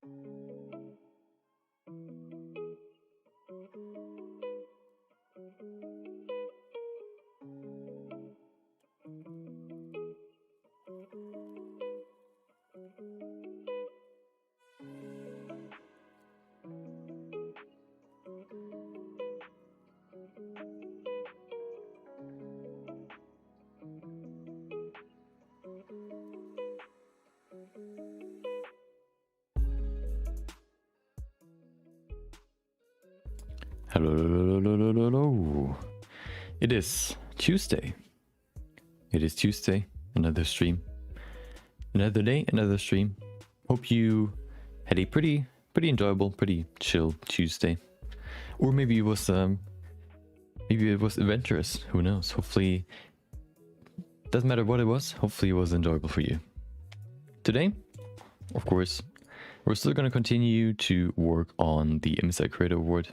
Hello. It is Tuesday. Another stream. Another day, another stream. Hope you had a pretty enjoyable, pretty chill Tuesday. Or maybe it was adventurous. Who knows? Hopefully, doesn't matter what it was. Hopefully it was enjoyable for you. Today, of course, we're still going to continue to work on the MSI Creator Award.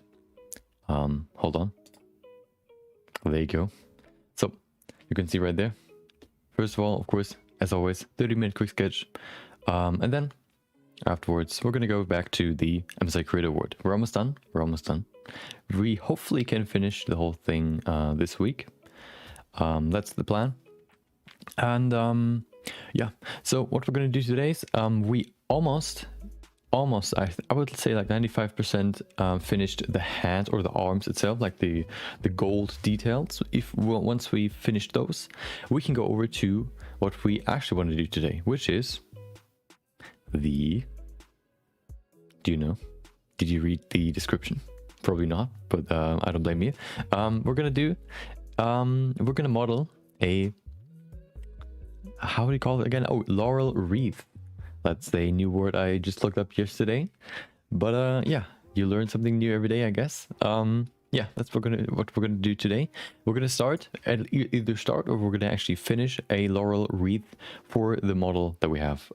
Hold on. There you go. So, you can see right there. First of all, of course, as always, 30-minute quick sketch. And then, afterwards, we're going to go back to the MSI Creator Award. We're almost done. We hopefully can finish the whole thing this week. That's the plan. And, yeah. So, what we're going to do today is, we almost, I would say like 95% finished the hand or the arms itself, like the gold details. Once we finish those, we can go over to what we actually want to do today, which is do you know? Did you read the description? Probably not, but I don't blame you. We're gonna model a, how do you call it again? Oh, laurel wreath. That's a new word I just looked up yesterday. But yeah, you learn something new every day, I guess. Yeah, that's what we're gonna do today. We're gonna start at either start or we're gonna actually finish a laurel wreath for the model that we have.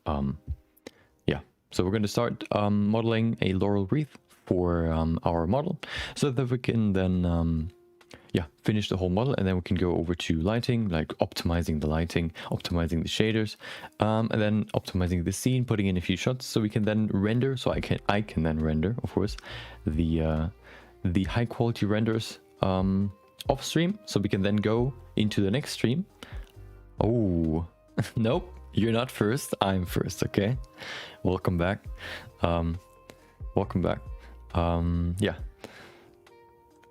Yeah, so we're gonna start modeling a laurel wreath for our model, so that we can then yeah, finish the whole model, and then we can go over to lighting, like optimizing the lighting, optimizing the shaders, and then optimizing the scene, putting in a few shots, so we can then render. So I can then render, of course, the high quality renders off stream, so we can then go into the next stream. Oh, nope, you're not first. I'm first. Okay, welcome back. Welcome back. Yeah.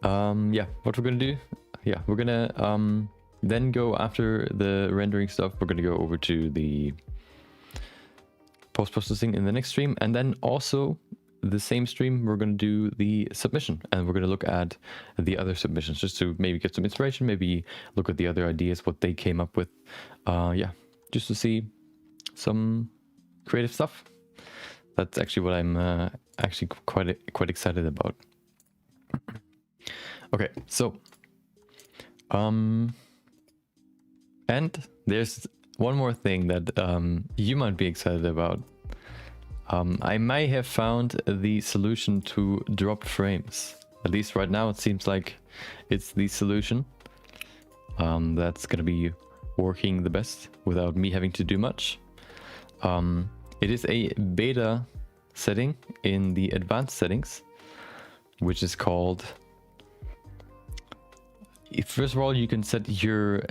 Yeah, what we're gonna do, yeah, we're gonna then go after the rendering stuff. We're gonna go over to the post-processing in the next stream, and then also the same stream we're gonna do the submission, and we're gonna look at the other submissions just to maybe get some inspiration, maybe look at the other ideas, what they came up with. Yeah, just to see some creative stuff. That's actually what I'm actually quite excited about. Okay, so and there's one more thing that you might be excited about. I may have found the solution to dropped frames. At least right now it seems like it's the solution that's gonna be working the best without me having to do much. It is a beta setting in the advanced settings, which is called, first of all, you can set your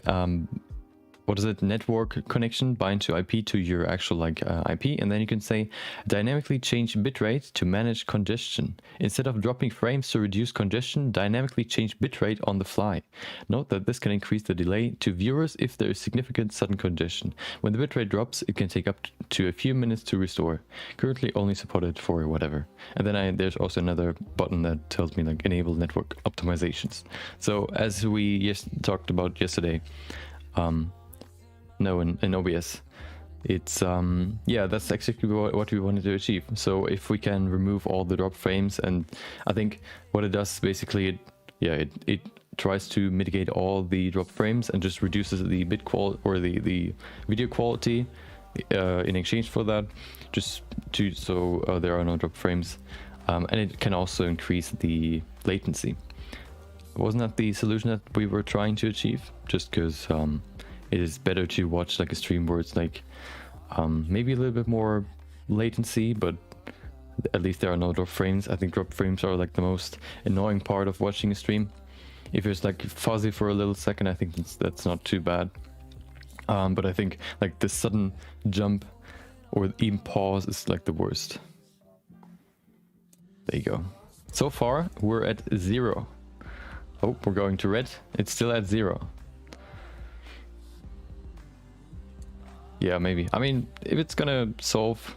what is it, network connection bind to IP to your actual like IP, and then you can say dynamically change bitrate to manage congestion. Instead of dropping frames to reduce congestion, dynamically change bitrate on the fly. Note that this can increase the delay to viewers if there is significant sudden congestion. When the bitrate drops, it can take up to a few minutes to restore. Currently only supported for whatever. And then there's also another button that tells me like enable network optimizations. So as we just talked about yesterday, no, in OBS, it's yeah, that's exactly what we wanted to achieve. So if we can remove all the drop frames, and I think what it does basically, it tries to mitigate all the drop frames and just reduces the bit quality or the video quality in exchange for that, just to so there are no drop frames, and it can also increase the latency. Wasn't that the solution that we were trying to achieve? Just because it is better to watch like a stream where it's like maybe a little bit more latency, but At least there are no drop frames. I think drop frames are like the most annoying part of watching a stream. If it's like fuzzy for a little second, I think that's not too bad. But I think like the sudden jump or even pause is like the worst. There you go. So far, we're at 0. Oh, we're going to red. It's still at 0. Yeah, maybe. I mean, if it's gonna solve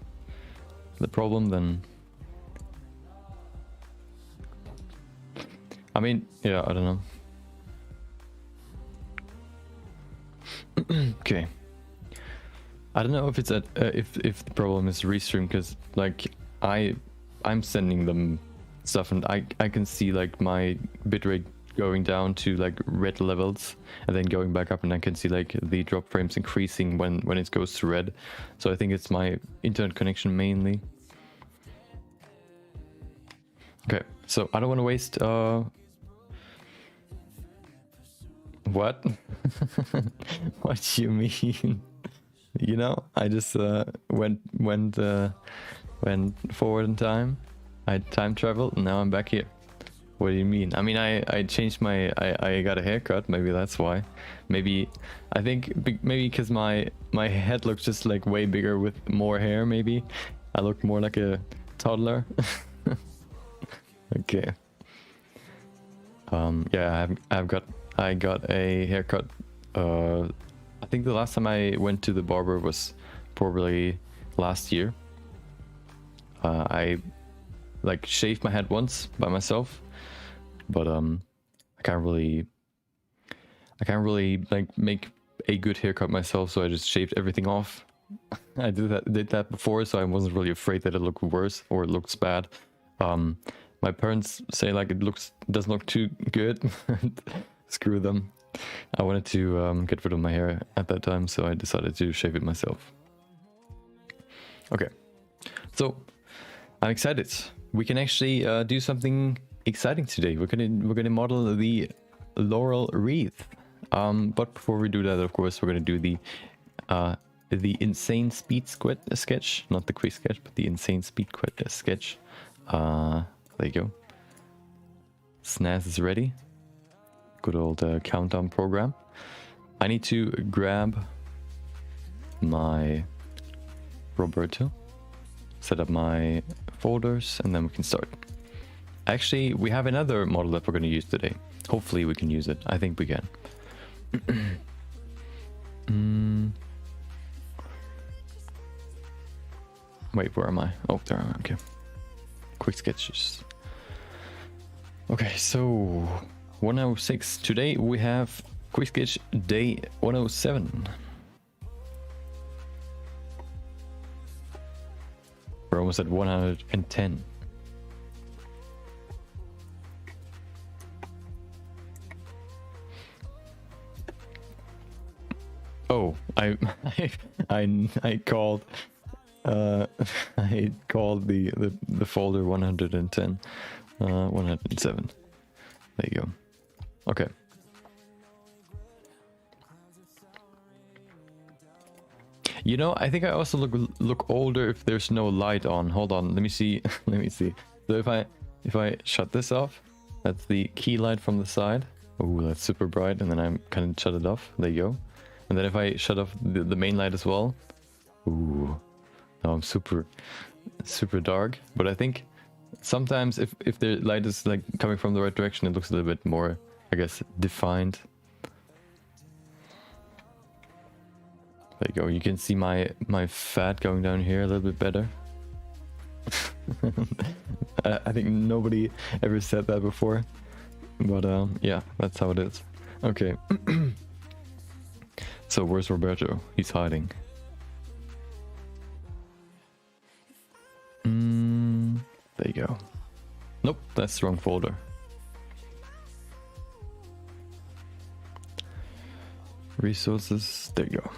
the problem, then... I mean, yeah, I don't know. Okay. I don't know if it's at if the problem is restream, because like I'm sending them stuff and I can see like my bitrate going down to like red levels and then going back up, and I can see like the drop frames increasing when it goes to red. So I think it's my internet connection mainly. Okay, so I don't want to waste what? What do you mean? You know, I just went forward in time. I time traveled and now I'm back here. What do you mean? I mean, I changed my I got a haircut. Maybe that's why. Maybe I think maybe because my head looks just like way bigger with more hair. Maybe I look more like a toddler. Okay. Yeah, I got a haircut. I think the last time I went to the barber was probably last year. I like shaved my head once by myself, but I can't really like make a good haircut myself, so I just shaved everything off. I did that before, so I wasn't really afraid that it looked worse or it looks bad. My parents say like it doesn't look too good. Screw them. I wanted to get rid of my hair at that time, so I decided to shave it myself. Okay, so I'm excited. We can actually do something exciting today. We're gonna model the laurel wreath. But before we do that, of course, we're gonna do the insane speed sketch, not the quick sketch, but the insane speed sketch. There you go. SNAS is ready. Good old countdown program. I need to grab my Roberto, set up my folders, and then we can start. Actually, we have another model that we're going to use today. Hopefully we can use it. I think we can. Wait, where am I? Oh, there I am. Okay. Quick sketches. Okay, so 106. Today we have quick sketch day 107. We're almost at 110. Oh, I called I called the folder 110. 107. There you go. Okay. You know, I think I also look older if there's no light on. Hold on, let me see. Let me see. So if I shut this off, that's the key light from the side. Oh, that's super bright, and then I'm kind of shut it off. There you go. And then if I shut off the main light as well. Ooh, now I'm super dark. But I think sometimes if the light is like coming from the right direction, it looks a little bit more, I guess, defined. There you go. You can see my fat going down here a little bit better. I think nobody ever said that before, but yeah, that's how it is. Okay. So where's Roberto? He's hiding. There you go. Nope, that's the wrong folder. Resources. There you go.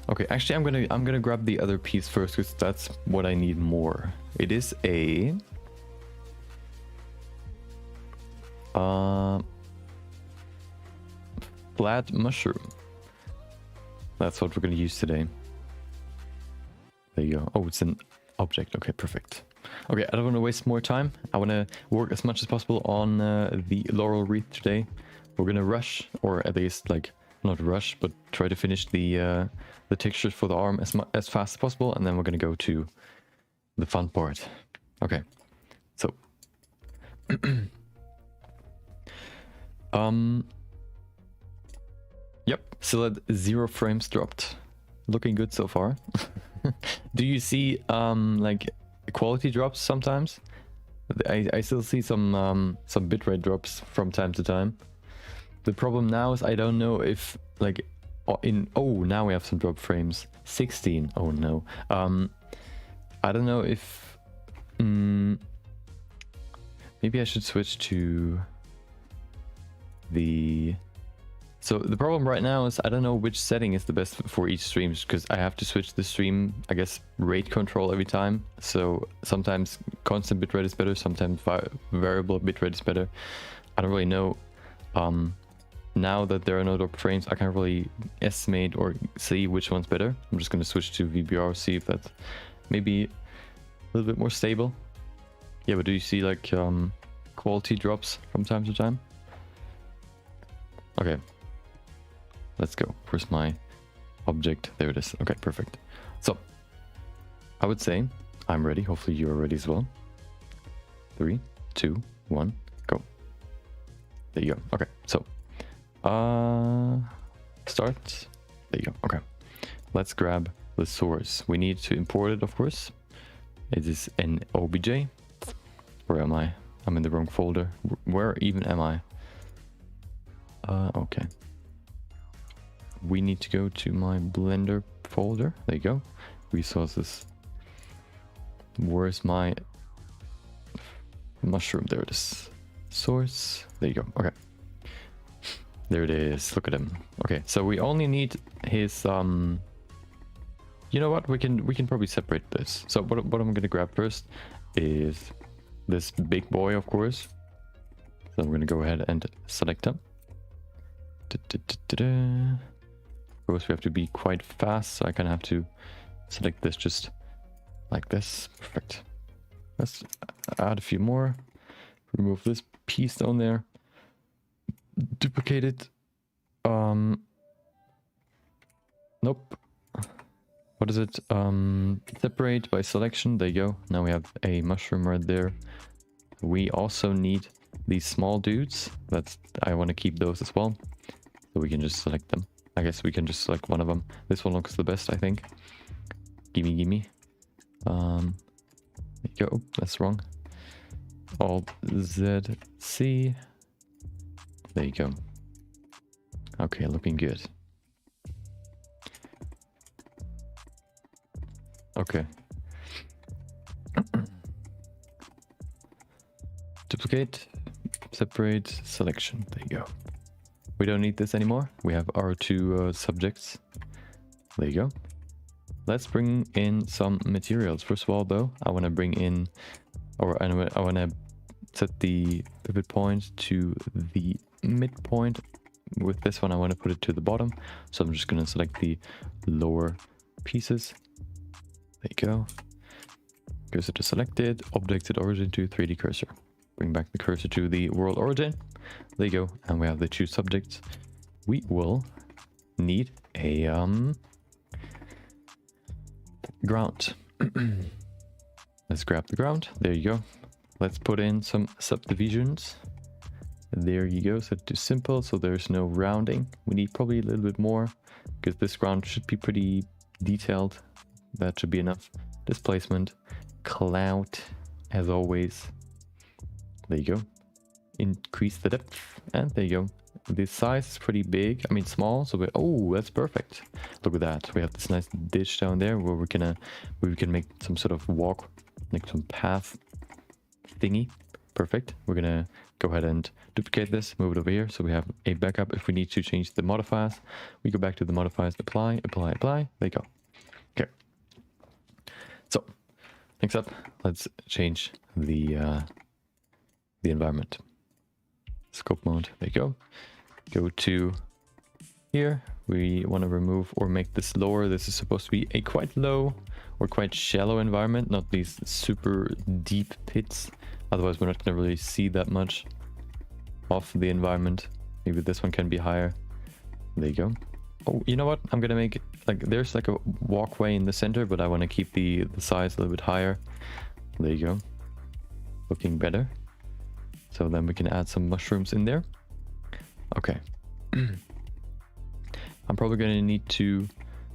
Okay, actually, I'm gonna grab the other piece first because that's what I need more. It is a flat mushroom. That's what we're gonna use today. There you go. Oh, it's an object. Okay, perfect. Okay, I don't want to waste more time. I want to work as much as possible on the laurel wreath today. We're gonna rush, or at least like not rush, but try to finish the textures for the arm as fast as possible, and then we're gonna go to the fun part. Okay, so yep, still at 0 frames dropped. Looking good so far. Do you see like quality drops sometimes? I still see some bitrate drops from time to time. The problem now is I don't know if like now we have some drop frames. 16. Oh no. I don't know if maybe I should switch to the. So the problem right now is I don't know which setting is the best for each stream, because I have to switch the stream, I guess, rate control every time. So sometimes constant bitrate is better, sometimes variable bitrate is better. I don't really know. Now that there are no drop frames, I can't really estimate or see which one's better. I'm just going to switch to VBR, see if that's maybe a little bit more stable. Yeah, but do you see like quality drops from time to time? Okay. Let's go. Where's my object? There it is. Okay, perfect. So, I would say I'm ready. Hopefully you're ready as well. 3, 2, 1, go. There you go. Okay, so start. There you go. Okay, let's grab the source. We need to import it, of course. It is an OBJ. Where am I? I'm in the wrong folder. Where even am I? Okay. We need to go to my Blender folder. There you go. Resources. Where's my mushroom? There it is. Source. There you go. Okay. There it is. Look at him. Okay, so we only need his you know what? We can probably separate this. So what I'm gonna grab first is this big boy, of course. So I'm gonna go ahead and select him. Of course, we have to be quite fast, so I kind of have to select this just like this. Perfect. Let's add a few more. Remove this piece down there. Duplicate it. Nope. What is it? Separate by selection. There you go. Now we have a mushroom right there. We also need these small dudes. I want to keep those as well. So we can just select them. I guess we can just select one of them. This one looks the best, I think. Gimme. There you go. Oh, that's wrong. Alt Z C. There you go. Okay, looking good. Okay. Duplicate, separate, selection. There you go. We don't need this anymore. We have our two subjects. There you go. Let's bring in some materials. First of all, though, I want to bring in, or I want to set the pivot point to the midpoint. With this one, I want to put it to the bottom. So I'm just going to select the lower pieces. There you go. Cursor to selected. Objected origin to 3D cursor. Bring back the cursor to the world origin. There you go. And we have the two subjects. We will need a ground. Let's grab the ground. There you go. Let's put in some subdivisions. There you go. Set to simple, so there's no rounding. We need probably a little bit more because this ground should be pretty detailed. That should be enough. Displacement, cloud, as always. There you go. Increase the depth, and there you go. This size is pretty big. I mean small. So oh, that's perfect. Look at that. We have this nice ditch down there where we can make some sort of walk, like some path thingy. Perfect. We're gonna go ahead and duplicate this, move it over here, so we have a backup if we need to change the modifiers. We go back to the modifiers, apply. There you go. Okay. So next up, let's change the environment. Scope mode. There you go. Go to here. We want to remove or make this lower. This is supposed to be a quite low or quite shallow environment, not these super deep pits. Otherwise, we're not going to really see that much of the environment. Maybe this one can be higher. There you go. Oh, you know what? I'm going to make it like there's like a walkway in the center, but I want to keep the size a little bit higher. There you go. Looking better. So then we can add some mushrooms in there. Okay. I'm probably going to need to...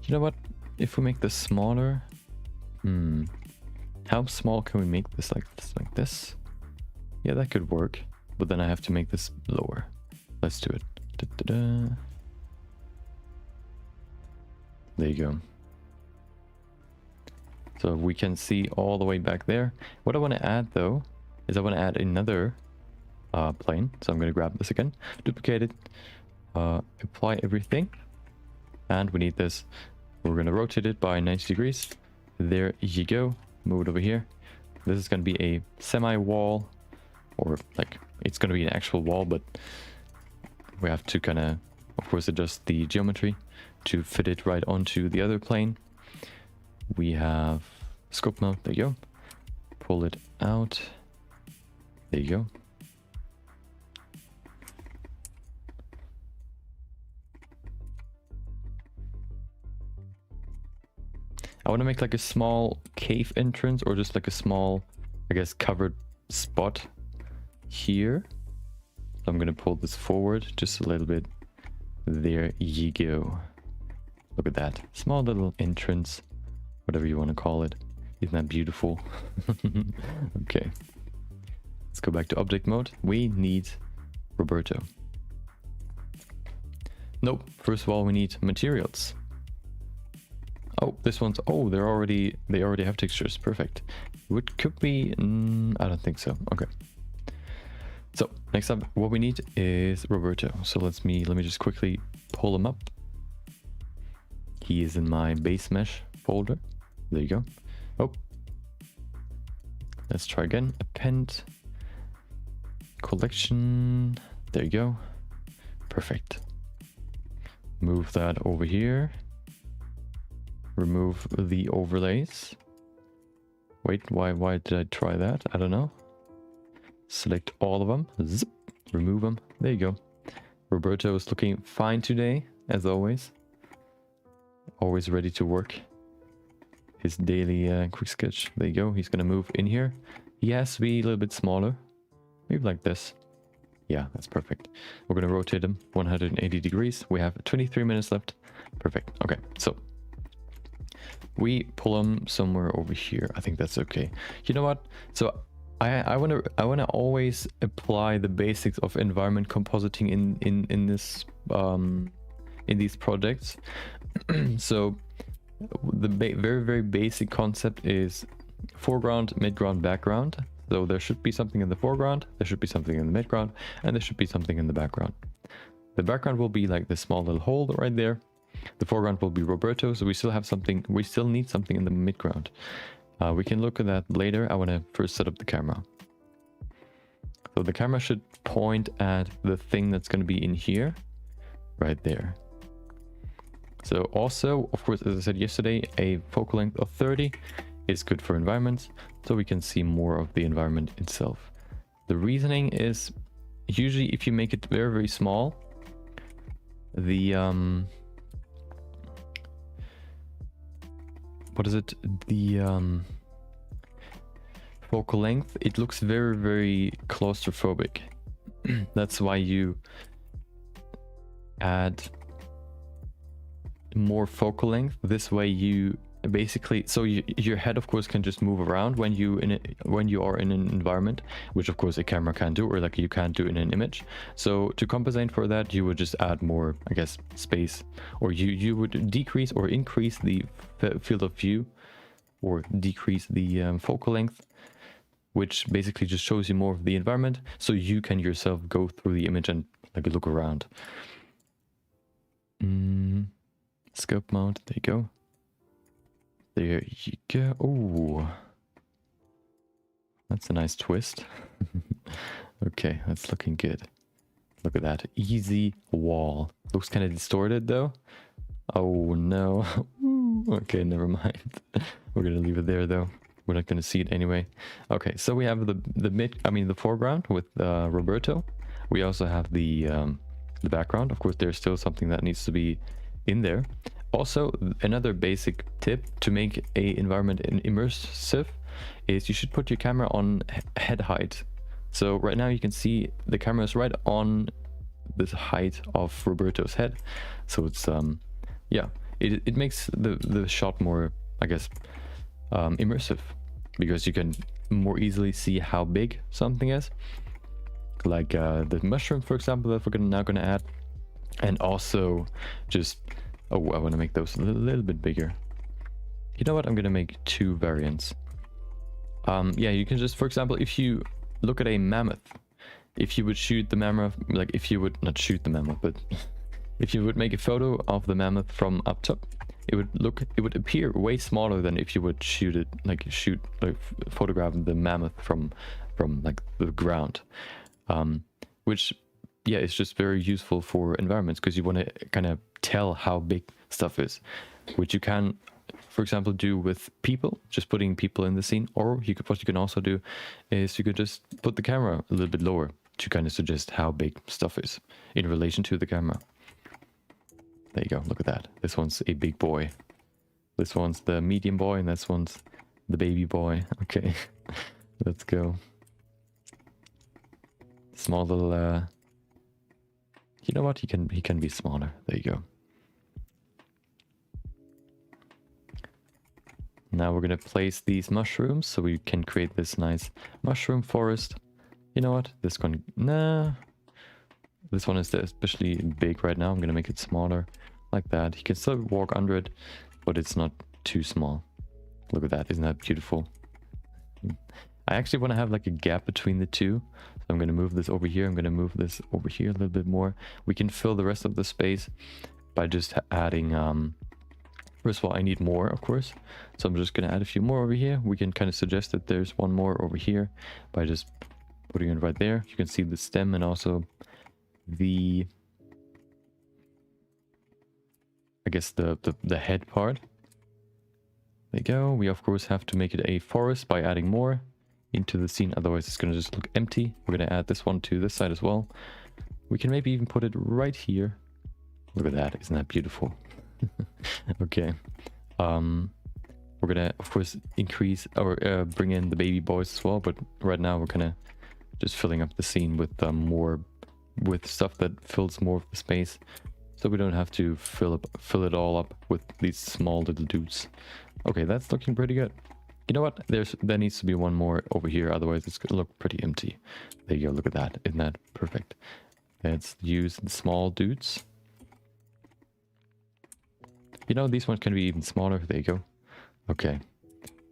You know what? If we make this smaller... How small can we make this? Like this? Like this? Yeah, that could work. But then I have to make this lower. Let's do it. Da-da-da. There you go. So we can see all the way back there. What I want to add though, is I want to add another plane. So I'm going to grab this again, duplicate it, apply everything. And we need this. We're going to rotate it by 90 degrees. There you go. Move it over here. This is going to be a semi-wall, or like it's going to be an actual wall, but we have to kind of course, adjust the geometry to fit it right onto the other plane. We have scope mode. There you go. Pull it out. There you go. I want to make like a small cave entrance, or just like a small, I guess, covered spot here. So I'm going to pull this forward just a little bit. There you go. Look at that. Small little entrance, whatever you want to call it. Isn't that beautiful? Okay. Let's go back to object mode. We need Roberto. Nope. First of all, we need materials. Oh, this one's... Oh, they already have textures. Perfect. What could be... I don't think so. Okay. So, next up, what we need is Roberto. So let me just quickly pull him up. He is in my base mesh folder. There you go. Oh. Let's try again. Append. Collection. There you go. Perfect. Move that over here. Remove the overlays. Wait, why did I try that? I don't know. Select all of them. Zip. Remove them. There you go. Roberto is looking fine today, as always. Always ready to work. His daily quick sketch. There you go. He's going to move in here. He has to be a little bit smaller. Maybe like this. Yeah, that's perfect. We're going to rotate him 180 degrees. We have 23 minutes left. Perfect. Okay, so we pull him somewhere over here. I think that's okay. You know what? So I wanna always apply the basics of environment compositing in this in these projects. So the very basic concept is foreground, midground, background. So there should be something in the foreground, there should be something in the midground, and there should be something in the background. The background will be like this small little hole right there. The foreground will be Roberto, so we still have something, we still need something in the midground. We can look at that later. I want to first set up the camera. So the camera should point at the thing that's going to be in here, right there. So also, of course, as I said yesterday, a focal length of 30 is good for environments, so we can see more of the environment itself. The reasoning is, usually if you make it very small, the what is it? The focal length, it looks very claustrophobic. That's why you add more focal length. This way you basically, so your head of course can just move around when you are in an environment, which of course a camera can't do, or like you can't do in an image. So to compensate for that, you would just add more, I guess, space, or you would decrease or increase the field of view, or decrease the focal length, which basically just shows you more of the environment, so you can yourself go through the image and like look around. Scope mode, there you go. There you go. Oh, that's a nice twist. Okay, that's looking good. Look at that. Easy wall. Looks kind of distorted though. Oh no. Okay, never mind. We're gonna leave it there though. We're not gonna see it anyway. Okay, so we have the foreground with Roberto. We also have the background. Of course, there's still something that needs to be in there. Also, another basic tip to make a environment immersive is you should put your camera on head height. So right now you can see the camera is right on the height of Roberto's head. So it's yeah, it makes the shot more, I guess, immersive, because you can more easily see how big something is, like the mushroom, for example, that we're now gonna add. And also just, oh, I want to make those a little bit bigger. You know what, I'm gonna make 2 variants. Yeah, you can just, for example, if you look at a mammoth, if you would shoot the mammoth, like if you would not shoot the mammoth, but if you would make a photo of the mammoth from up top, it would appear way smaller than if you would photograph the mammoth from like the ground, which, yeah, it's just very useful for environments, because you want to kind of tell how big stuff is, which you can, for example, do with people, just putting people in the scene. Or what you can also do is you could just put the camera a little bit lower to kind of suggest how big stuff is in relation to the camera. There you go, look at that. This one's a big boy. This one's the medium boy, and this one's the baby boy. Okay, let's go. Small little, you know what, he can be smaller. There you go. Now we're gonna place these mushrooms so we can create this nice mushroom forest. You know what, this one, nah. This one is especially big right now. I'm gonna make it smaller, like that. You can still walk under it, but it's not too small. Look at that, isn't that beautiful? I actually want to have like a gap between the two. So I'm gonna move this over here. I'm gonna move this over here a little bit more. We can fill the rest of the space by just adding, first of all, I need more, of course. So I'm just gonna add a few more over here. We can kind of suggest that there's one more over here by just putting it right there. You can see the stem and also the, I guess the head part. There you go. We of course have to make it a forest by adding more into the scene, otherwise it's gonna just look empty. We're gonna add this one to this side as well. We can maybe even put it right here. Look at that, isn't that beautiful? Okay. We're gonna of course increase or bring in the baby boys as well, but right now we're kind of just filling up the scene with with stuff that fills more of the space, so we don't have to fill it all up with these small little dudes. Okay, that's looking pretty good. You know what, there needs to be one more over here, otherwise it's gonna look pretty empty. There you go, look at that, isn't that perfect? Let's use the small dudes. You know, these ones can be even smaller. There you go. Okay,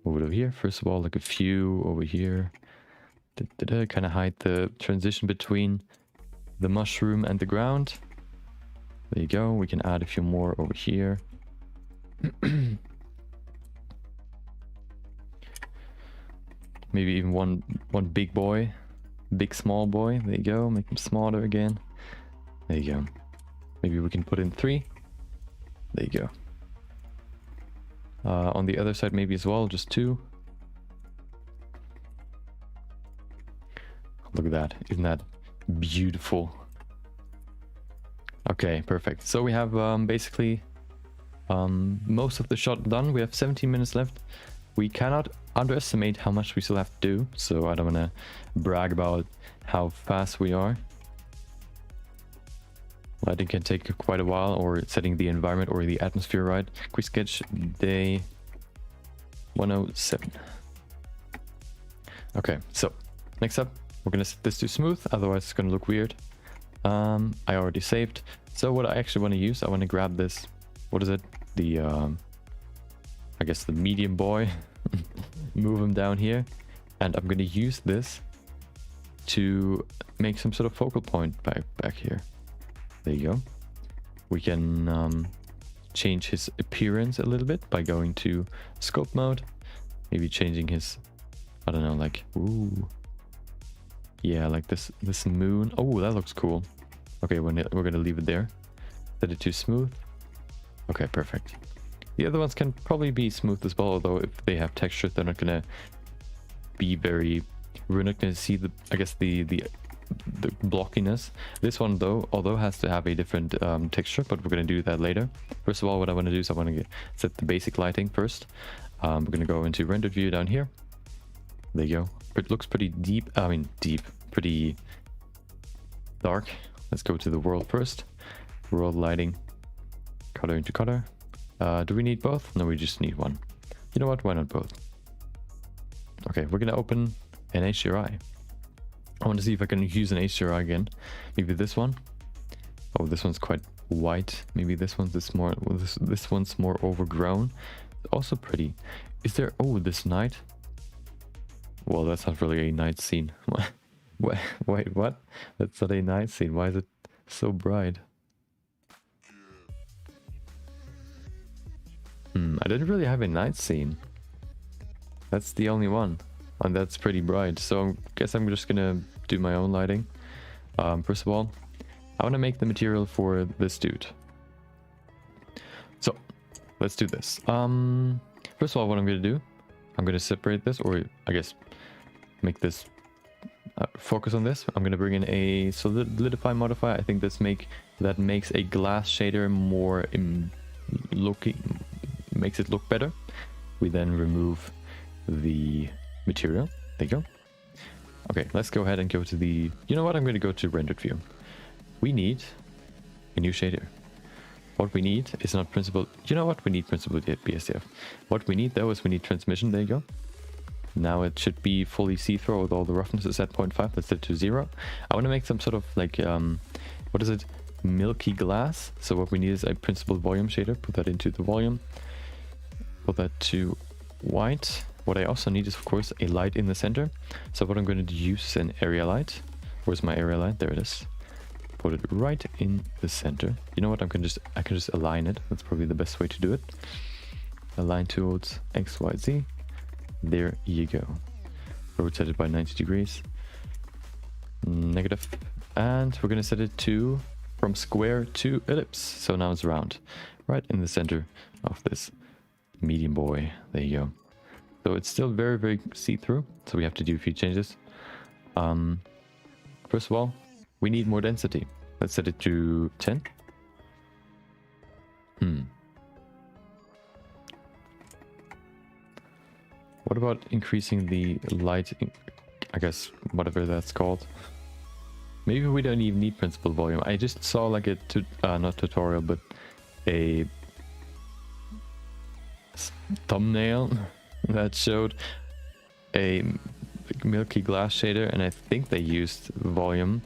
move it over here. First of all, like a few over here. Kind of hide the transition between the mushroom and the ground. There you go. We can add a few more over here. Maybe even one big boy, big small boy. There you go. Make him smaller again. There you go. Maybe we can put in 3. There you go. On the other side maybe as well, just 2. Look at that, isn't that beautiful? Okay, perfect. So we have basically most of the shot done. We have 17 minutes left. We cannot underestimate how much we still have to do, so I don't want to brag about how fast we are. Lighting can take quite a while, or setting the environment or the atmosphere right. Quick sketch day 107. Okay, so next up, we're gonna set this to smooth, otherwise it's gonna look weird. I already saved. So what I actually want to use, I want to grab this, what is it? The, I guess the medium boy. Move him down here. And I'm gonna use this to make some sort of focal point back here. There you go. We can change his appearance a little bit by going to scope mode. Maybe changing his, I don't know, like, ooh. Yeah, like this moon. Oh, that looks cool. Okay, we're gonna leave it there. Set it to smooth. Okay, perfect. The other ones can probably be smooth as well, although if they have texture, they're not gonna be very... We're not gonna see the, I guess, the blockiness. This one though, although has to have a different texture, but we're gonna do that later. First of all, what I want to do is I want to set the basic lighting first. We're gonna go into rendered view down here. There you go. It looks pretty deep. I mean, deep, pretty dark. Let's go to the world first. World lighting, color into color. Do we need both? No, we just need one. You know what? Why not both? Okay, we're gonna open an HDRI. I want to see if I can use an HDRI again. Maybe this one. Oh, this one's quite white. Maybe this one's this one's more overgrown. Also pretty. Is there... Oh, this night? Well, that's not really a night scene. Wait, what? That's not a night scene. Why is it so bright? I didn't really have a night scene. That's the only one. And that's pretty bright. So I guess I'm just gonna do my own lighting. First of all, I want to make the material for this dude. So let's do this. First of all, what I'm gonna do, I'm gonna separate this, or I guess make this focus on this. I'm gonna bring in a solidify modifier. I think that makes a glass shader more makes it look better. We then remove the material. There you go. Okay, let's go ahead and go to the... You know what? I'm going to go to rendered view. We need a new shader. What we need is not principled... You know what? We need principled BSDF. What we need though is we need transmission. There you go. Now it should be fully see-through with all the roughnesses at 0.5. Let's set it to 0. I want to make some sort of like... what is it? Milky glass. So what we need is a principled volume shader. Put that into the volume. Put that to white. What I also need is, of course, a light in the center. So what I'm going to use is an area light. Where's my area light? There it is. Put it right in the center. You know what? I can just align it. That's probably the best way to do it. Align towards X, Y, Z. There you go. Rotate it by 90 degrees. Negative. And we're going to set it to from square to ellipse. So now it's round. Right in the center of this medium boy. There you go. So it's still very, very see-through. So we have to do a few changes. First of all, we need more density. Let's set it to 10. What about increasing the light? I guess whatever that's called. Maybe we don't even need principal volume. I just saw like a not tutorial, but a thumbnail that showed a milky glass shader, and I think they used volume,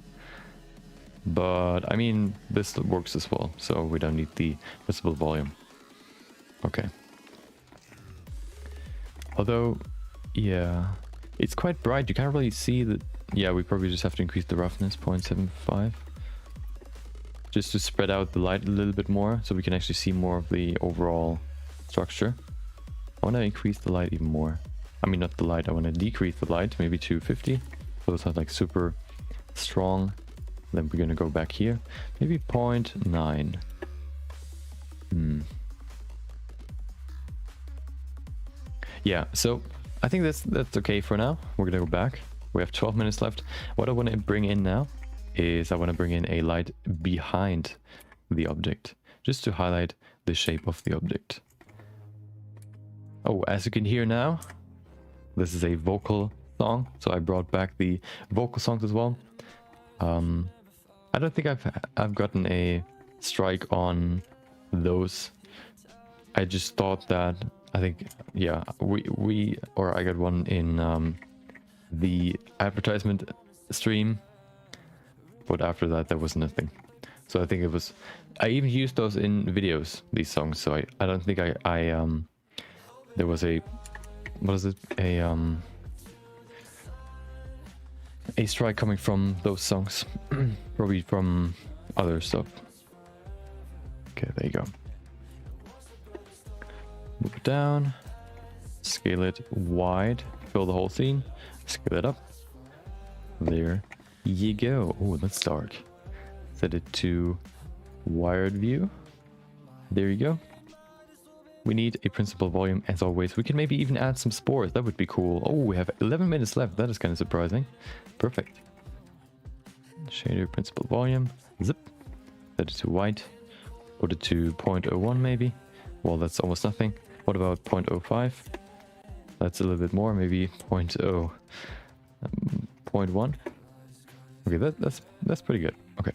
but I mean this works as well, so we don't need the visible volume. Okay, although yeah, it's quite bright. You can't really see that. Yeah, we probably just have to increase the roughness 0.75 just to spread out the light a little bit more, so we can actually see more of the overall structure. I want to increase the light even more. I mean, not the light, I want to decrease the light, maybe to 50. So it's not like super strong. Then we're going to go back here. Maybe 0.9. Yeah, so I think that's okay for now. We're going to go back. We have 12 minutes left. What I want to bring in now is I want to bring in a light behind the object, just to highlight the shape of the object. Oh, as you can hear now, this is a vocal song, so I brought back the vocal songs as well. I don't think I've gotten a strike on those. I just thought that I think yeah I got one in the advertisement stream, but after that there was nothing. So I think it was, I even used those in videos, these songs. So I don't think I there was a, what is it, a strike coming from those songs. Probably from other stuff. Okay, there you go. Move it down, scale it wide, fill the whole scene, scale it up. There you go. Oh, that's dark. Set it to wired view. There you go. we need a principal volume as always. We can maybe even add some spores. That would be cool. Oh, we have 11 minutes left. That is kind of surprising. Perfect. Shader principal volume. Zip. Set it to white. Put it to 0.01 maybe. Well, that's almost nothing. What about 0.05? That's a little bit more. Maybe 0.01. Okay, that's pretty good. Okay.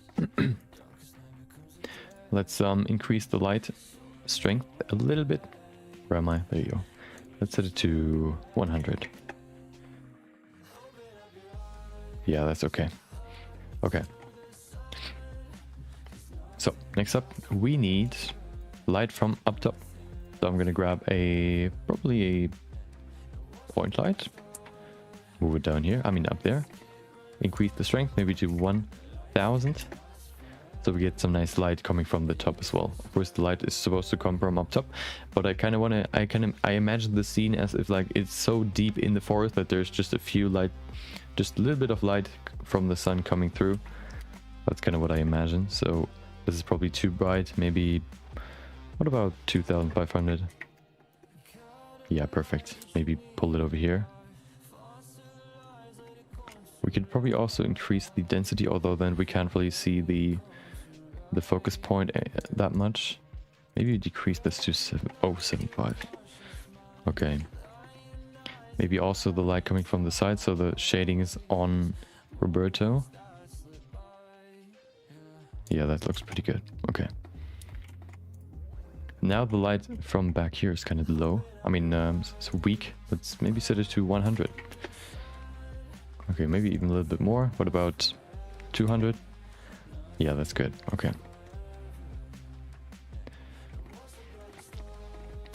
Let's increase the light strength a little bit. Where am I? There you go. Let's set it to 100. Yeah, that's okay. Okay. So, next up, we need light from up top. So I'm gonna grab probably a point light. Move it down here, I mean up there. Increase the strength maybe to 1000. So we get some nice light coming from the top as well. Of course, the light is supposed to come from up top, but I kind of want to, I imagine the scene as if like it's so deep in the forest that there's just a few light, just a little bit of light from the sun coming through. That's kind of what I imagine. So this is probably too bright. Maybe, what about 2500? Yeah, perfect. Maybe pull it over here. We could probably also increase the density, although then we can't really see the focus point that much. Maybe decrease this to 0.75. Okay. Maybe also the light coming from the side, so the shading is on Roberto. Yeah, that looks pretty good. Okay. Now the light from back here is kind of low. I mean, it's weak. Let's maybe set it to 100. Okay, maybe even a little bit more. What about 200? Yeah, that's good. Okay.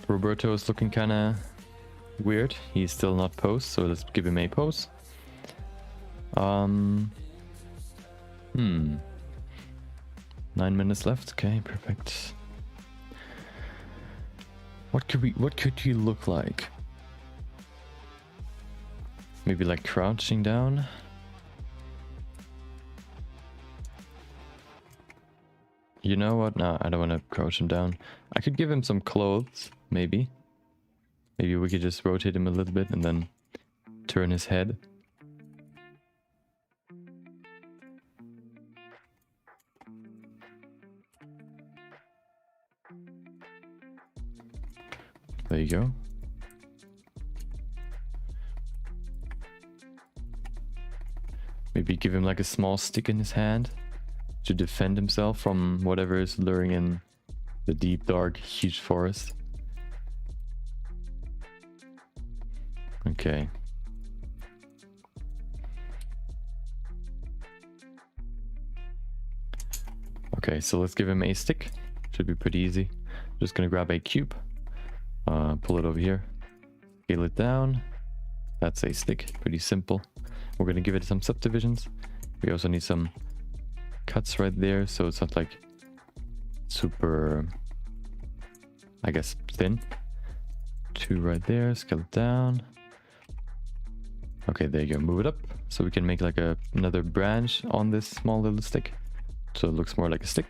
Roberto is looking kind of weird. He's still not posed, so let's give him a pose. 9 minutes left. Okay, perfect. What could he look like? Maybe like crouching down. You know what? No, I don't want to crouch him down. I could give him some clothes, maybe. Maybe we could just rotate him a little bit and then turn his head. There you go. Maybe give him like a small stick in his hand to defend himself from whatever is luring in the deep, dark, huge forest. Okay. Okay, so let's give him a stick. Should be pretty easy. Just gonna grab a cube, pull it over here, scale it down. That's a stick, pretty simple. We're gonna give it some subdivisions. We also need some cuts right there, so it's not like super, I guess, thin. 2 right there, scale it down. Okay, there you go, move it up. So we can make like another branch on this small little stick. So it looks more like a stick.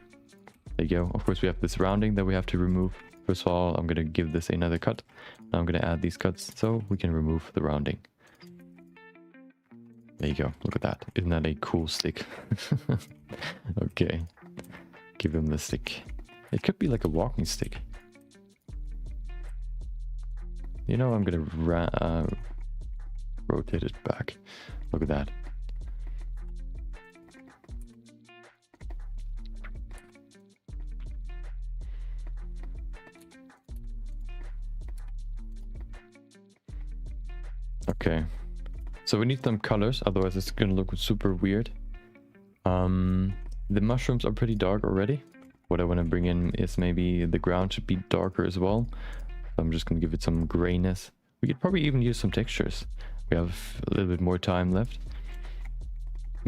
There you go. Of course, we have this rounding that we have to remove. First of all, I'm gonna give this another cut. Now I'm gonna add these cuts so we can remove the rounding. There you go, look at that. Isn't that a cool stick? Okay, give him the stick. It could be like a walking stick. You know, I'm gonna rotate it back. Look at that. Okay. So we need some colors, otherwise it's gonna look super weird. The mushrooms are pretty dark already. What I want to bring in is maybe the ground should be darker as well. So I'm just gonna give it some grayness. We could probably even use some textures. We have a little bit more time left.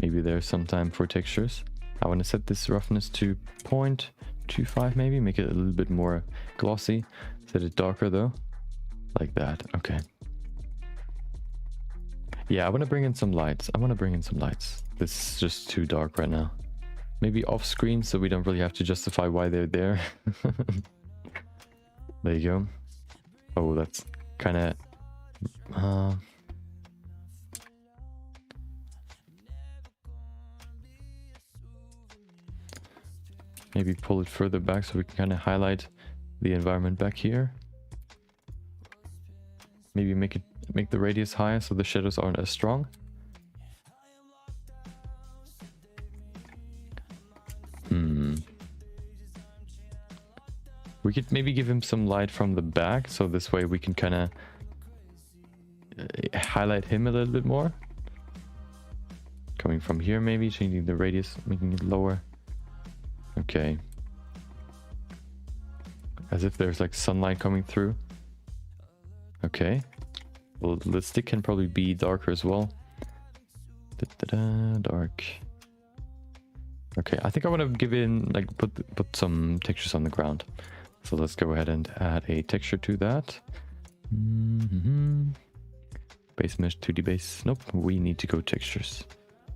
Maybe there's some time for textures. I want to set this roughness to 0.25 maybe, make it a little bit more glossy. Set it darker though, like that. Okay. Yeah, I want to bring in some lights. This is just too dark right now. Maybe off screen so we don't really have to justify why they're there. There you go. Oh, that's kind of... maybe pull it further back so we can kind of highlight the environment back here. Maybe make the radius higher so the shadows aren't as strong. We could maybe give him some light from the back, so this way we can kind of highlight him a little bit more. Coming from here, maybe changing the radius, making it lower. Okay. As if there's like sunlight coming through. Okay. Well, the stick can probably be darker as well. Dark. Okay, I think I want to give in, like, put some textures on the ground. So let's go ahead and add a texture to that. Base mesh, 2D base. Nope, we need to go textures.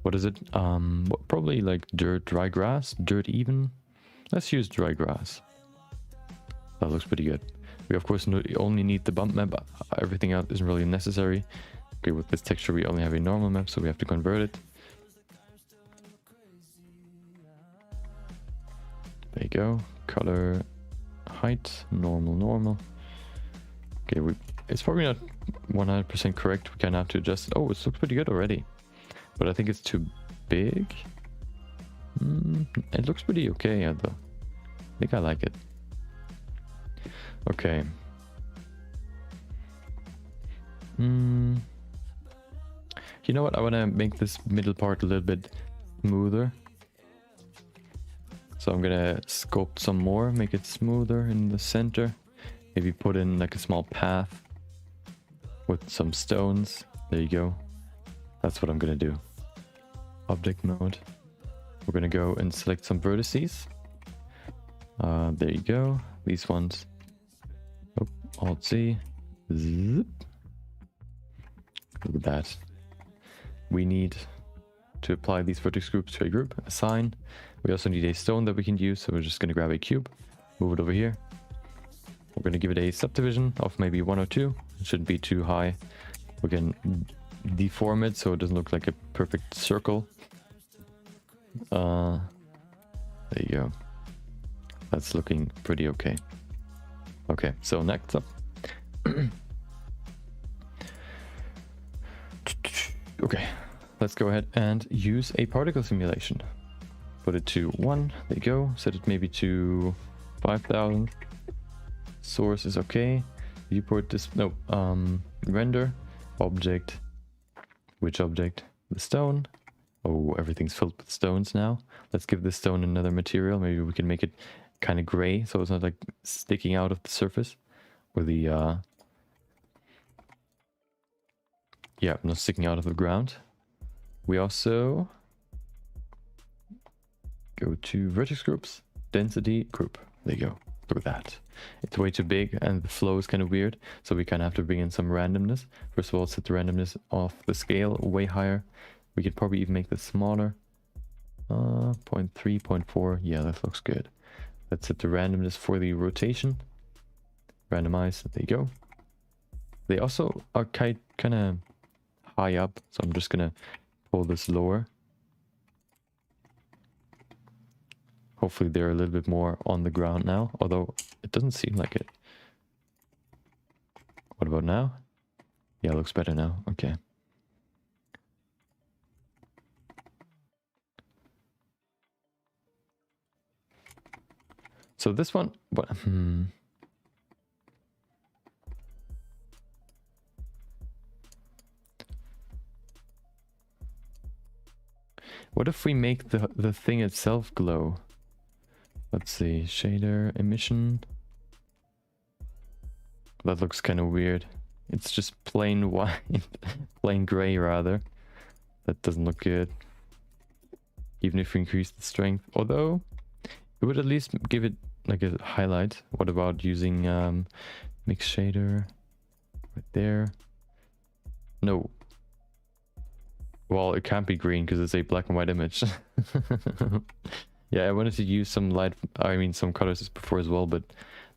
What is it? Probably like dirt, dry grass, dirt even. Let's use dry grass. That looks pretty good. We of course only need the bump map. Everything else isn't really necessary. Okay, with this texture we only have a normal map, so we have to convert it. There you go. Color, height, normal. Okay, it's probably not 100% correct. We kind of have to adjust it. Oh, it looks pretty good already. But I think it's too big. It looks pretty okay, though. I think I like it. Okay. You know what? I want to make this middle part a little bit smoother. So I'm gonna sculpt some more, make it smoother in the center. Maybe put in like a small path with some stones. There you go. That's what I'm gonna do. Object mode. We're gonna go and select some vertices. There you go. These ones. Oh, Alt Z. Zip. Look at that. We need to apply these vertex groups to a group. Assign. We also need a stone that we can use, so we're just gonna grab a cube, move it over here. We're gonna give it a subdivision of maybe 1 or 2. It shouldn't be too high. We can deform it so it doesn't look like a perfect circle. There you go. That's looking pretty okay. Okay, so next up. Okay, let's go ahead and use a particle simulation. Put it to 1, there you go. Set it maybe to 5,000. Source is okay. Viewport this, no, render, object. Which object? The stone. Oh, everything's filled with stones now. Let's give this stone another material. Maybe we can make it kind of gray, so it's not like sticking out of the surface. Or the, yeah, not sticking out of the ground. We also go to vertex groups, density group. There you go. Look at that. It's way too big and the flow is kind of weird, so we kind of have to bring in some randomness. First of all, set the randomness off the scale way higher. We could probably even make this smaller. 0.3, 0.4. Yeah, that looks good. Let's set the randomness for the rotation. Randomize. There you go. They also are kind of high up, so I'm just gonna pull this lower. Hopefully they're a little bit more on the ground now, although it doesn't seem like it. What about now? Yeah, it looks better now. Okay. So this one, what if we make the thing itself glow? Let's see, shader, emission. That looks kind of weird. It's just plain white, plain gray rather. That doesn't look good. Even if we increase the strength, although it would at least give it like a highlight. What about using mix shader right there? No. Well, it can't be green because it's a black and white image. Yeah, I wanted to use some light, I mean some colors before as well, but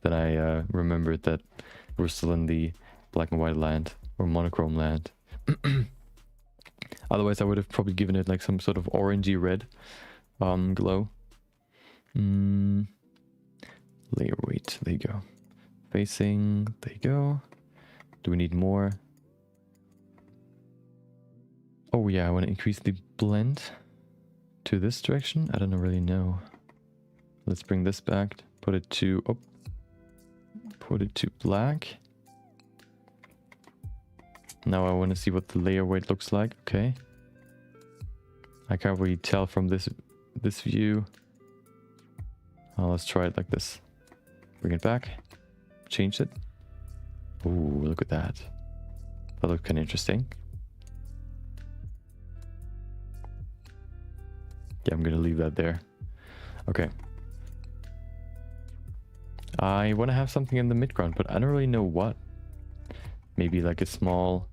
then I remembered that we're still in the black and white land or monochrome land. Otherwise I would have probably given it like some sort of orangey red glow. Layer weight, there you go. Facing, there you go. Do we need more? Oh yeah, I want to increase the blend to this direction. I don't really know. Let's bring this back. Put it to black. Now I want to see what the layer weight looks like. Okay. I can't really tell from this view. Let's try it like this. Bring it back. Change it. Ooh, look at that. That looks kind of interesting. Yeah, I'm gonna leave that there. Okay. I want to have something in the midground, but I don't really know what. Maybe like a small...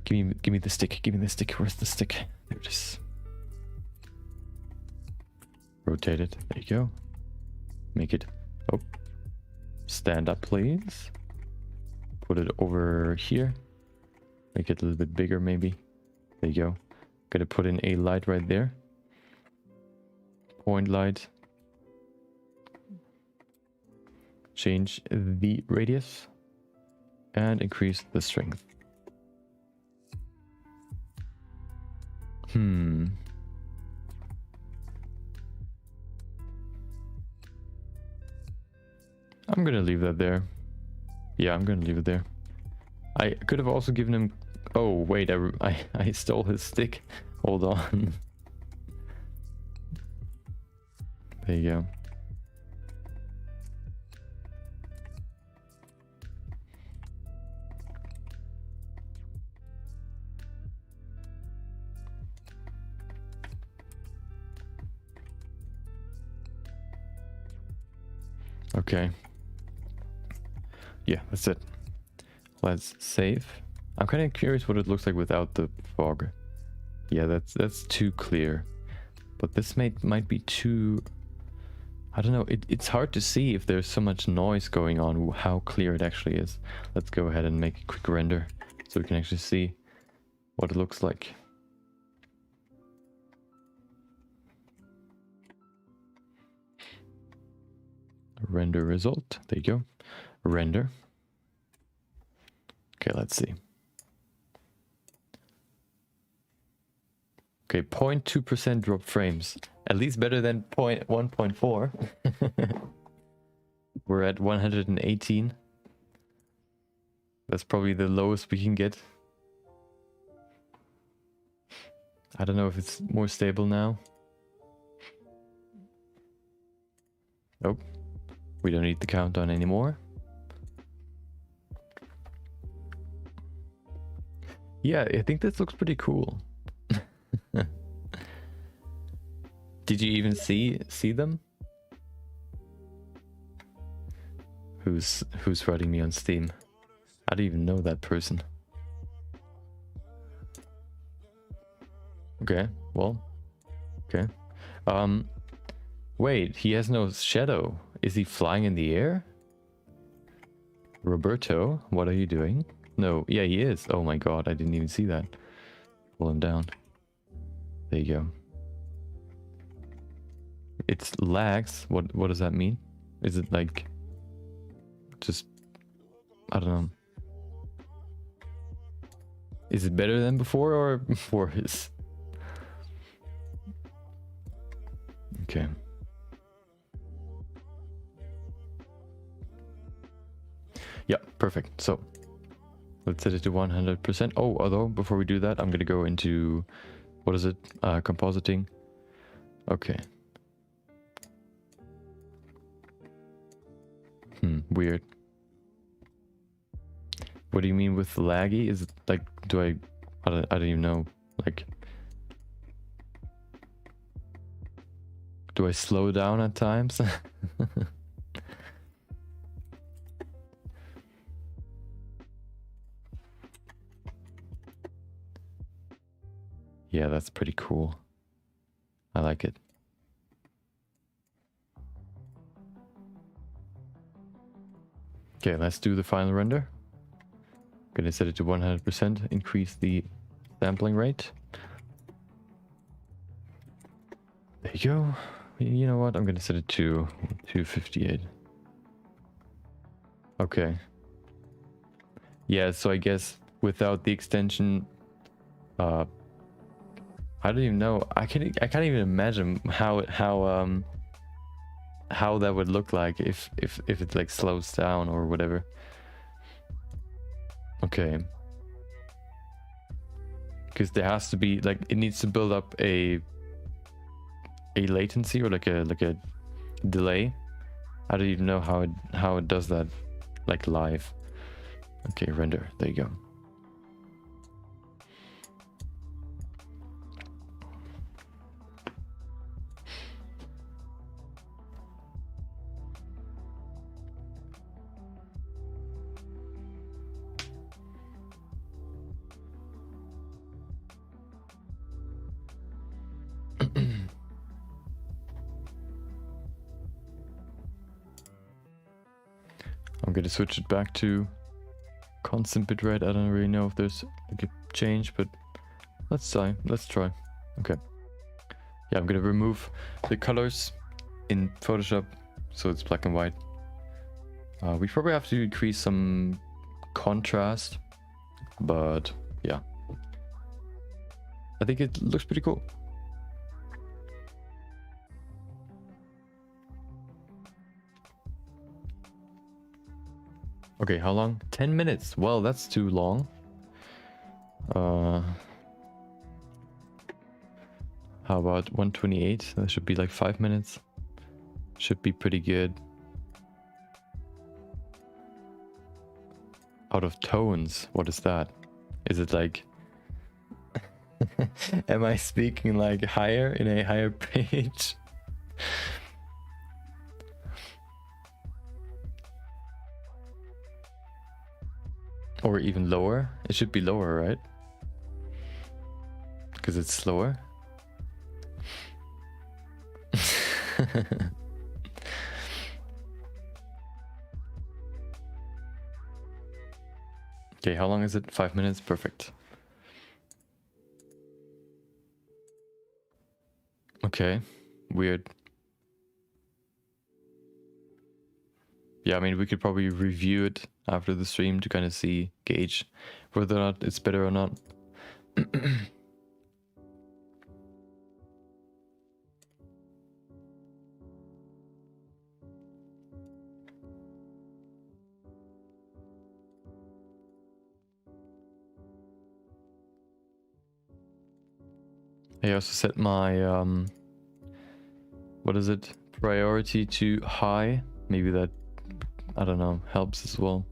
Give me the stick. Give me the stick. Where's the stick? There it is. Rotate it. There you go. Make it... Oh. Stand up, please. Put it over here. Make it a little bit bigger, maybe. There you go. Gonna put in a light right there. Point light. Change the radius. And increase the strength. I'm gonna leave that there. Yeah, I'm gonna leave it there. I could have also given him... Oh, wait, I stole his stick. Hold on. There you go. Okay. Yeah, that's it. Let's save. I'm kind of curious what it looks like without the fog. Yeah, that's too clear. But this might be too... I don't know. It's hard to see if there's so much noise going on, how clear it actually is. Let's go ahead and make a quick render so we can actually see what it looks like. Render result. There you go. Render. Okay, let's see. Okay, 0.2% drop frames. At least better than 1.4. We're at 118. That's probably the lowest we can get. I don't know if it's more stable now. Oh. We don't need the countdown anymore. Yeah, I think this looks pretty cool. Did you even see them? Who's writing me on Steam? I don't even know that person. Okay, well, okay. Wait, he has no shadow. Is he flying in the air? Roberto, what are you doing? No, yeah, he is. Oh my god, I didn't even see that. Pull him down. There you go. It's lags. What does that mean? Is it like... just... I don't know. Is it better than before or worse? Okay. Yeah, perfect. So let's set it to 100%. Oh, although before we do that, I'm gonna go into, what is it? Compositing. Okay. Weird. What do you mean with laggy? Is it like, I don't even know. Like, do I slow down at times? Yeah, that's pretty cool. I like it. Okay, let's do the final render. Gonna set it to 100%, increase the sampling rate. There you go. You know what? I'm gonna set it to 258. Okay. Yeah, so I guess without the extension, I don't even know. I can't even imagine how that would look like if it like slows down or whatever. Okay. Because there has to be like, it needs to build up a latency or like a delay. I don't even know how it does that like live. Okay, render. There you go. I'm gonna switch it back to constant bitrate. I don't really know if there's like a change, but let's try. Okay. Yeah, I'm gonna remove the colors in Photoshop so it's black and white. We probably have to increase some contrast, but yeah, I think it looks pretty cool. Okay, how long? 10 minutes. Well, that's too long. How about 128? That should be like 5 minutes. Should be pretty good. Out of tones, what is that? Is it like... Am I speaking like higher, in a higher pitch? Or even lower? It should be lower, right? Because it's slower. Okay, how long is it? 5 minutes? Perfect. Okay, weird. Yeah, I mean, we could probably review it after the stream to kind of gauge whether or not it's better or not. I also set my, what is it? Priority to high. Maybe that, I don't know, helps as well.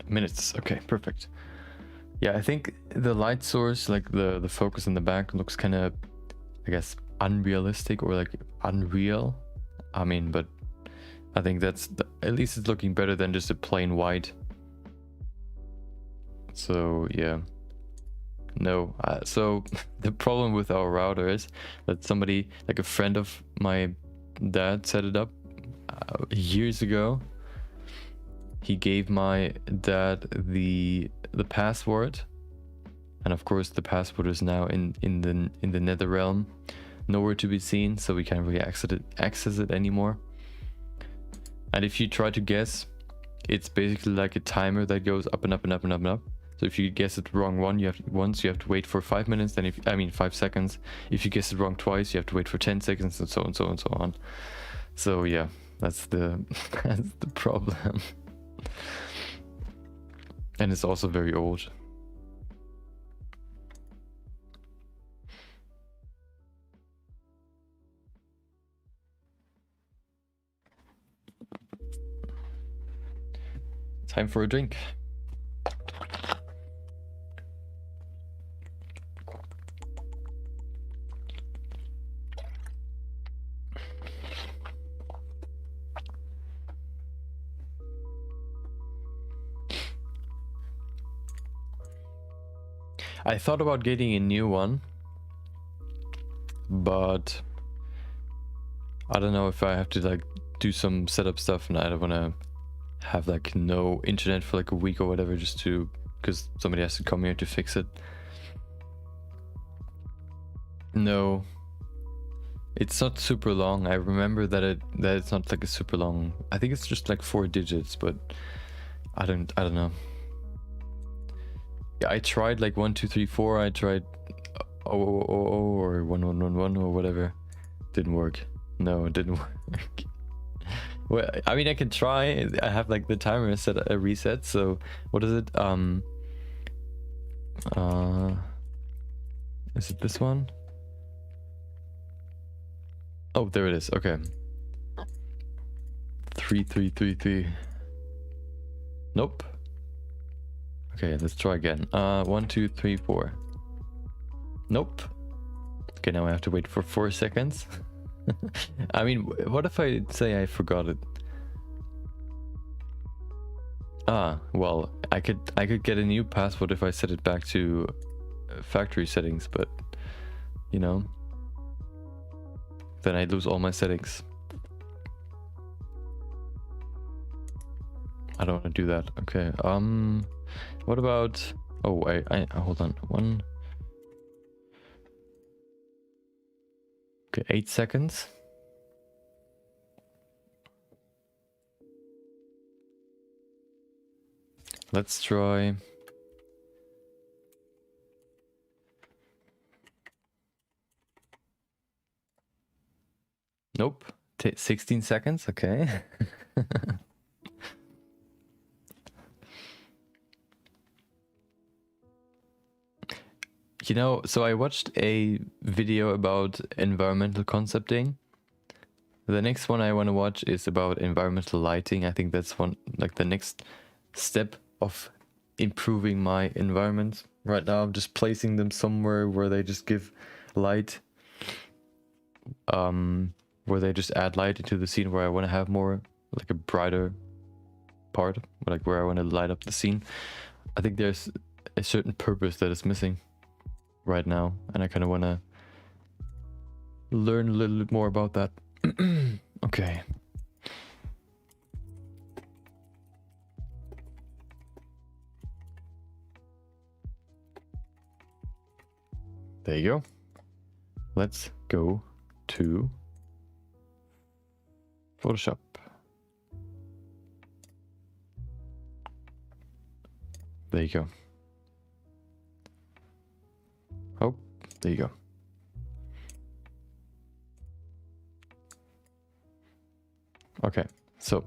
Minutes. Okay, perfect. Yeah, I think the light source, like the focus in the back, looks kind of, I guess, unrealistic or like unreal. I mean, but I think that's at least it's looking better than just a plain white. So yeah, no. So the problem with our router is that somebody, like a friend of my dad, set it up years ago. He gave my dad the password, and of course the password is now in the nether realm, nowhere to be seen, so we can't really access it anymore. And if you try to guess, it's basically like a timer that goes up and up and up and up and up. So if you guess it wrong you have to wait for 5 minutes. Then 5 seconds. If you guess it wrong twice, you have to wait for 10 seconds, and so on, so on, so on. So yeah, that's the that's the problem. And it's also very old. Time for a drink. I thought about getting a new one, but I don't know if I have to like do some setup stuff, and I don't want to have like no internet for like a week or whatever, just to, because somebody has to come here to fix it. No, it's not super long. I remember that it's not like a super long. I think it's just like 4 digits, but I don't know. Yeah, I tried like 1 2 3 4. I tried 0 or 1 1 1 1 or whatever. Didn't work. No, it didn't work. Well, I mean, I can try. I have like the timer set a reset. So what is it? Is it this one? Oh, there it is. Okay. 3 3 3 3. Nope. Okay, let's try again. 1 2 3 4. Nope. Okay, now I have to wait for 4 seconds. I mean, what if I say I forgot it? Ah, well, I could get a new password if I set it back to factory settings, but you know, then I lose all my settings. I don't want to do that. Okay. What about? Oh, I hold on. One. Okay, 8 seconds. Let's try. Nope. 16 seconds. Okay. You know, so I watched a video about environmental concepting. The next one I want to watch is about environmental lighting. I think that's one, like the next step of improving my environment. Right now I'm just placing them somewhere where they just give light. Where they just add light into the scene, where I want to have more, like a brighter part, like where I want to light up the scene. I think there's a certain purpose that is missing right now, and I kind of want to learn a little bit more about that. Okay. There you go. Let's go to Photoshop. There you go. Oh, there you go. Okay, so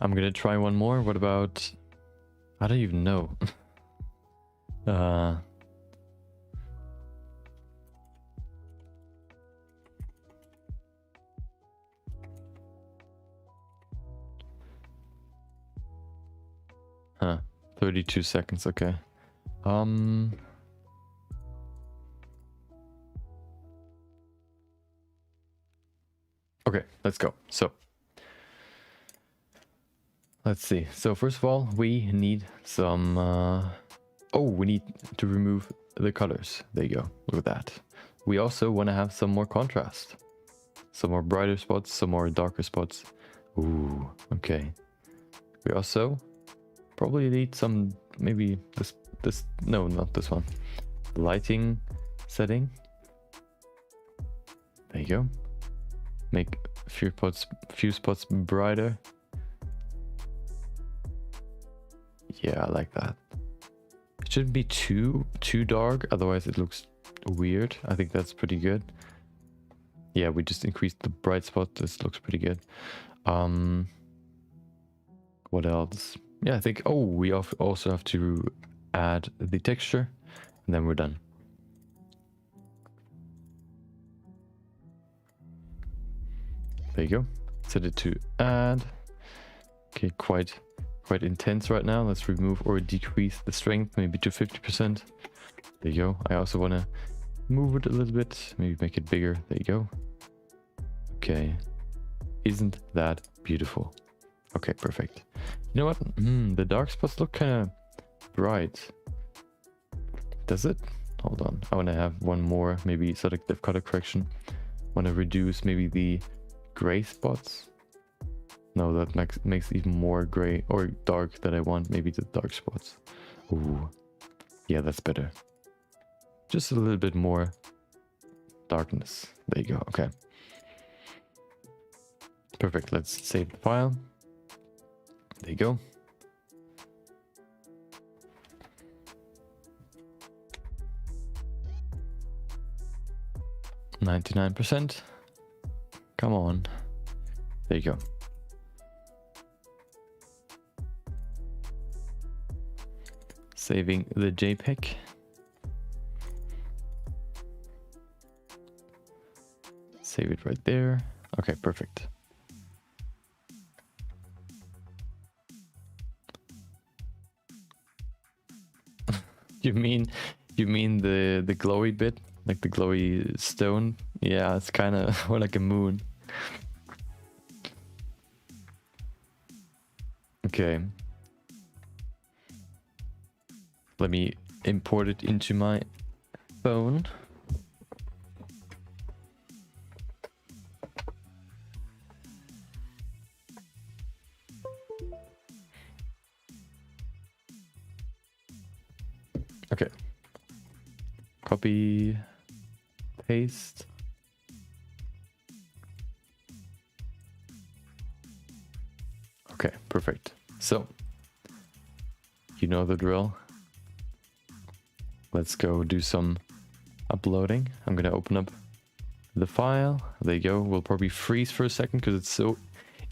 I'm gonna try one more. What about, I don't even know. 32 seconds, okay. Okay, let's go. So let's see. So first of all, we need some we need to remove the colors. There you go. Look at that. We also want to have some more contrast. Some more brighter spots, some more darker spots. Ooh, okay. We also probably need some, maybe this, no, not this one. Lighting setting. There you go. Make a few spots brighter. Yeah, I like that. It shouldn't be too dark, otherwise it looks weird. I think that's pretty good. Yeah, we just increased the bright spot. This looks pretty good. What else? Yeah, I think, we also have to add the texture, and then we're done. There you go. Set it to add. Okay, quite intense right now. Let's remove or decrease the strength, maybe to 50%. There you go. I also want to move it a little bit, maybe make it bigger. There you go. Okay. Isn't that beautiful? Okay, perfect. You know what? The dark spots look kind of bright. Does it? Hold on. I want to have one more, maybe selective color correction. Want to reduce maybe the gray spots. No, that makes even more gray or dark that I want. Maybe the dark spots. Ooh. Yeah, that's better. Just a little bit more darkness. There you go. Okay. Perfect. Let's save the file. There you go. %. Come on. There you go. Saving the JPEG. Save it right there. Okay, perfect. You mean the glowy bit? Like the glowy stone? Yeah, it's kind of more like a moon. Okay. Let me import it into my phone. Okay. Copy, paste. Okay, perfect. So, you know the drill. Let's go do some uploading. I'm gonna open up the file. There you go. We'll probably freeze for a second because it's so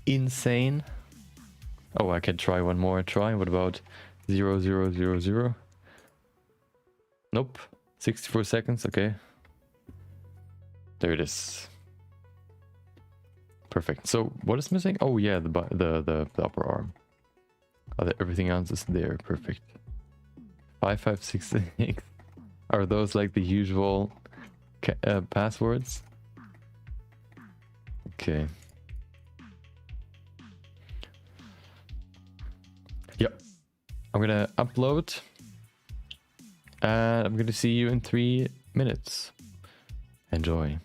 insane. Oh, I can try one more try. What about 0000? Nope. 64 seconds. Okay. There it is. Perfect. So what is missing? Oh yeah, the upper arm. Everything else is there. Perfect. 5566. Are those like the usual passwords? Okay. Yep. I'm gonna upload. And I'm gonna see you in 3 minutes. Enjoy.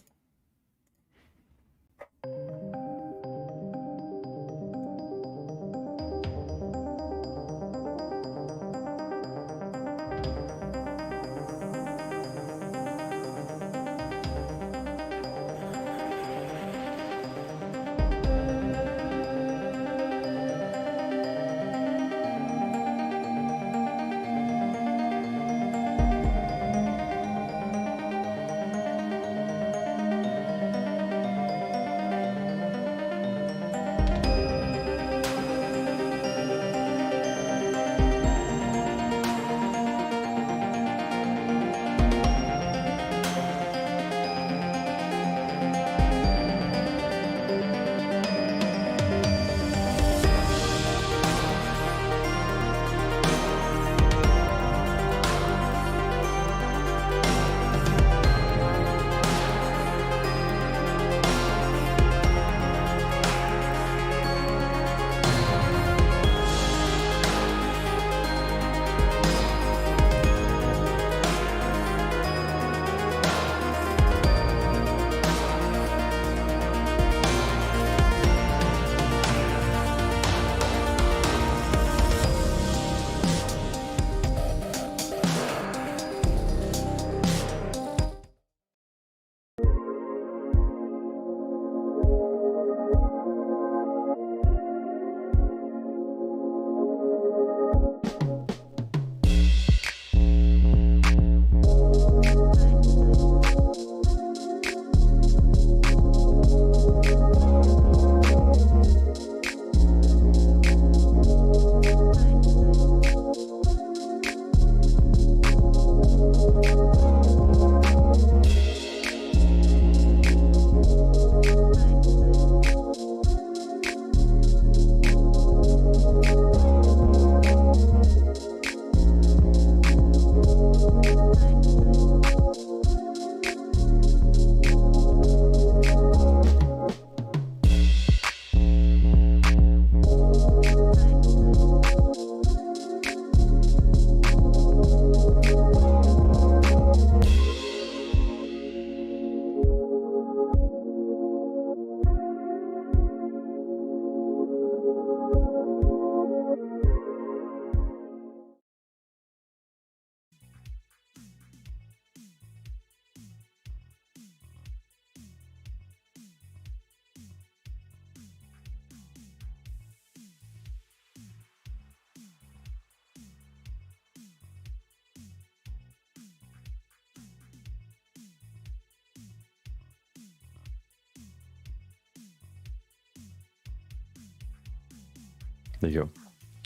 There you go.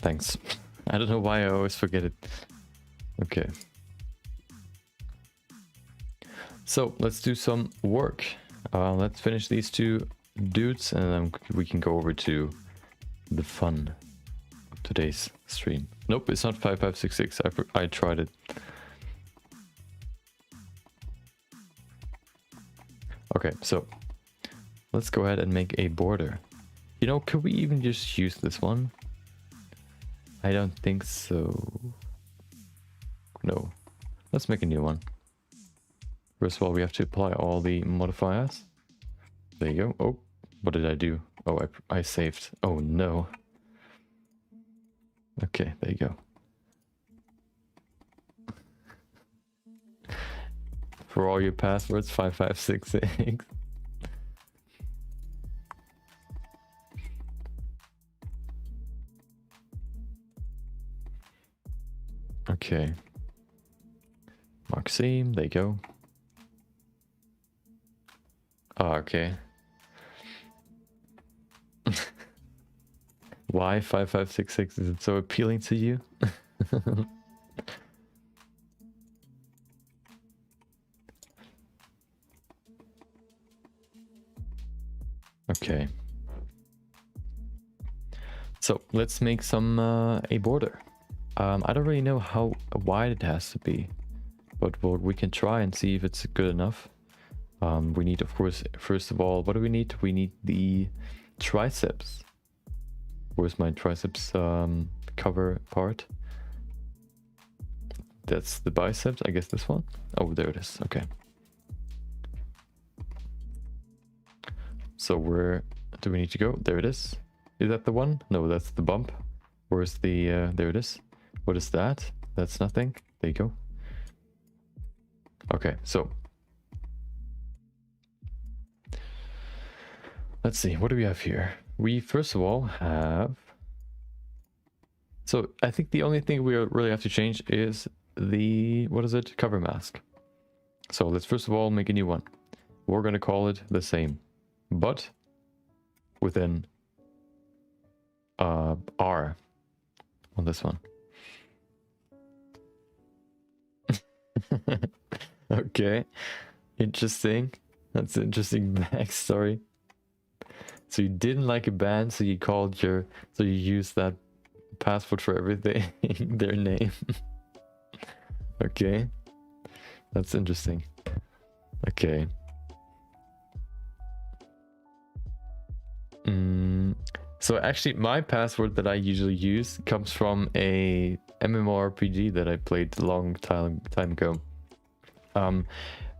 Thanks. I don't know why I always forget it. Okay. So let's do some work. Let's finish these two dudes and then we can go over to the fun of today's stream. Nope, it's not 5566. I tried it. Okay, so let's go ahead and make a border. You know, could we even just use this one? I don't think so. No. Let's make a new one. First of all, we have to apply all the modifiers. There you go. Oh, what did I do? Oh, I saved. Oh, no. Okay, there you go. For all your passwords, 5566. Okay. Mark same, there you go. Oh, okay. Why 5566? Is it so appealing to you? Okay. So let's make some a border. I don't really know how wide it has to be, but we can try and see if it's good enough. We need, of course, first of all, what do we need? We need the triceps. Where's my triceps cover part? That's the biceps, I guess this one. Oh, there it is. Okay. So where do we need to go? There it is. Is that the one? No, that's the bump. Where's the, there it is. What is that? That's nothing. There you go. Okay, so. Let's see, what do we have here? We first of all have. So I think the only thing we really have to change is the, what is it? Cover mask. So let's first of all make a new one. We're going to call it the same, but within R on this one. Okay, interesting. That's an interesting backstory. So you didn't like a band, so you called your, so you used that password for everything, their name. Okay, that's interesting. Okay. So actually my password that I usually use comes from a MMORPG that I played a long time ago.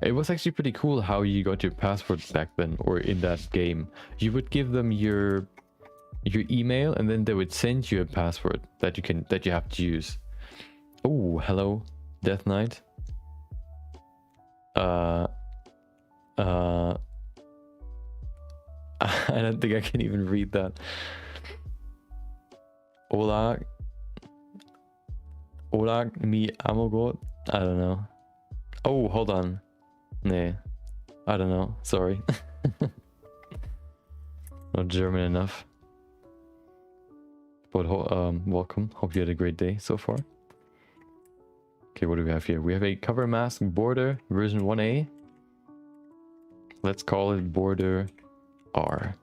It was actually pretty cool how you got your passwords back then, or in that game. You would give them your email and then they would send you a password that you have to use. Oh, hello, Death Knight. I don't think I can even read that. Hola mi amigo. I don't know. Oh, hold on. Nah, I don't know. Sorry. Not German enough. But welcome. Hope you had a great day so far. Okay, what do we have here? We have a cover mask border version 1A. Let's call it border R.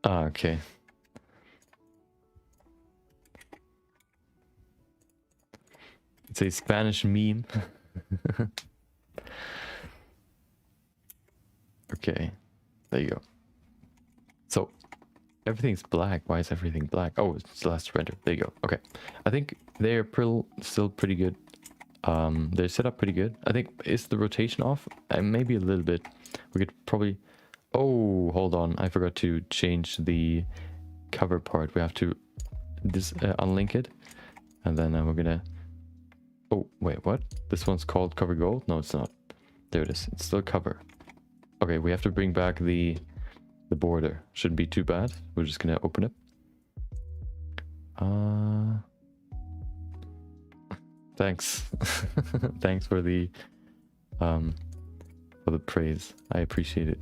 Ah, okay. It's a Spanish meme. Okay, there you go. So everything's black. Why is everything black? Oh, it's last render. There you go. Okay, I think they're still pretty good. They're set up pretty good. I think, is the rotation off? Maybe a little bit. We could probably. Oh, hold on. I forgot to change the cover part. We have to unlink it, and then we're gonna. Oh, wait, what? This one's called cover gold? No, it's not. There it is. It's still cover. Okay, we have to bring back the border. Shouldn't be too bad. We're just gonna open it. Thanks. Thanks for the praise. I appreciate it.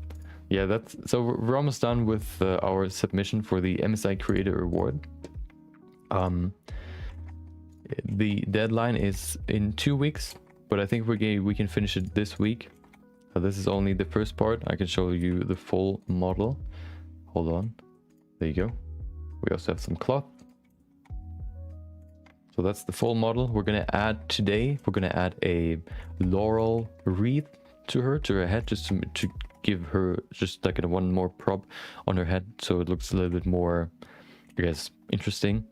yeah, that's so we're almost done with our submission for the MSI Creator Award. The deadline is in 2 weeks, but I think we can finish it this week. This is only the first part. I can show you the full model. Hold on. There you go. We also have some cloth. So that's the full model. We're gonna add today. We're gonna add a laurel wreath to her head, just to give her just like one more prop on her head, so it looks a little bit more, I guess, interesting.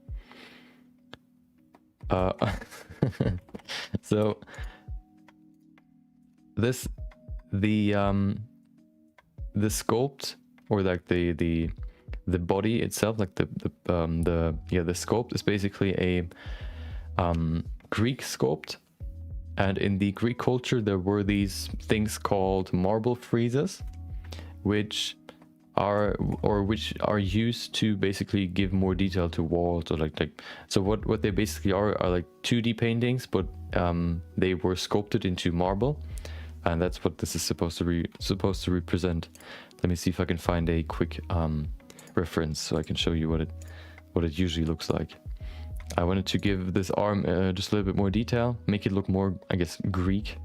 So the sculpt, or like the body itself, like the sculpt is basically a Greek sculpt, and in the Greek culture there were these things called marble friezes, which are used to basically give more detail to walls, or like so what they basically are like 2D paintings, but they were sculpted into marble, and that's what this is supposed to represent. Let me see if I can find a quick reference so I can show you what it usually looks like. I wanted to give this arm just a little bit more detail, make it look more, I guess, Greek.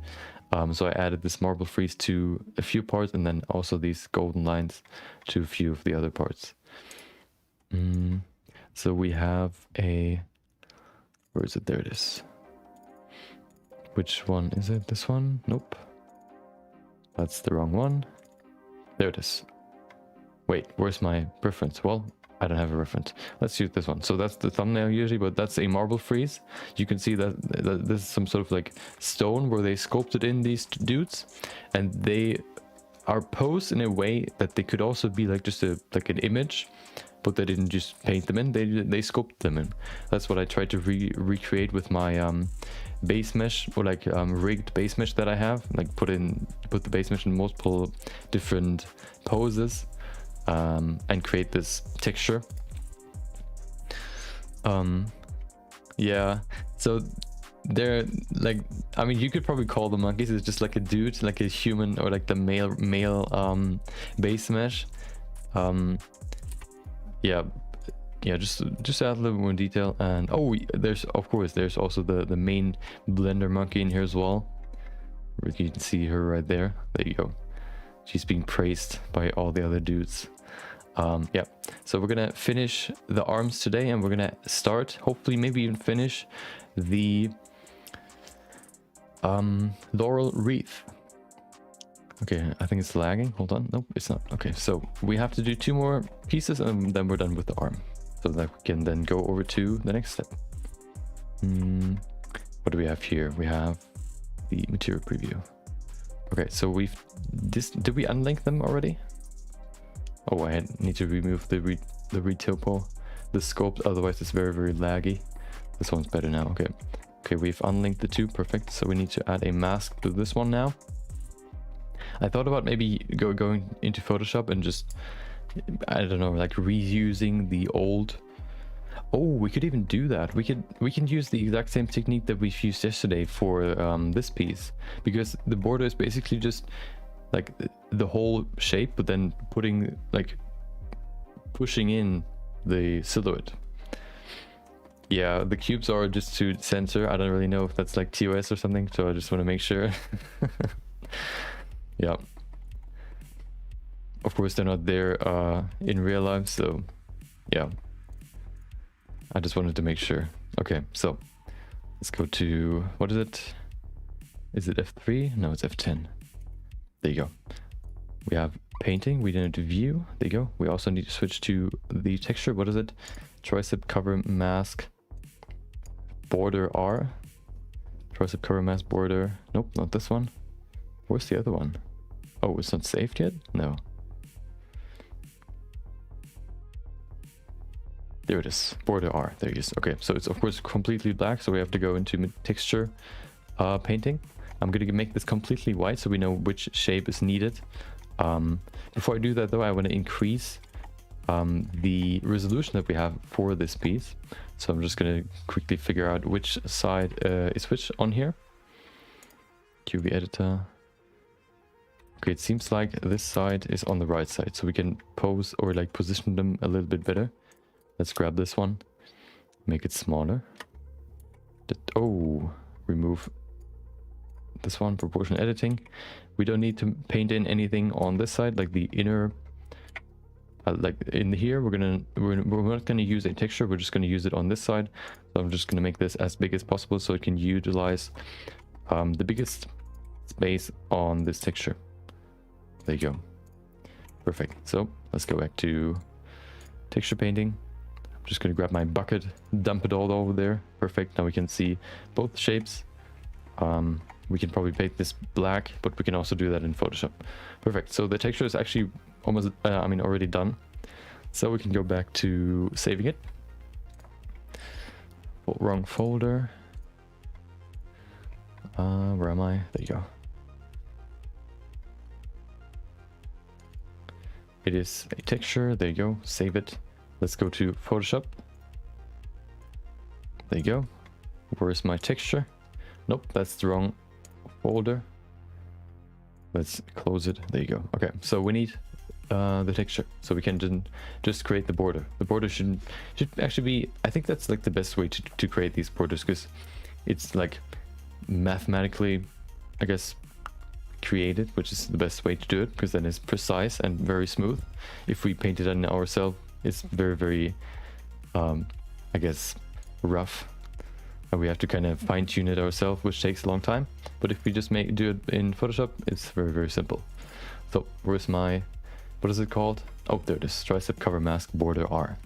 So I added this marble frieze to a few parts, and then also these golden lines to a few of the other parts. So we have where is it? There it is. Which one is it? This one? Nope. That's the wrong one. There it is. Wait, where's my reference? Well, I don't have a reference. Let's use this one. So that's the thumbnail usually, but that's a marble frieze. You can see that this is some sort of like stone where they sculpted in these dudes, and they are posed in a way that they could also be like just like an image, but they didn't just paint them in, they sculpted them in. That's what I tried to recreate with my base mesh, or like rigged base mesh that I have. Like put the base mesh in multiple different poses, and create this texture. Yeah, so they're like, I mean, you could probably call them monkeys. It's just like a dude, like a human, or like the male base mesh. Yeah, just add a little more detail. And oh, there's also the main blender monkey in here as well. You can see her right there. There you go. She's being praised by all the other dudes. Yeah, so we're gonna finish the arms today, and we're gonna start, hopefully maybe even finish the laurel wreath. Okay, I think it's lagging. Hold on. Nope, it's not. Okay, so we have to do 2 more pieces, and then we're done with the arm, so that we can then go over to the next step. What do we have here? We have the material preview. Okay, so did we unlink them already? Oh, I need to remove the retopo, the sculpt, otherwise it's very, very laggy. This one's better now. Okay, we've unlinked the 2, perfect. So we need to add a mask to this one now. I thought about maybe going into Photoshop and just, I don't know, like reusing the old. Oh, we could even do that. We can use the exact same technique that we've used yesterday for this piece, because the border is basically just like the whole shape, but then pushing in the silhouette. Yeah, the cubes are just to censor. I don't really know if that's like TOS or something, so I just want to make sure. Yeah, of course they're not there in real life, so yeah, I just wanted to make sure. Okay, so let's go to, what is it? Is it F3? No, it's F10. There you go. We have painting, we need to view. There you go. We also need to switch to the texture. What is it? Tricep cover mask border R. Tricep cover mask border. Nope, not this one. Where's the other one? Oh, it's not saved yet? No. There it is. Border R. There it is. Okay, so it's of course completely black, so we have to go into texture painting. I'm going to make this completely white so we know which shape is needed. Before I do that though, I want to increase the resolution that we have for this piece. So I'm just going to quickly figure out which side is which on here. QV editor. Okay, it seems like this side is on the right side, so we can pose or like position them a little bit better. Let's grab this one, make it smaller. Oh, remove this one, proportion editing. We don't need to paint in anything on this side, like the inner, like in here, we're not gonna use a texture, we're just gonna use it on this side. So I'm just gonna make this as big as possible so it can utilize the biggest space on this texture. There you go. Perfect. So let's go back to texture painting. I'm just gonna grab my bucket, dump it all over there. Perfect. Now we can see both shapes. We can probably paint this black, but we can also do that in Photoshop. Perfect. So the texture is actually almost, already done. So we can go back to saving it. Oh, wrong folder. Where am I? There you go. It is a texture. There you go. Save it. Let's go to Photoshop. There you go. Where's my texture? Nope, that's the wrong folder. Let's close it. There you go. Okay, so we need the texture, so we can just create the border. The border should actually be, I think that's like the best way to create these borders, because it's like mathematically, I guess, created, which is the best way to do it, because then it's precise and very smooth. If we paint it in ourselves, it's very, very, I guess, rough. And we have to kind of fine tune it ourselves, which takes a long time. But if we just do it in Photoshop, it's very, very simple. So where's my, what is it called? Oh, there it is. Tricep cover mask border R.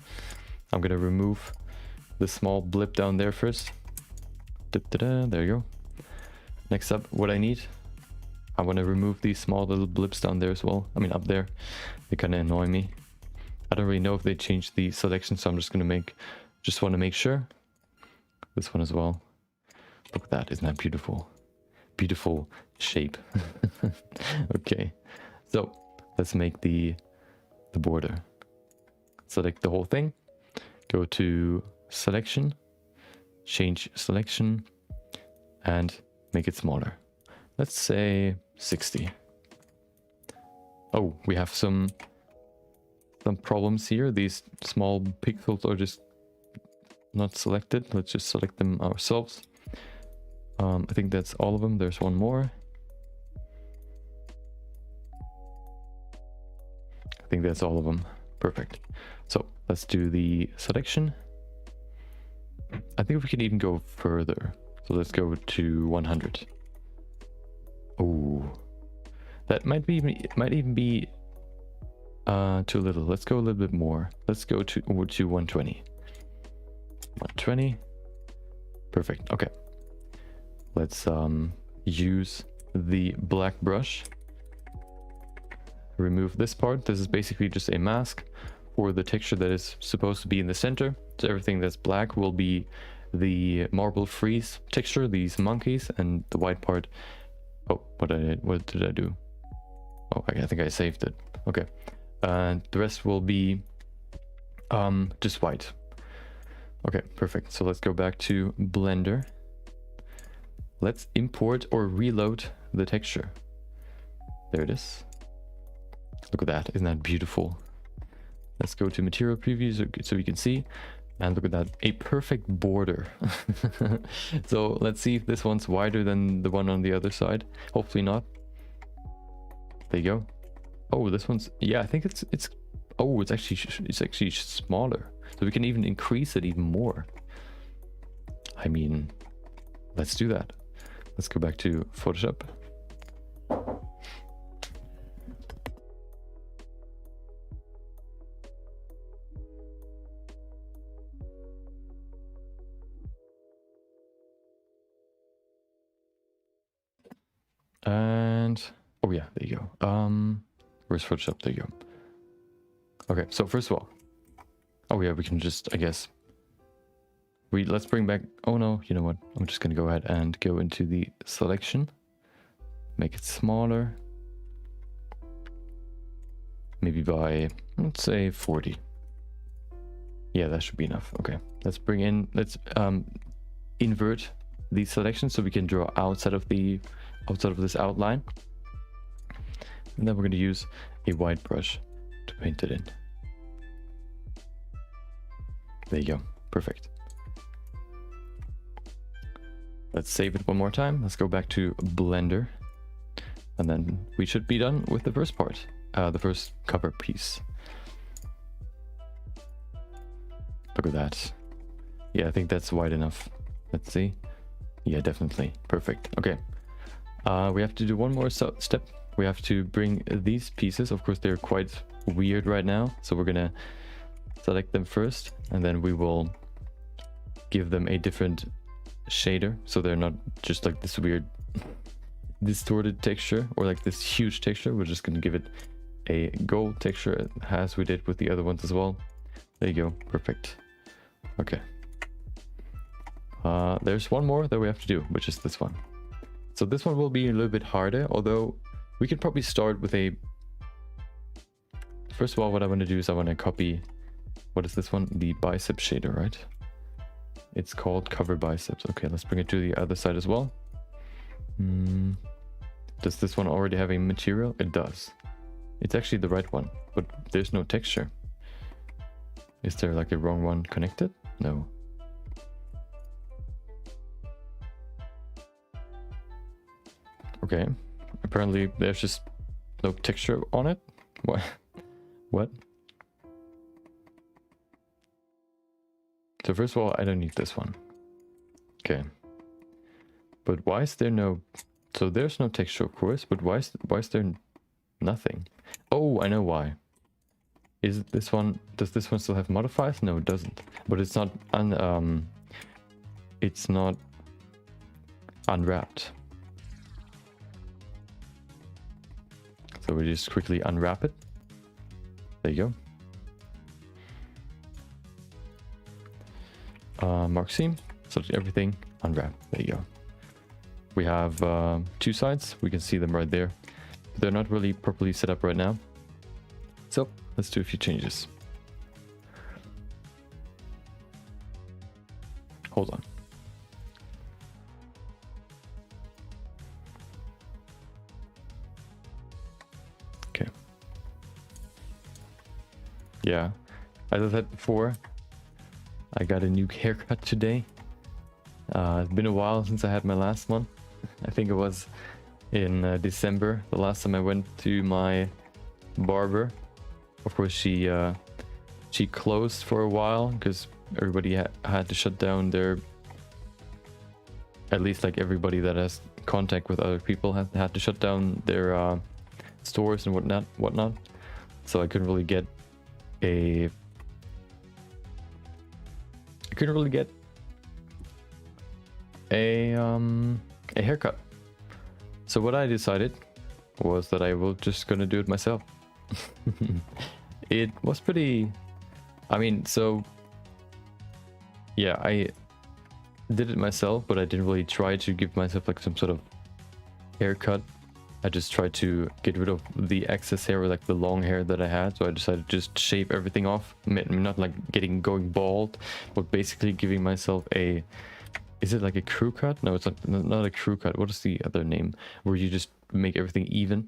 I'm gonna remove the small blip down there first. There you go. Next up, what I need, I want to remove these small little blips down there as well. I mean, up there. They kind of annoy me. I don't really know if they changed the selection, so I'm just gonna want to make sure. This one as well. Look at that, isn't that beautiful? Beautiful shape. Okay, so let's make the border. Select the whole thing, go to selection, change selection, and make it smaller. Let's say 60. Oh, we have some problems here. These small pixels are just not selected. Let's just select them ourselves. I think that's all of them. There's one more. I think that's all of them. Perfect. So let's do the selection. I think we can even go further. So let's go to 100. Oh, that might even be too little. Let's go a little bit more. Let's go to 120. 120. Perfect. Okay. Let's use the black brush. Remove this part. This is basically just a mask for the texture that is supposed to be in the center. So everything that's black will be the marble freeze texture, these monkeys, and the white part. Oh, what did I do? Oh, I think I saved it. Okay. And the rest will be just white. Okay, perfect. So let's go back to Blender. Let's import or reload the texture. There it is. Look at that. Isn't that beautiful? Let's go to material preview so we can see. And look at that. A perfect border. So let's see if this one's wider than the one on the other side. Hopefully not. There you go. Oh, this one's, yeah, I think it's actually smaller. So we can even increase it even more. I mean, let's do that. Let's go back to Photoshop. And, oh yeah, there you go. Where's Photoshop? There you go. Okay, so first of all, oh yeah, we can just, I guess, let's bring back, oh no, you know what? I'm just gonna go ahead and go into the selection, make it smaller, maybe by, let's say 40. Yeah, that should be enough. Okay, let's invert the selection so we can draw outside of this outline. And then we're going to use a white brush to paint it in. There you go. Perfect. Let's save it one more time. Let's go back to Blender. And then we should be done with the first part, the first cover piece. Look at that. Yeah, I think that's wide enough. Let's see. Yeah, definitely. Perfect. Okay. We have to do one more step. We have to bring these pieces. Of course, they're quite weird right now. So we're going to select them first. And then we will give them a different shader. So they're not just like this weird distorted texture or like this huge texture. We're just going to give it a gold texture as we did with the other ones as well. There you go. Perfect. Okay. There's one more that we have to do, which is this one. So this one will be a little bit harder, although we could probably start with a... First of all, what I want to do is I want to copy... What is this one? The bicep shader, right? It's called cover biceps. Okay, let's bring it to the other side as well. Does this one already have a material? It does. It's actually the right one, but there's no texture. Is there like a wrong one connected? No. Okay. Apparently there's just no texture on it. What? What? So first of all, I don't need this one. Okay. But why is there no... So there's no texture, of course, but why is there nothing? Oh, I know why. Is it this one... Does this one still have modifiers? No, it doesn't. But it's not... it's not unwrapped. So we just quickly unwrap it. There you go. Mark seam. Select everything. Unwrap. There you go. We have 2 sides. We can see them right there. They're not really properly set up right now. So let's do a few changes. Hold on. Okay. Yeah, as I said before, I got a new haircut today. It's been a while since I had my last one. I think it was in December, the last time I went to my barber. Of course, she closed for a while because everybody had to shut down their... At least like everybody that has contact with other people had to shut down their stores and whatnot. So I couldn't really get a haircut. So what I decided was that I will just gonna do it myself. It was pretty... I mean, so... Yeah, I did it myself, but I didn't really try to give myself like some sort of haircut. I just tried to get rid of the excess hair, or like the long hair that I had. So I decided to just shave everything off. Not like going bald, but basically giving myself a... Is it like a crew cut? No, it's not a crew cut. What is the other name? Where you just make everything even.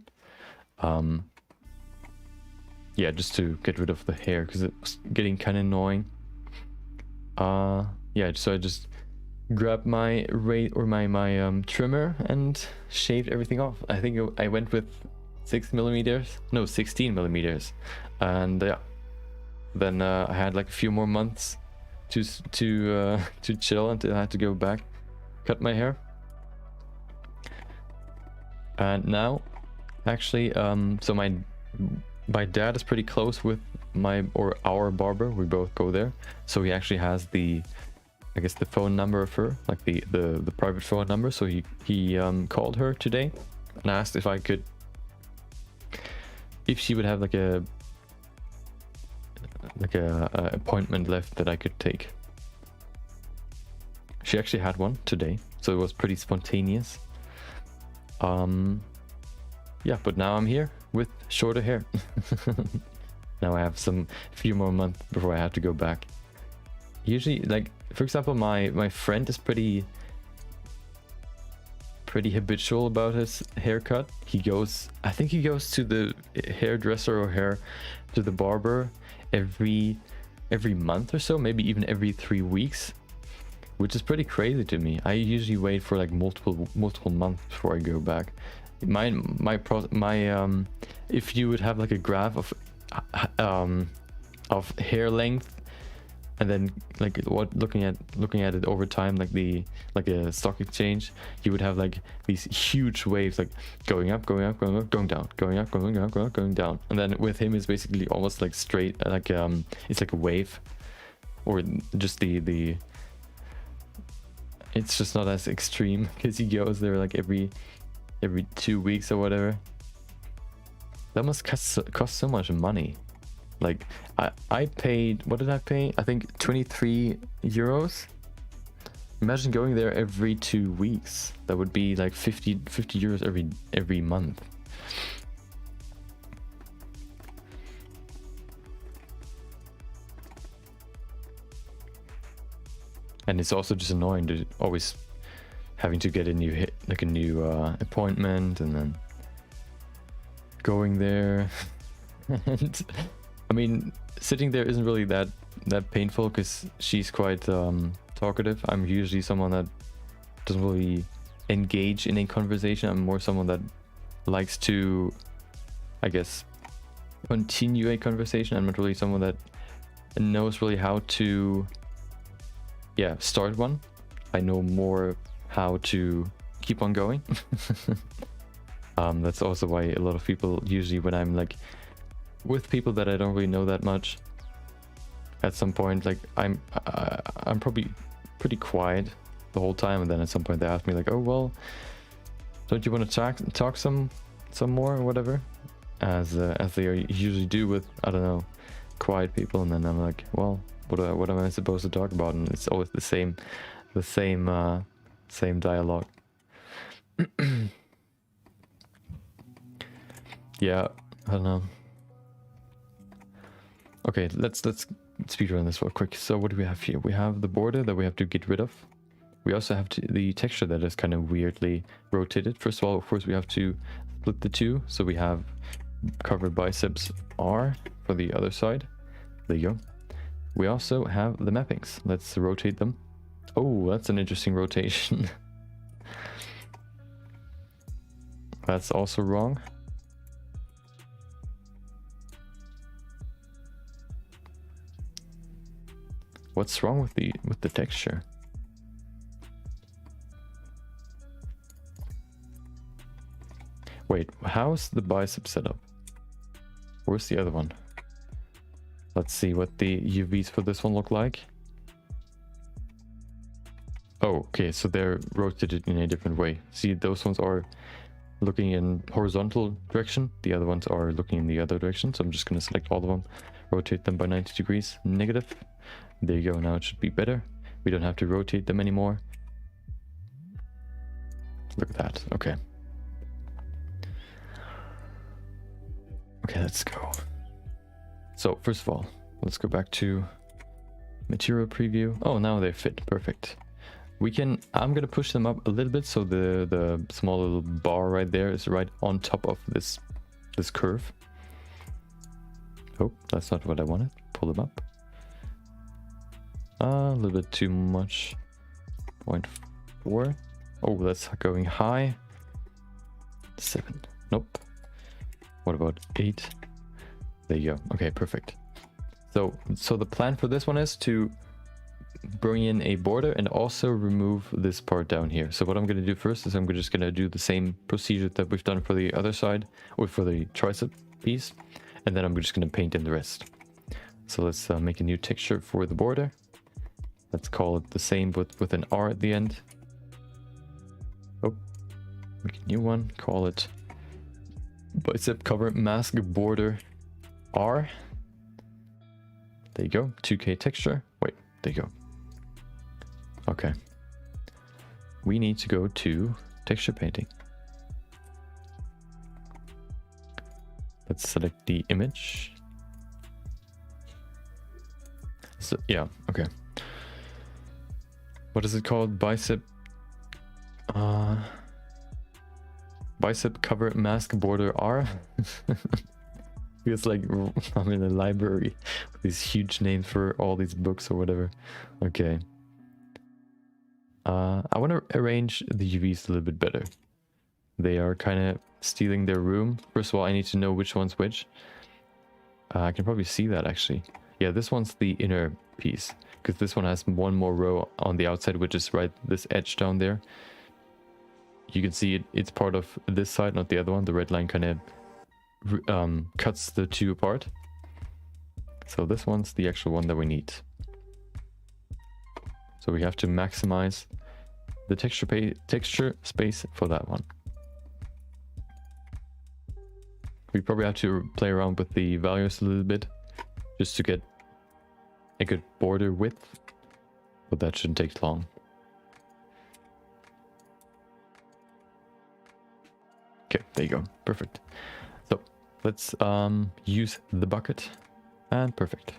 Yeah, just to get rid of the hair because it was getting kind of annoying. Yeah, so I just grabbed my trimmer and shaved everything off. I think I went with 16 millimeters, and yeah, then I had like a few more months to chill until I had to go back, cut my hair. And now, actually, so my dad is pretty close with our barber. We both go there, so he actually has the phone number of her, like the private phone number. So he called her today and asked if she would have like a appointment left that I could take. She actually had one today, so it was pretty spontaneous. Yeah, but now I'm here with shorter hair. Now I have few more months before I have to go back. Usually, like, for example, my friend is pretty pretty habitual about his haircut. I think he goes to the hairdresser or to the barber every month or so, maybe even every 3 weeks, which is pretty crazy to me. I usually wait for like multiple months before I go back. If you would have like a graph of hair length, and then like looking at it over time, like a stock exchange, you would have like these huge waves, like going up, going down, going up, going down. And then with him is basically almost like straight, like it's like a wave, or just the it's just not as extreme because he goes there like every 2 weeks or whatever. That must cost so much money. Like I paid, what did I pay? I think 23 euros. Imagine going there every 2 weeks. That would be like 50 euros every month. And it's also just annoying to always having to get a new appointment and then going there. And I mean, sitting there isn't really that painful because she's quite talkative. I'm usually someone that doesn't really engage in a conversation. I'm more someone that likes to, I guess, continue a conversation. I'm not really someone that knows really how to, start one. I know more how to keep on going. That's also why a lot of people, usually when I'm like with people that I don't really know that much, at some point, like I'm probably pretty quiet the whole time, and then at some point they ask me like, oh well, don't you want to talk some more or whatever, as they usually do with, I don't know, quiet people. And then I'm like, well, what am I supposed to talk about? And it's always the same dialogue. Yeah, I don't know. Okay, let's speed run this real quick. So what do we have here? We have the border that we have to get rid of. We also have the texture that is kind of weirdly rotated. First of all, of course, we have to split the two. So we have covered biceps R for the other side. There you go. We also have the mappings. Let's rotate them. Oh, that's an interesting rotation. That's also wrong. What's wrong with the texture? Wait, how's the bicep set up? Where's the other one? Let's see what the UVs for this one look like. Oh, okay, so they're rotated in a different way. See, those ones are looking in horizontal direction. The other ones are looking in the other direction. So I'm just going to select all of them, rotate them by 90 degrees, negative. There you go, now it should be better. We don't have to rotate them anymore. Look at that, okay. Okay, let's go. So first of all, let's go back to material preview. Oh, now they fit, perfect. I'm gonna push them up a little bit so the small little bar right there is right on top of this curve. Oh, that's not what I wanted. Pull them up. A little bit too much. 0.4. Oh, that's going high. 7. Nope. What about 8? There you go. Okay, perfect. So the plan for this one is to bring in a border and also remove this part down here. So what I'm going to do first is I'm just going to do the same procedure that we've done for the other side, or for the tricep piece, and then I'm just going to paint in the rest. So let's make a new texture for the border. Let's call it the same with an R at the end. Oh, make a new one. Call it bicep cover mask border R. There you go. 2K texture. Wait, there you go. Okay. We need to go to texture painting. Let's select the image. So yeah, okay. What is it called? Bicep Bicep cover mask border R. Feels like I'm in a library with these huge names for all these books or whatever. Okay. I want to arrange the UVs a little bit better. They are kind of stealing their room. First of all, I need to know which one's which. I can probably see that actually. Yeah, this one's the inner piece, because this one has one more row on the outside, which is right this edge down there. You can see it's part of this side, not the other one. The red line kind of cuts the two apart. So this one's the actual one that we need. So we have to maximize the texture space for that one. We probably have to play around with the values a little bit just to get a good border width, but that shouldn't take long. Okay, there you go. Perfect. So let's use the bucket, and perfect.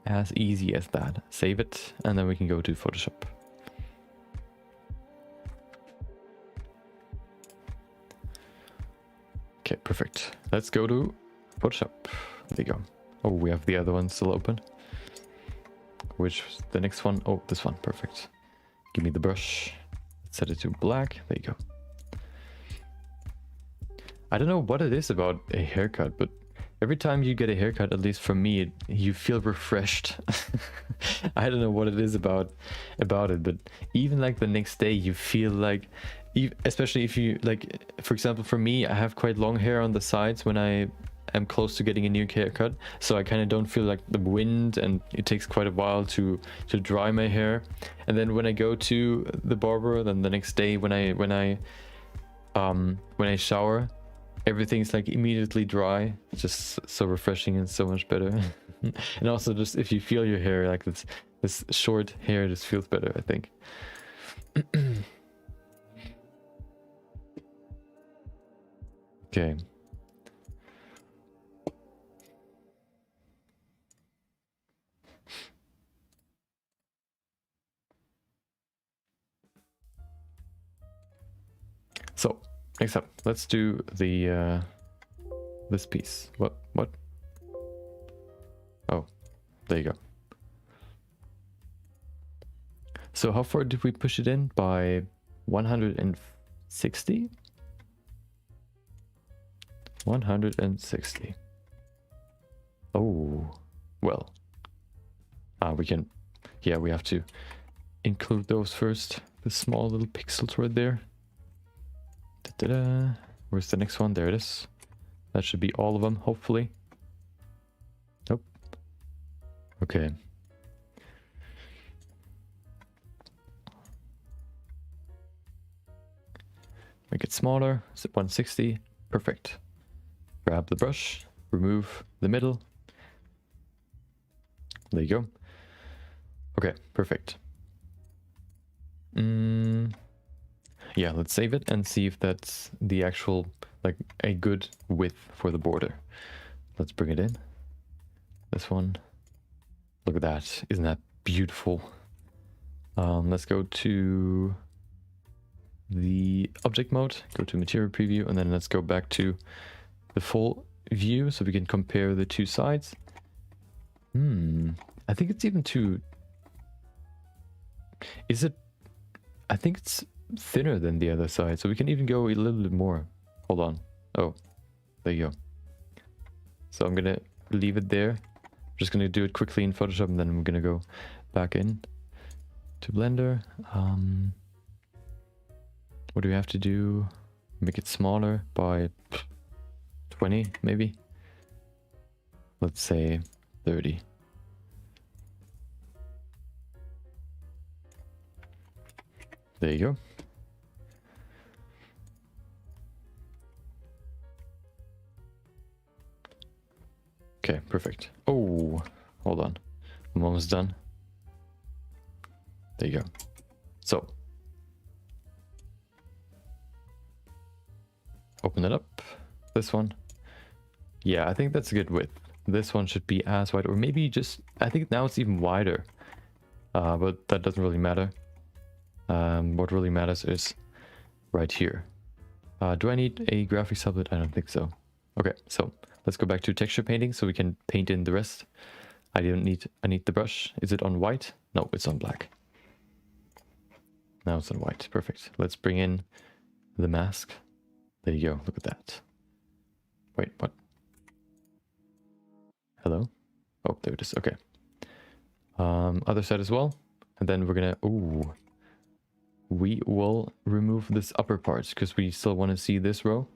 As easy as that. Save it, and then we can go to Photoshop. Okay, perfect. Let's go to Photoshop. There you go. Oh, we have the other one still open. Which the next one? Oh, this one. Perfect. Give me the brush. Set it to black. There you go. I don't know what it is about a haircut, but every time you get a haircut, at least for me, you feel refreshed. I don't know what it is about it, but even like the next day, you feel like, especially if you like, for example, for me, I have quite long hair on the sides when I am close to getting a new haircut, so I kind of don't feel like the wind, and it takes quite a while to dry my hair. And then when I go to the barber, then the next day when I shower, everything's like immediately dry. It's just so refreshing and so much better. And also just if you feel your hair, like this short hair just feels better, I think. Okay. So next up, let's do the this piece. What? Oh, there you go. So how far did we push it in? By 160? 160. Oh, well. We can, yeah, we have to include those first. The small little pixels right there. Da-da-da. Where's the next one? There it is. That should be all of them, hopefully. Nope. Okay. Make it smaller. Set 160. Perfect. Grab the brush. Remove the middle. There you go. Okay, perfect. Yeah, let's save it and see if that's the actual, like, a good width for the border. Let's bring it in. This one. Look at that. Isn't that beautiful? Let's go to the object mode, go to material preview, and then let's go back to the full view so we can compare the two sides. I think it's even too... Is it... I think it's thinner than the other side, so we can even go a little bit more. Hold on. Oh, there you go. So I'm gonna leave it there. I'm just gonna do it quickly in Photoshop, and then I'm gonna go back in to Blender. What do we have to do? Make it smaller by 20, maybe? Let's say 30. There you go. Okay, perfect. Oh, hold on. I'm almost done. There you go. So, open it up. This one. Yeah, I think that's a good width. This one should be as wide, or maybe just, I think now it's even wider. But that doesn't really matter. What really matters is right here. Do I need a graphics tablet? I don't think so. Okay, so let's go back to texture painting so we can paint in the rest. I need the brush. Is it on white? No, it's on black. Now it's on white. Perfect. Let's bring in the mask. There you go. Look at that. Wait, what? Hello? Oh, there it is. Okay. Other side as well. And then we're gonna... Ooh. We will remove this upper part because we still want to see this row.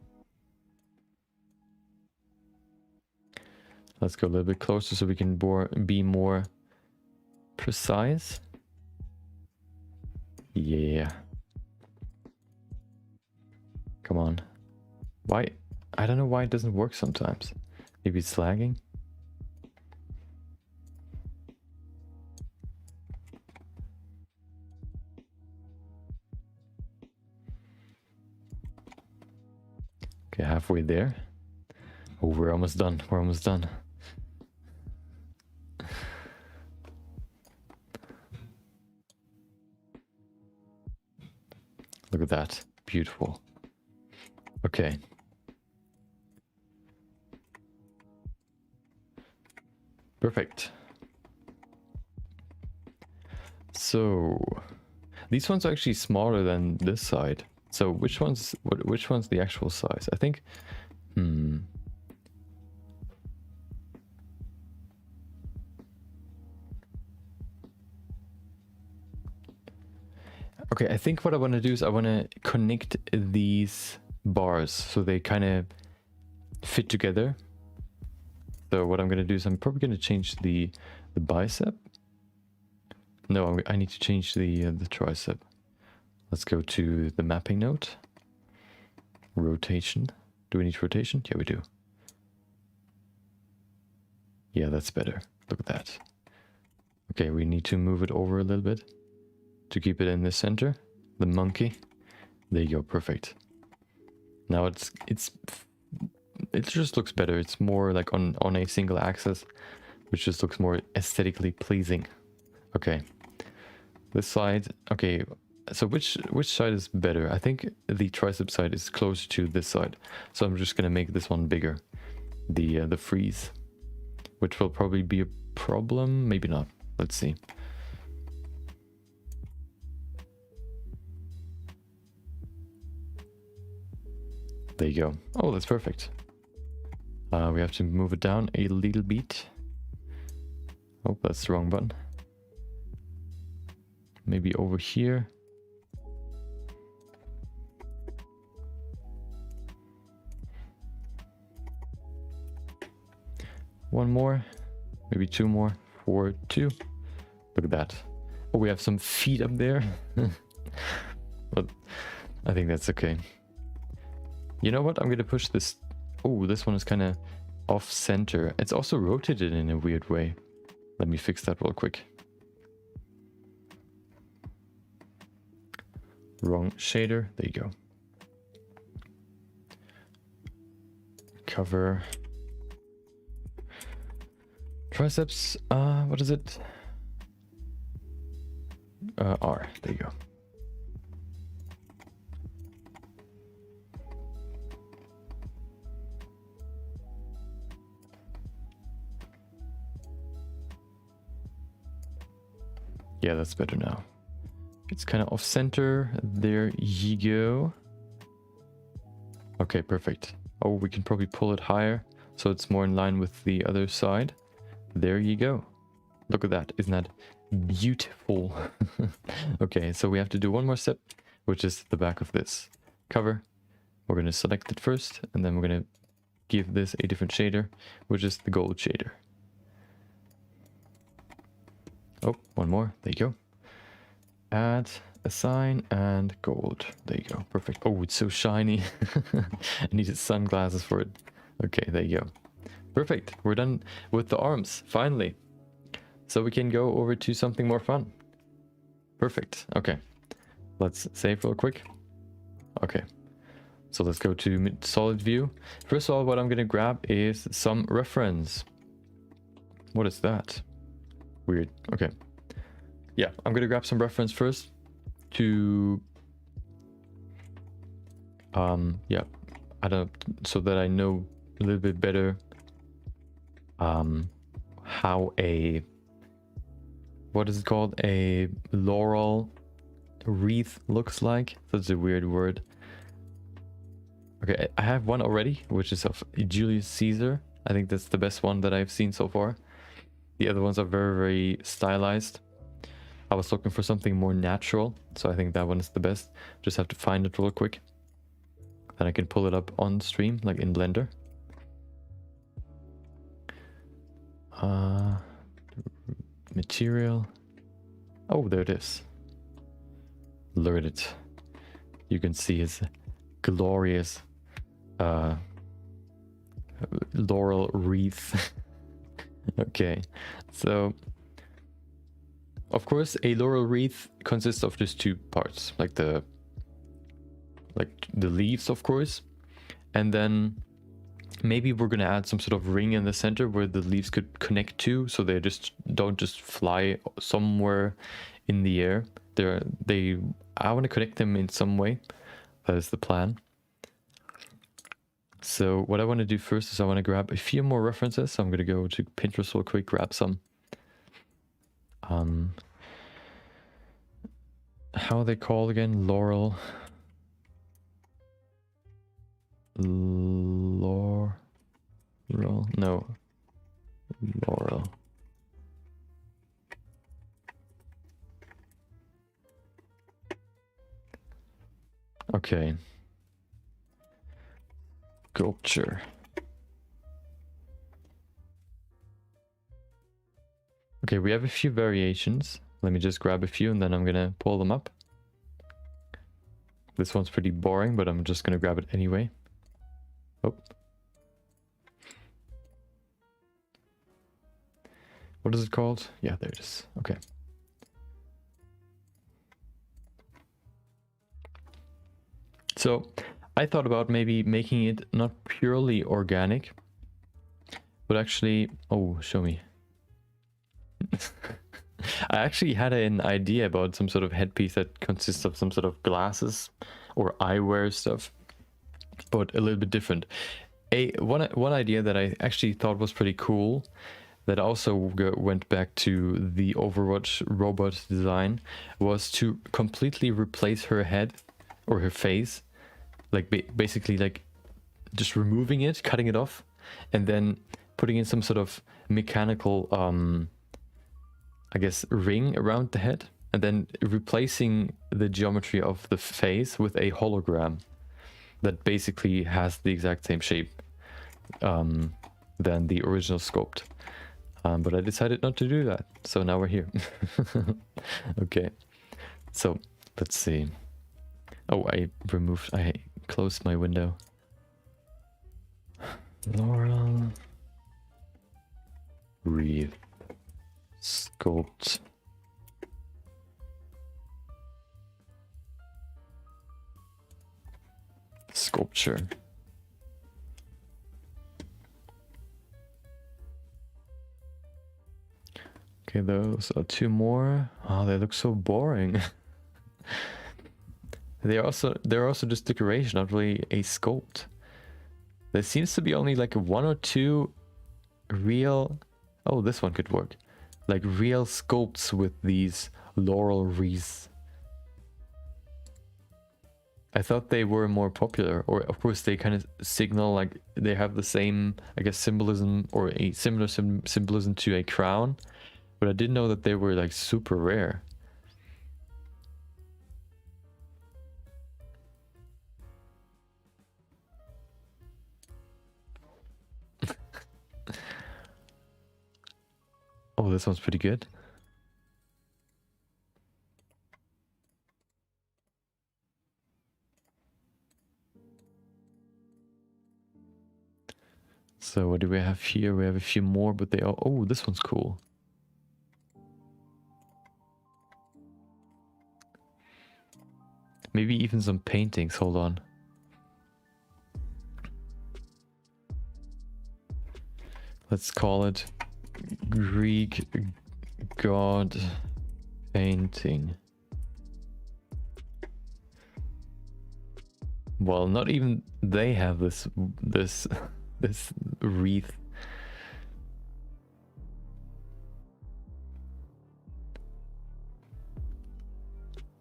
Let's go a little bit closer so we can be more precise. Yeah. Come on. Why? I don't know why it doesn't work sometimes. Maybe it's lagging. Okay, halfway there. Oh, we're almost done. We're almost done. Look at that. Beautiful. Okay. Perfect. So these ones are actually smaller than this side. So which one's the actual size? I think Okay, I think what I want to do is I want to connect these bars so they kind of fit together. So what I'm going to do is I'm probably going to change the bicep. No, I need to change the tricep. Let's go to the mapping node. Rotation. Do we need rotation? Yeah, we do. Yeah, that's better. Look at that. Okay, we need to move it over a little bit to keep it in the center. The monkey. There you go, perfect. Now it just looks better. It's more like on a single axis, which just looks more aesthetically pleasing. Okay. This side, okay. So which side is better? I think the tricep side is closer to this side. So I'm just gonna make this one bigger. The freeze, which will probably be a problem. Maybe not. Let's see. There you go. Oh, that's perfect. We have to move it down a little bit. Oh, that's the wrong button. Maybe over here. One more. Maybe two more. 4, 2. Look at that. Oh, we have some feet up there. But I think that's okay. You know what? I'm gonna push this. Oh, this one is kind of off center. It's also rotated in a weird way. Let me fix that real quick. Wrong shader. There you go. Cover. Triceps. What is it? R. There you go. Yeah, that's better now. It's kind of off center. There you go. Okay, perfect. Oh, we can probably pull it higher so it's more in line with the other side. There you go. Look at that. Isn't that beautiful? Okay, so we have to do one more step, which is the back of this cover. We're going to select it first, and then we're going to give this a different shader, which is the gold shader. Oh, one more. There you go. Add a sign and gold. There you go. Perfect. Oh, it's so shiny. I needed sunglasses for it. Okay, there you go. Perfect. We're done with the arms, finally. So we can go over to something more fun. Perfect. Okay. Let's save real quick. Okay. So let's go to solid view. First of all, what I'm going to grab is some reference. What is that? Weird. Okay. Yeah, I'm gonna grab some reference first to Yeah, I don't, so that I know a little bit better how a, what is it called, a laurel wreath looks like. That's a weird word. Okay, I have one already, which is of Julius Caesar. I think that's the best one that I've seen so far. The other ones are very, very stylized. I was looking for something more natural, so I think that one is the best. Just have to find it real quick. Then I can pull it up on stream, like in Blender. Material. Oh, there it is. Look at it. You can see his glorious laurel wreath. Okay, so of course a laurel wreath consists of just two parts, like the leaves, of course, and then maybe we're gonna add some sort of ring in the center where the leaves could connect to, so they just don't just fly somewhere in the air. I want to connect them in some way. That is the plan. So what I want to do first is I want to grab a few more references. So I'm going to go to Pinterest real quick, grab some. How are they called again? Laurel. No. Laurel. Okay. Sculpture. Okay, we have a few variations. Let me just grab a few and then I'm gonna pull them up. This one's pretty boring, but I'm just gonna grab it anyway. Oh. What is it called? Yeah, there it is. Okay. So I thought about maybe making it not purely organic, but actually, oh, show me. I actually had an idea about some sort of headpiece that consists of some sort of glasses or eyewear stuff, but a little bit different. One idea that I actually thought was pretty cool, that also went back to the Overwatch robot design, was to completely replace her head or her face, like basically like just removing it, cutting it off, and then putting in some sort of mechanical I guess ring around the head, and then replacing the geometry of the face with a hologram that basically has the exact same shape than the original sculpt. But I decided not to do that, so now we're here. Okay, so let's see. Oh, I closed my window. Laurel wreath sculpt. Sculpture. Okay, those are two more. Oh, they look so boring. They're also just decoration, not really a sculpt. There seems to be only like one or two real... Oh, this one could work. Like real sculpts with these laurel wreaths. I thought they were more popular, or of course they kind of signal like they have the same, I guess, symbolism or a similar symbolism to a crown, but I didn't know that they were like super rare. Oh, this one's pretty good. So what do we have here? We have a few more, but they are... Oh, this one's cool. Maybe even some paintings. Hold on. Let's call it Greek god painting. Well, not even they have this this wreath.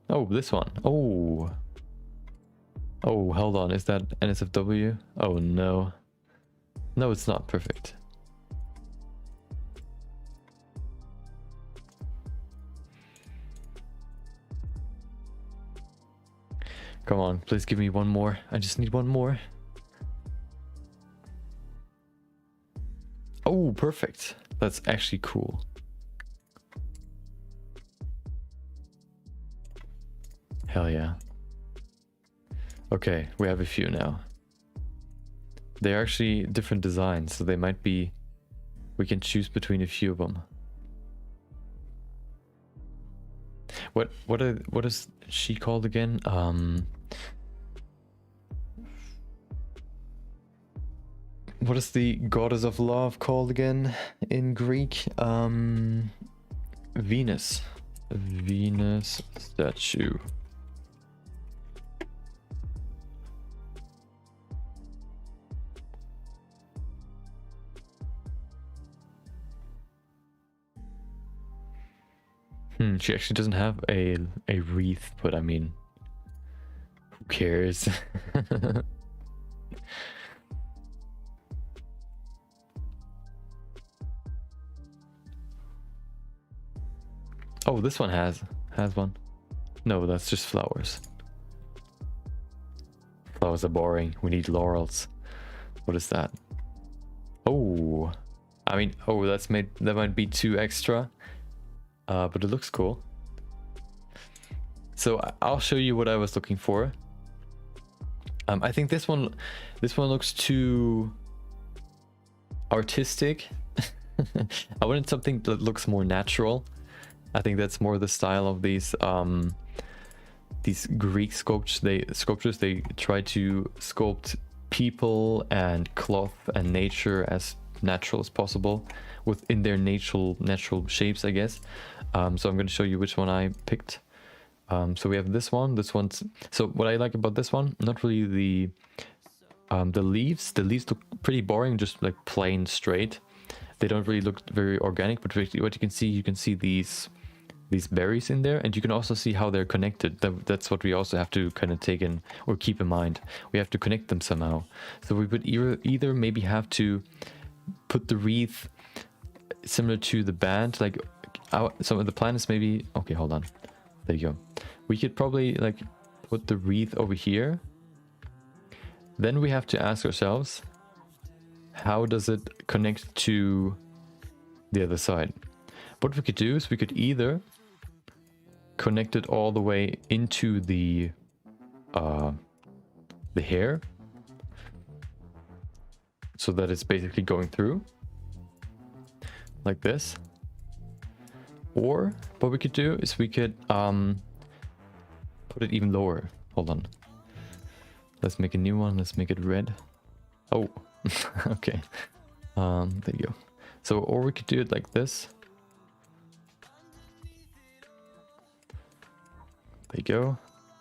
Oh, this one. Oh. Oh, hold on. Is that NSFW? Oh no. No, it's not perfect. Come on, please give me one more. I just need one more. Oh, perfect. That's actually cool. Hell yeah. Okay, we have a few now. They're actually different designs, so they might be... We can choose between a few of them. What is she called again? What is the goddess of love called again in Greek? Venus. Venus statue. She actually doesn't have a wreath, but I mean, who cares? Oh, this one has one. No, that's just flowers. Flowers are boring. We need laurels. What is that? Oh, I mean, oh, that might be too extra. But it looks cool. So I'll show you what I was looking for. I think this one looks too artistic. I wanted something that looks more natural. I think that's more the style of these Greek sculptures. They try to sculpt people and cloth and nature as natural as possible within their natural shapes, I guess. So I'm going to show you which one I picked. So we have this one. This one's... So what I like about this one, not really the leaves. The leaves look pretty boring, just like plain straight. They don't really look very organic, but what you can see these berries in there, and you can also see how they're connected. That's what we also have to kind of take in or keep in mind. We have to connect them somehow. So we would either maybe have to put the wreath similar to the band, like some of the planets maybe. Okay, hold on. There you go. We could probably like put the wreath over here. Then we have to ask ourselves, how does it connect to the other side? What we could do is we could either connect it all the way into the hair, so that it's basically going through like this. Or what we could do is we could put it even lower. Hold on. Let's make a new one. Let's make it red. Oh, okay. There you go. So, or we could do it like this. There you go.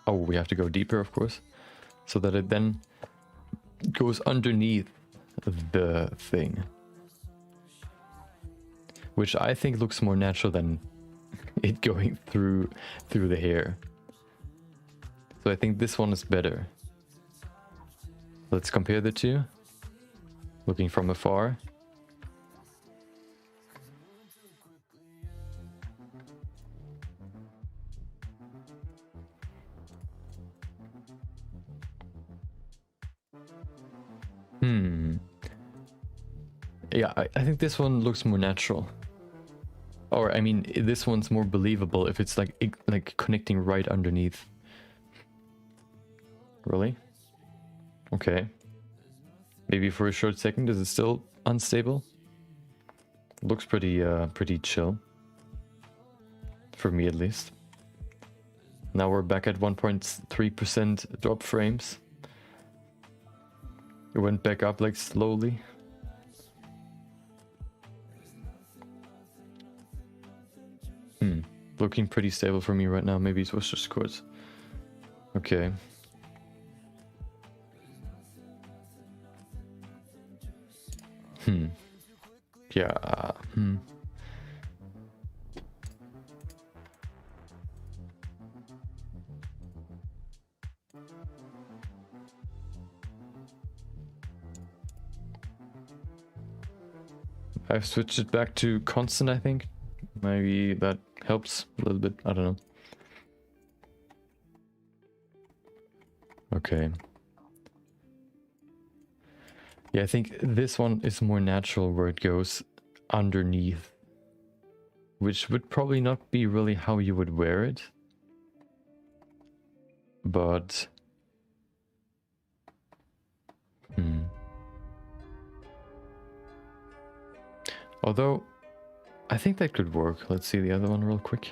Oh, we have to go deeper, of course, so that it then goes underneath the thing, which I think looks more natural than it going through the hair. So I think this one is better. Let's compare the two, looking from afar. Yeah, I think this one looks more natural. Or, I mean, this one's more believable if it's like connecting right underneath. Really? Okay. Maybe for a short second, is it still unstable? Looks pretty chill. For me, at least. Now we're back at 1.3% drop frames. It went back up like slowly. Looking pretty stable for me right now. Maybe it was just quartz. Okay. Yeah. I've switched it back to constant, I think. Maybe that helps a little bit. I don't know. Okay. Yeah, I think this one is more natural where it goes underneath, which would probably not be really how you would wear it. But... Although, I think that could work. Let's see the other one real quick.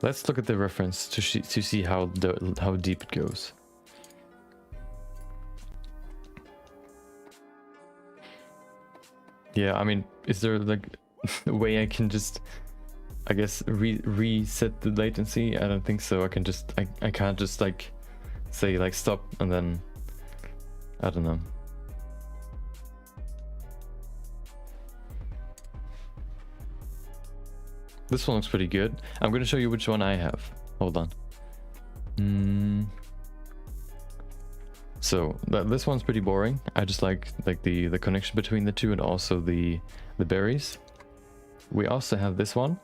Let's look at the reference to see how deep it goes. Yeah, I mean, is there like a way I can just, I guess, reset the latency? I don't think so. I can just, I can't just like say like stop and then, I don't know. This one looks pretty good. I'm gonna show you which one I have. Hold on. So this one's pretty boring. I just like the connection between the two and also the berries. We also have this one.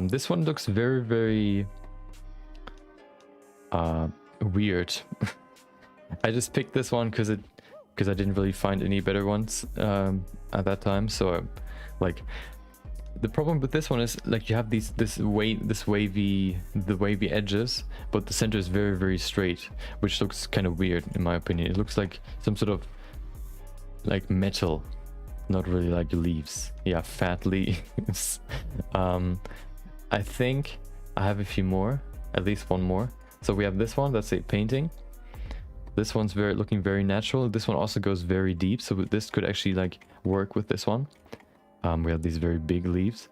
This one looks very, very weird. I just picked this one because I didn't really find any better ones at that time. So like the problem with this one is like you have the wavy edges, but the center is very, very straight, which looks kind of weird in my opinion. It looks like some sort of like metal, not really like leaves. Yeah, fat leaves. I think I have a few more, at least one more. So we have this one, that's a painting. This one's looking very natural. This one also goes very deep, so this could actually like work with this one. We have these very big leaves.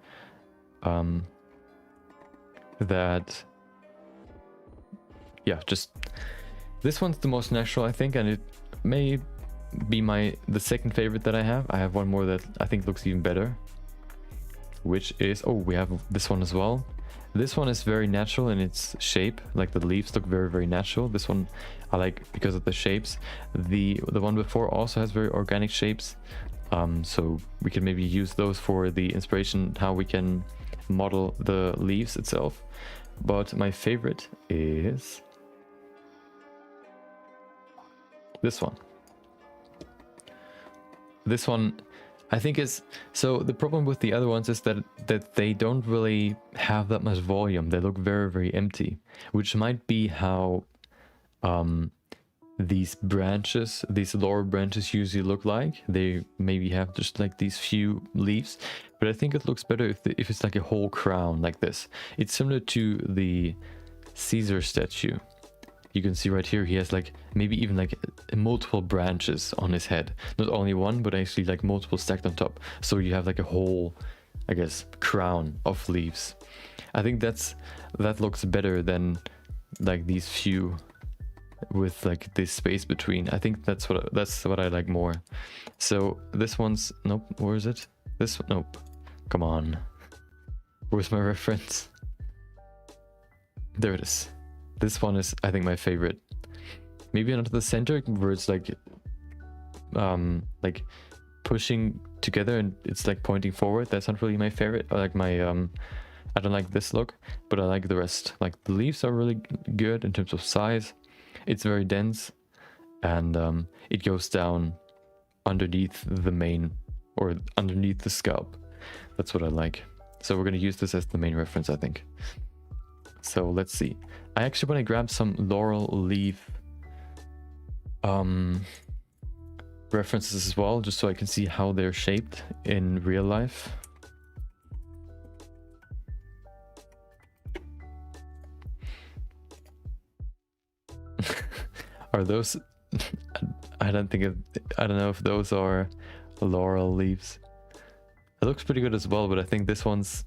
That, yeah, just this one's the most natural, I think, and it may be the second favorite that I have. I have one more that I think looks even better, which is, oh, we have this one as well. This one is very natural in its shape, like the leaves look very, very natural. This one I like because of the shapes. The one before also has very organic shapes. So we can maybe use those for the inspiration, how we can model the leaves itself. But my favorite is this one. This one I think is, so the problem with the other ones is that they don't really have that much volume. They look very, very empty, which might be how these branches, these lower branches usually look like. They maybe have just like these few leaves, but I think it looks better if it's like a whole crown like this. It's similar to the Caesar statue. You can see right here, he has like maybe even like multiple branches on his head. Not only one, but actually like multiple stacked on top. So you have like a whole, I guess, crown of leaves. I think that looks better than like these few with like this space between. I think that's what I like more. So this one's, nope, where is it? This, nope, come on. Where's my reference? There it is. This one is, I think, my favorite. Maybe not the center where it's like pushing together and it's like pointing forward. That's not really my favorite. I like my I don't like this look, but I like the rest. Like the leaves are really good in terms of size. It's very dense, and it goes down underneath the mane or underneath the scalp. That's what I like. So we're gonna use this as the main reference, I think. So let's see. I actually want to grab some laurel leaf references as well, just so I can see how they're shaped in real life. Are those... I don't know if those are laurel leaves. It looks pretty good as well, but I think this one's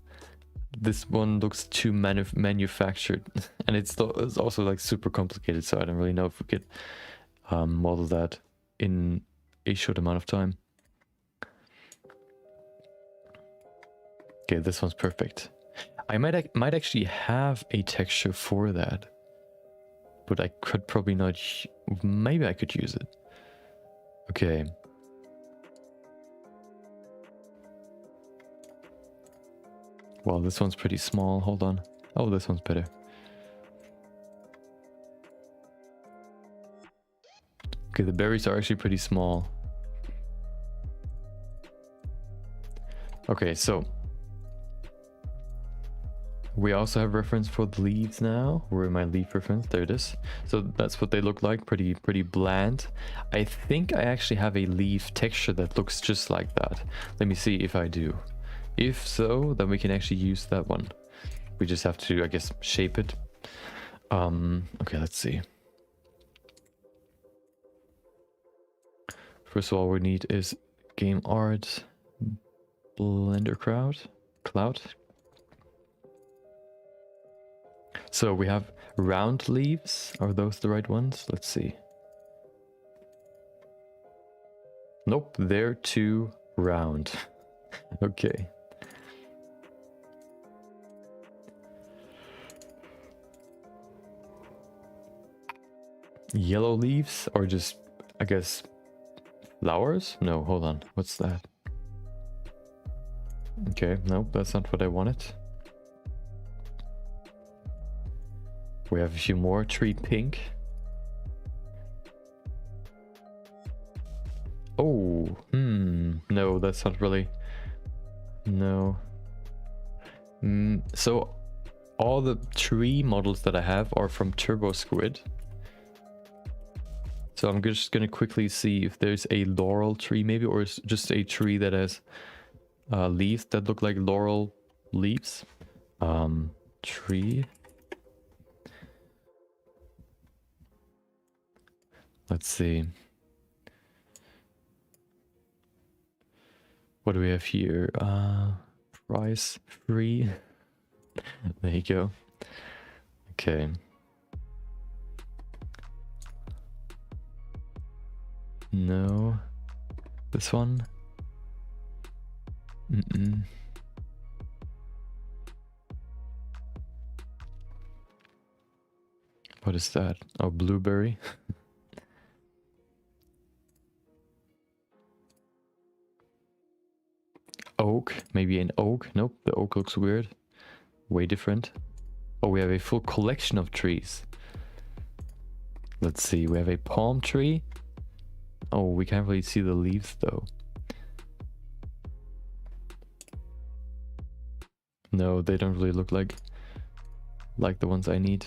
this one looks too manufactured, and it's also like super complicated, so I don't really know if we could model that in a short amount of time. Okay, this one's perfect. I might actually have a texture for that, but I could probably not. Maybe I could use it. Okay. Well, this one's pretty small. Hold on. Oh, this one's better. Okay, the berries are actually pretty small. Okay, so we also have reference for the leaves now. Where my leaf reference? There it is. So that's what they look like. Pretty bland. I think I actually have a leaf texture that looks just like that. Let me see if I do. If so, then we can actually use that one. We just have to, I guess, shape it. Okay, let's see. First of all, we need is game art, Blender cloud. So we have round leaves. Are those the right ones? Let's see. Nope, they're too round. Okay. Yellow leaves or just, I guess, flowers? No, hold on. What's that? Okay, nope, that's not what I wanted. We have a few more. Tree pink. Oh, no, that's not really. No. So all the tree models that I have are from Turbo Squid. So I'm just gonna quickly see if there's a laurel tree maybe, or it's just a tree that has leaves that look like laurel leaves. Tree. Let's see. What do we have here? Price free. There you go. Okay. No. This one? What is that? Oh, blueberry. Oak. Maybe an oak. Nope, the oak looks weird. Way different. Oh, we have a full collection of trees. Let's see. We have a palm tree. Oh, we can't really see the leaves though. No, they don't really look like the ones I need.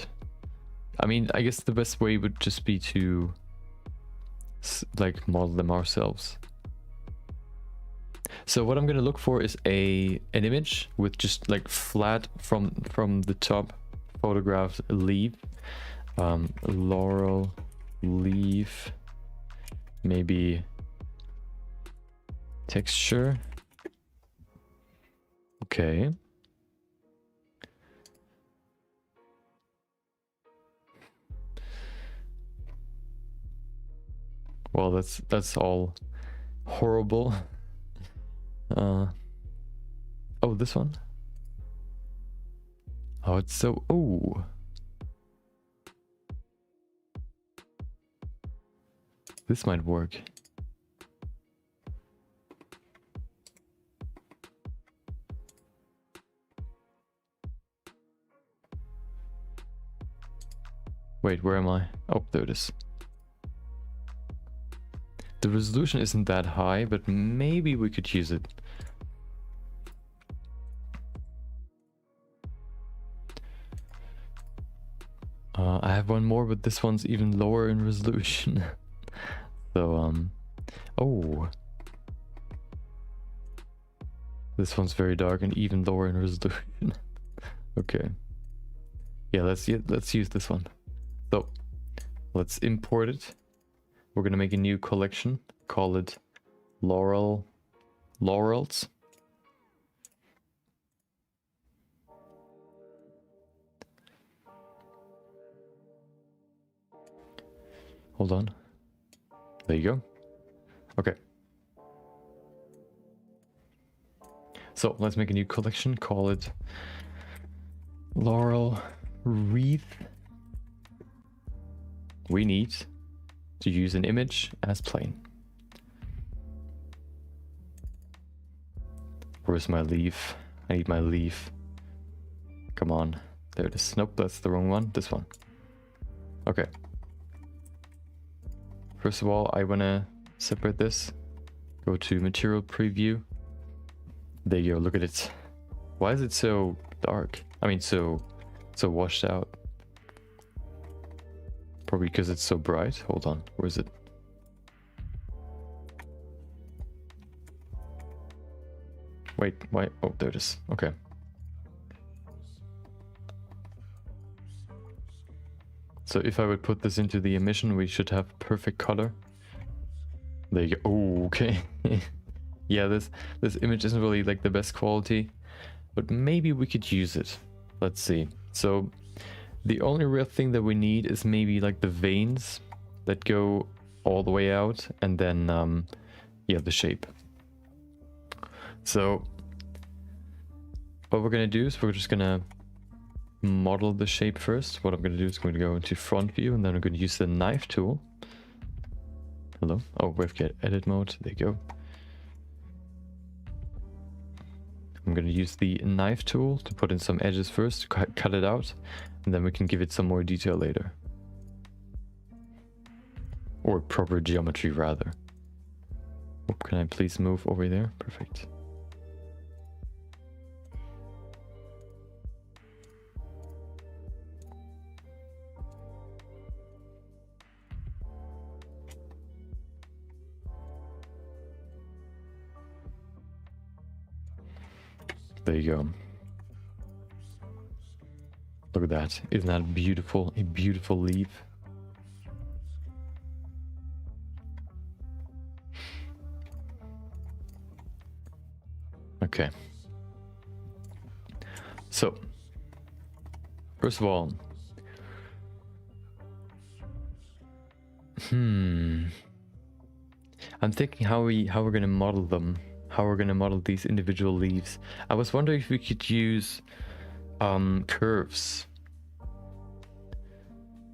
I mean, I guess the best way would just be to like model them ourselves. So what I'm gonna look for is an image with just like flat from the top photographed leaf, laurel leaf, maybe texture. Okay. Well, that's all horrible. Oh, this one. Oh, it's so. Oh. This might work. Wait, where am I? Oh, there it is. The resolution isn't that high, but maybe we could use it. I have one more, but this one's even lower in resolution. So, oh. This one's very dark and even lower in resolution. Okay. Yeah, let's use this one. So, let's import it. We're gonna make a new collection. Call it laurels. Hold on. There you go. Okay. So let's make a new collection. Call it Laurel Wreath. We need to use an image as plain. Where's my leaf? I need my leaf. Come on. There it is. Nope, that's the wrong one. This one. Okay. First of all, I want to separate this. Go to material preview. There you go. Look at it. Why is it so dark? I mean, so washed out. Probably because it's so bright. Hold on. Where is it? Wait, why? Oh, there it is. Okay. So if I would put this into the emission, we should have perfect color. There you go. Oh, okay. Yeah, this image isn't really like the best quality, but maybe we could use it. Let's see. So the only real thing that we need is maybe like the veins that go all the way out, and then yeah, the shape. So what we're gonna do is we're just gonna model the shape first. What I'm gonna do is I'm gonna go into front view, and then I'm gonna use the knife tool. Hello. Oh, we've got edit mode. There you go. I'm going to use the knife tool to put in some edges first, cut it out, and then we can give it some more detail later. Or proper geometry, rather. Oh, can I please move over there? Perfect. There you go. Look at that. Isn't that beautiful? A beautiful leaf. Okay. So, first of all, I'm thinking how we're gonna model them. How we're gonna model these individual leaves. I was wondering if we could use curves,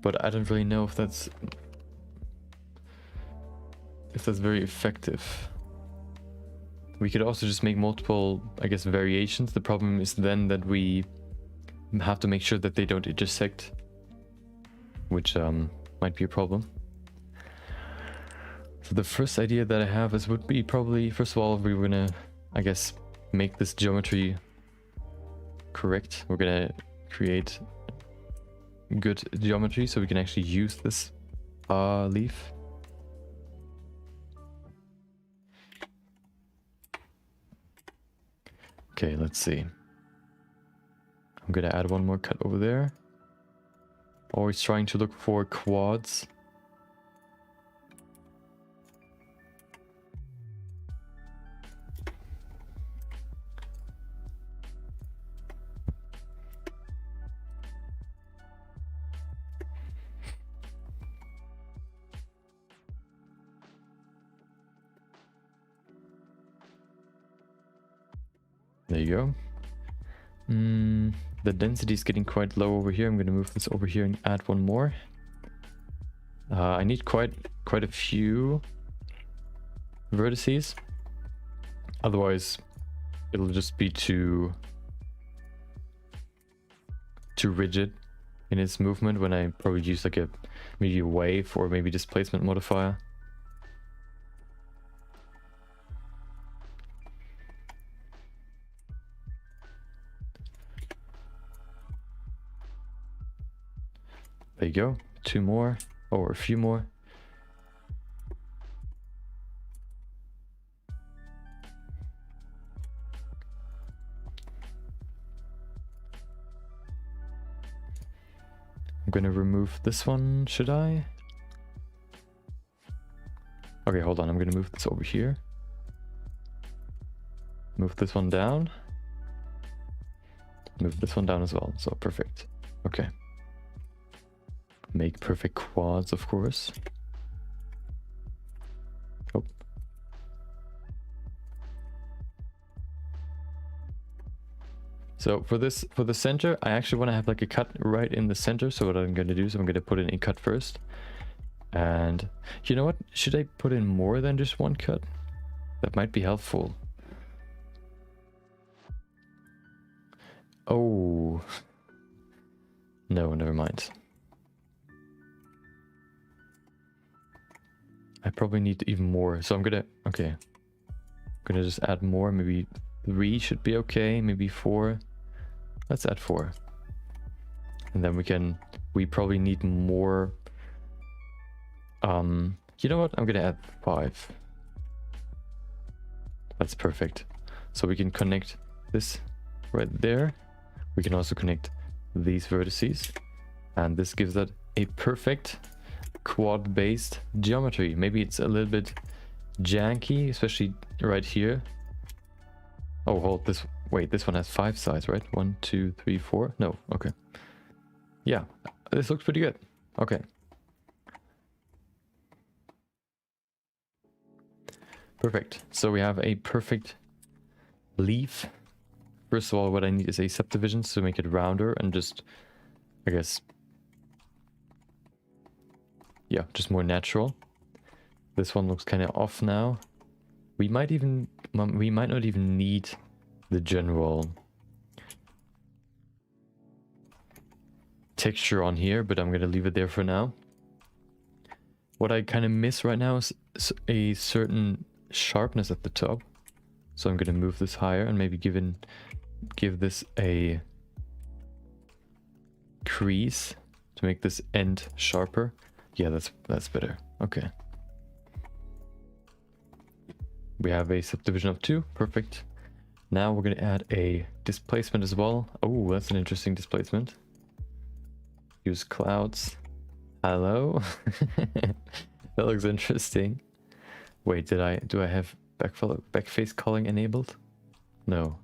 but I don't really know if that's very effective. We could also just make multiple, I guess, variations. The problem is then that we have to make sure that they don't intersect, which might be a problem. So the first idea that I have would be probably, first of all, we're gonna, I guess, make this geometry correct. We're gonna create good geometry so we can actually use this leaf. Okay, let's see. I'm gonna add one more cut over there. Always trying to look for quads. There you go. The density is getting quite low over here. I'm going to move this over here and add one more. I need quite a few vertices. Otherwise, it'll just be too rigid in its movement when I probably use like maybe a wave or maybe displacement modifier. There you go. Two more, or a few more. I'm gonna remove this one, should I? Okay, hold on, I'm gonna move this over here. Move this one down. Move this one down as well, so perfect. Okay. Make perfect quads, of course. So for the center, I actually want to have like a cut right in the center. So what I'm going to do is I'm going to put in a cut first. And you know what? Should I put in more than just one cut? That might be helpful. Oh. No, never mind. I probably need even more. So I'm gonna, okay. I'm gonna just add more. Maybe 3 should be okay. Maybe 4. Let's add 4. And then we probably need more. You know what? I'm gonna add 5. That's perfect. So we can connect this right there. We can also connect these vertices. And this gives that a perfect quad-based geometry. Maybe it's a little bit janky, especially right here. Oh, hold this. Wait, this one has 5 sides, right? 1, 2, 3, 4. No, okay. Yeah, this looks pretty good. Okay. Perfect. So we have a perfect leaf. First of all, what I need is a subdivision to make it rounder and just, I guess, yeah, just more natural. This one looks kind of off now. We might not even need the general texture on here, but I'm gonna leave it there for now. What I kind of miss right now is a certain sharpness at the top. So I'm gonna move this higher and maybe give this a crease to make this end sharper. Yeah, that's better. Okay. We have a subdivision of 2. Perfect. Now we're going to add a displacement as well. Oh, that's an interesting displacement. Use clouds. Hello. That looks interesting. Wait, do I have backface culling enabled? No.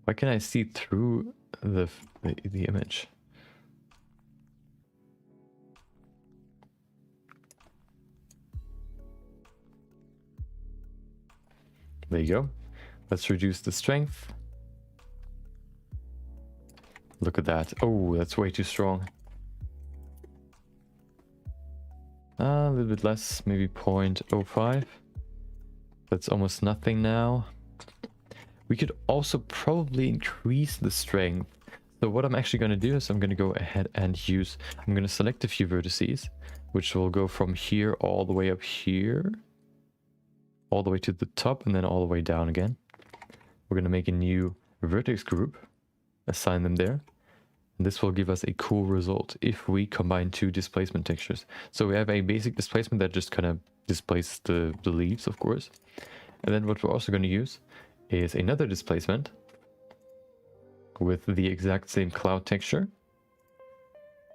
Why can I see through the image? There you go. Let's reduce the strength. Look at that. Oh, that's way too strong. A little bit less, maybe 0.05. That's almost nothing now. We could also probably increase the strength. So what I'm actually going to do is I'm going to go ahead and I'm going to select a few vertices, which will go from here all the way up here, all the way to the top, and then all the way down again. We're going to make a new vertex group, assign them there. And this will give us a cool result if we combine 2 displacement textures. So we have a basic displacement that just kind of displaces the leaves, of course. And then what we're also going to use is another displacement with the exact same cloud texture.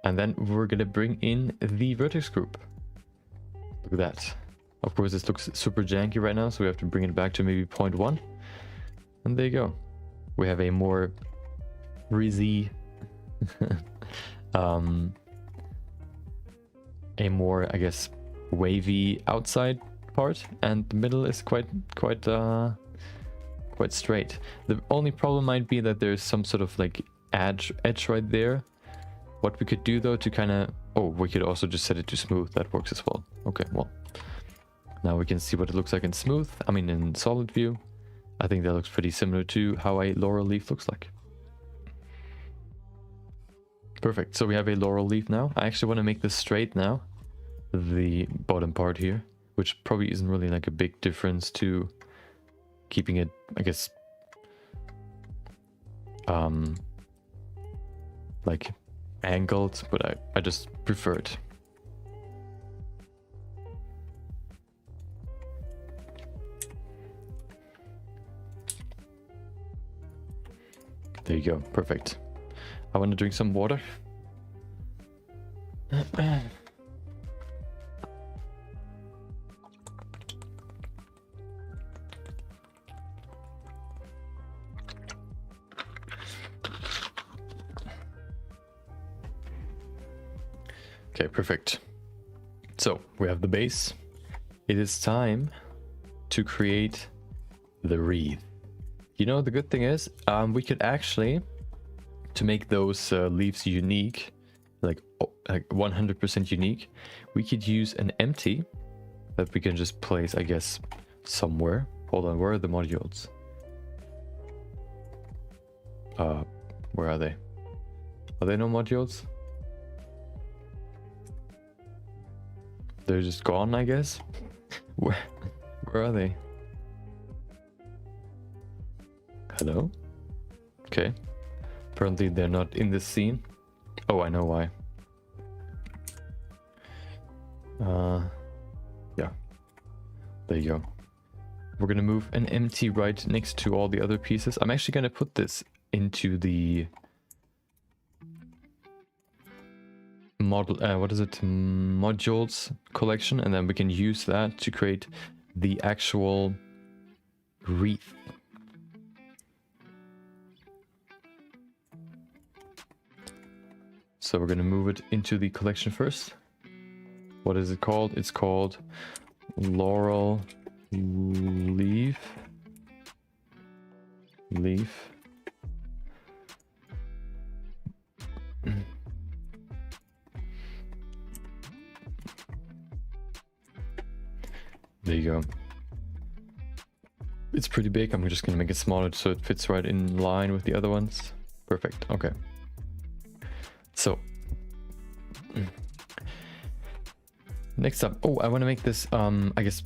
And then we're going to bring in the vertex group. Look at that. Of course, this looks super janky right now, so we have to bring it back to maybe 0.1. And there you go. We have a more frizzy, a more, I guess, wavy outside part, and the middle is quite straight. The only problem might be that there's some sort of like edge right there. What we could do though to kind of, oh, we could also just set it to smooth. That works as well. Okay, well, now we can see what it looks like in smooth. I mean, in solid view. I think that looks pretty similar to how a laurel leaf looks like. Perfect. So we have a laurel leaf now. I actually want to make this straight now, the bottom part here, which probably isn't really like a big difference to keeping it, I guess, like angled, but I just prefer it. There you go. Perfect. I want to drink some water. Okay, perfect. So we have the base. It is time to create the wreath. You know, the good thing is, we could actually, to make those leaves unique, like 100% unique, we could use an empty that we can just place, I guess, somewhere. Hold on, where are the modules? Where are they? Are there no modules? They're just gone, I guess. Where are they? Hello? Okay. Apparently they're not in this scene. Oh, I know why. Yeah. There you go. We're gonna move an empty right next to all the other pieces. I'm actually gonna put this into the model, what is it? Modules collection, and then we can use that to create the actual wreath. So we're gonna move it into the collection first. What is it called? It's called laurel leaf. There you go. It's pretty big. I'm just gonna make it smaller so it fits right in line with the other ones. Perfect. Okay. So next up, oh, I want to make this I guess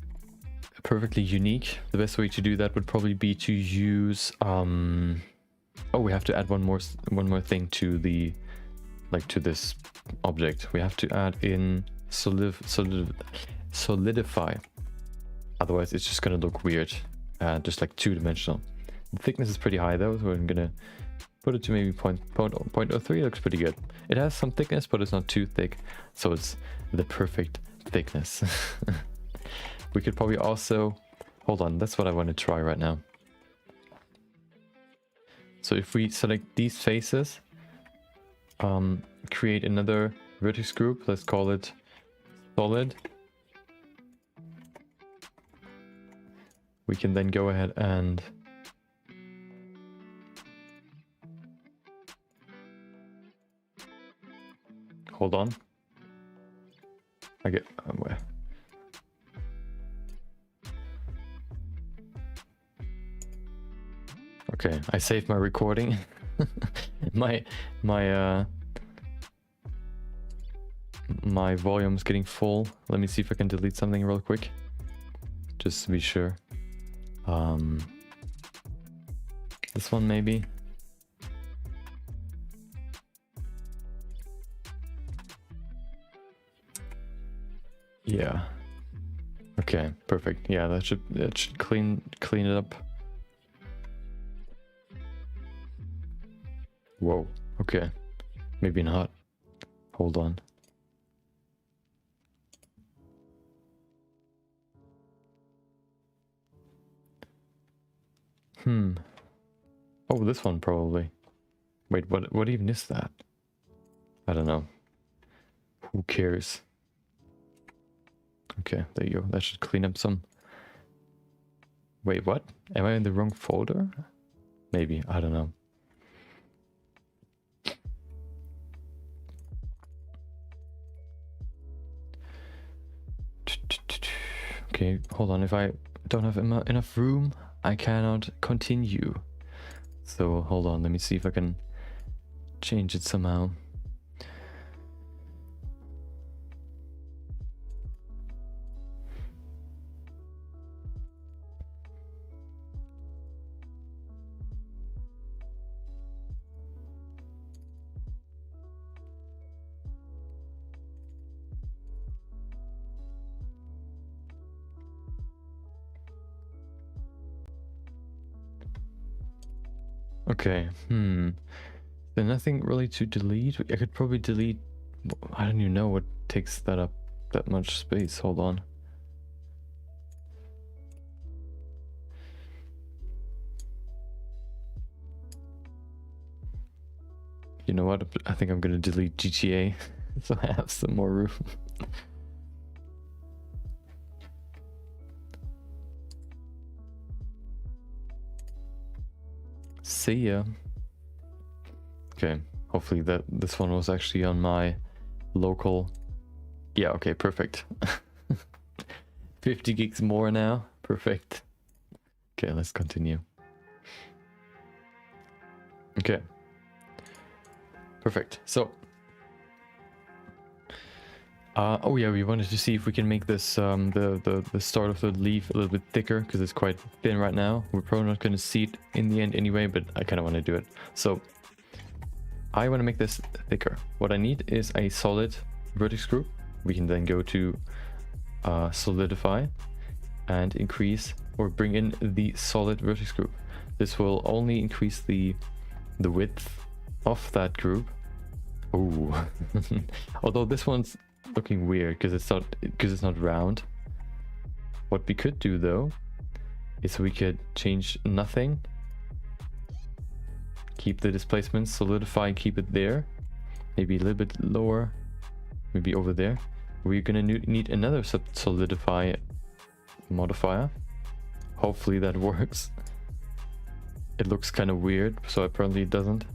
perfectly unique. The best way to do that would probably be to use oh, we have to add one more thing to the, like, to this object. We have to add in solidify. Otherwise it's just gonna look weird, just like two-dimensional. The thickness is pretty high though, so I'm gonna put it to maybe 0.03. Looks pretty good. It has some thickness, but it's not too thick, so it's the perfect thickness. We could probably also, hold on, that's what I want to try right now. So if we select these faces, create another vertex group, let's call it solid. We can then go ahead and hold on. I get where? Okay, I saved my recording. my volume's getting full. Let me see if I can delete something real quick, just to be sure. This one maybe. Yeah. Okay, perfect. Yeah, that should clean it up. Whoa. Okay. Maybe not. Hold on. Oh, this one probably. Wait, what even is that? I don't know. Who cares? Okay, there you go. That should clean up some. Wait, what? Am I in the wrong folder? Maybe, I don't know. Okay, hold on. If I don't have enough room, I cannot continue. So hold on, let me see if I can change it somehow. Okay, there's nothing really to delete. I could probably delete, I don't even know what takes that up that much space. Hold on. You know what? I think I'm gonna delete GTA so I have some more room. see ya. Okay, hopefully that this one was actually on my local. Yeah, okay, perfect. 50 gigs more now. Perfect. Okay, let's continue. Okay. Perfect. So, oh yeah, we wanted to see if we can make this the start of the leaf a little bit thicker, because it's quite thin right now. We're probably not going to see it in the end anyway, but I kind of want to do it. So I want to make this thicker. What I need is a solid vertex group. We can then go to solidify and increase or bring in the solid vertex group. This will only increase the width of that group. Oh, although this one's looking weird because it's not round. What we could do though is we could change nothing, keep the displacement, solidify, keep it there, maybe a little bit lower, maybe over there. We're gonna need another solidify modifier. Hopefully that works. It looks kind of weird, so apparently it doesn't.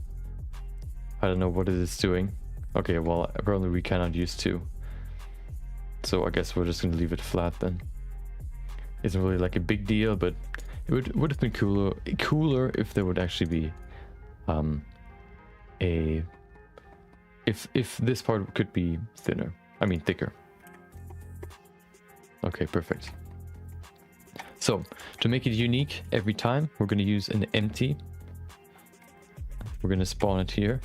I don't know what it is doing. Okay, well, apparently we cannot use 2. So I guess we're just gonna leave it flat then. Isn't really like a big deal, but it would have been cooler if there would actually be if this part could be thinner. I mean thicker. Okay, perfect. So to make it unique every time, we're gonna use an empty. We're gonna spawn it here.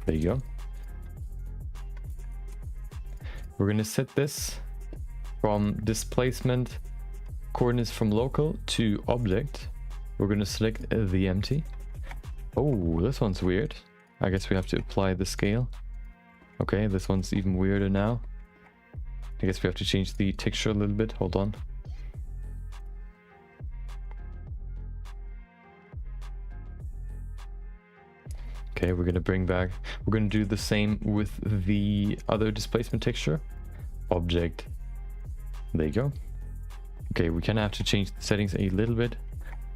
There you go. We're gonna set this from displacement coordinates from local to object. We're gonna select the empty. Oh, this one's weird. I guess we have to apply the scale. Okay, this one's even weirder now. I guess we have to change the texture a little bit. Hold on. Okay, we're gonna do the same with the other displacement texture. Object. There you go. Okay, we kind of have to change the settings a little bit.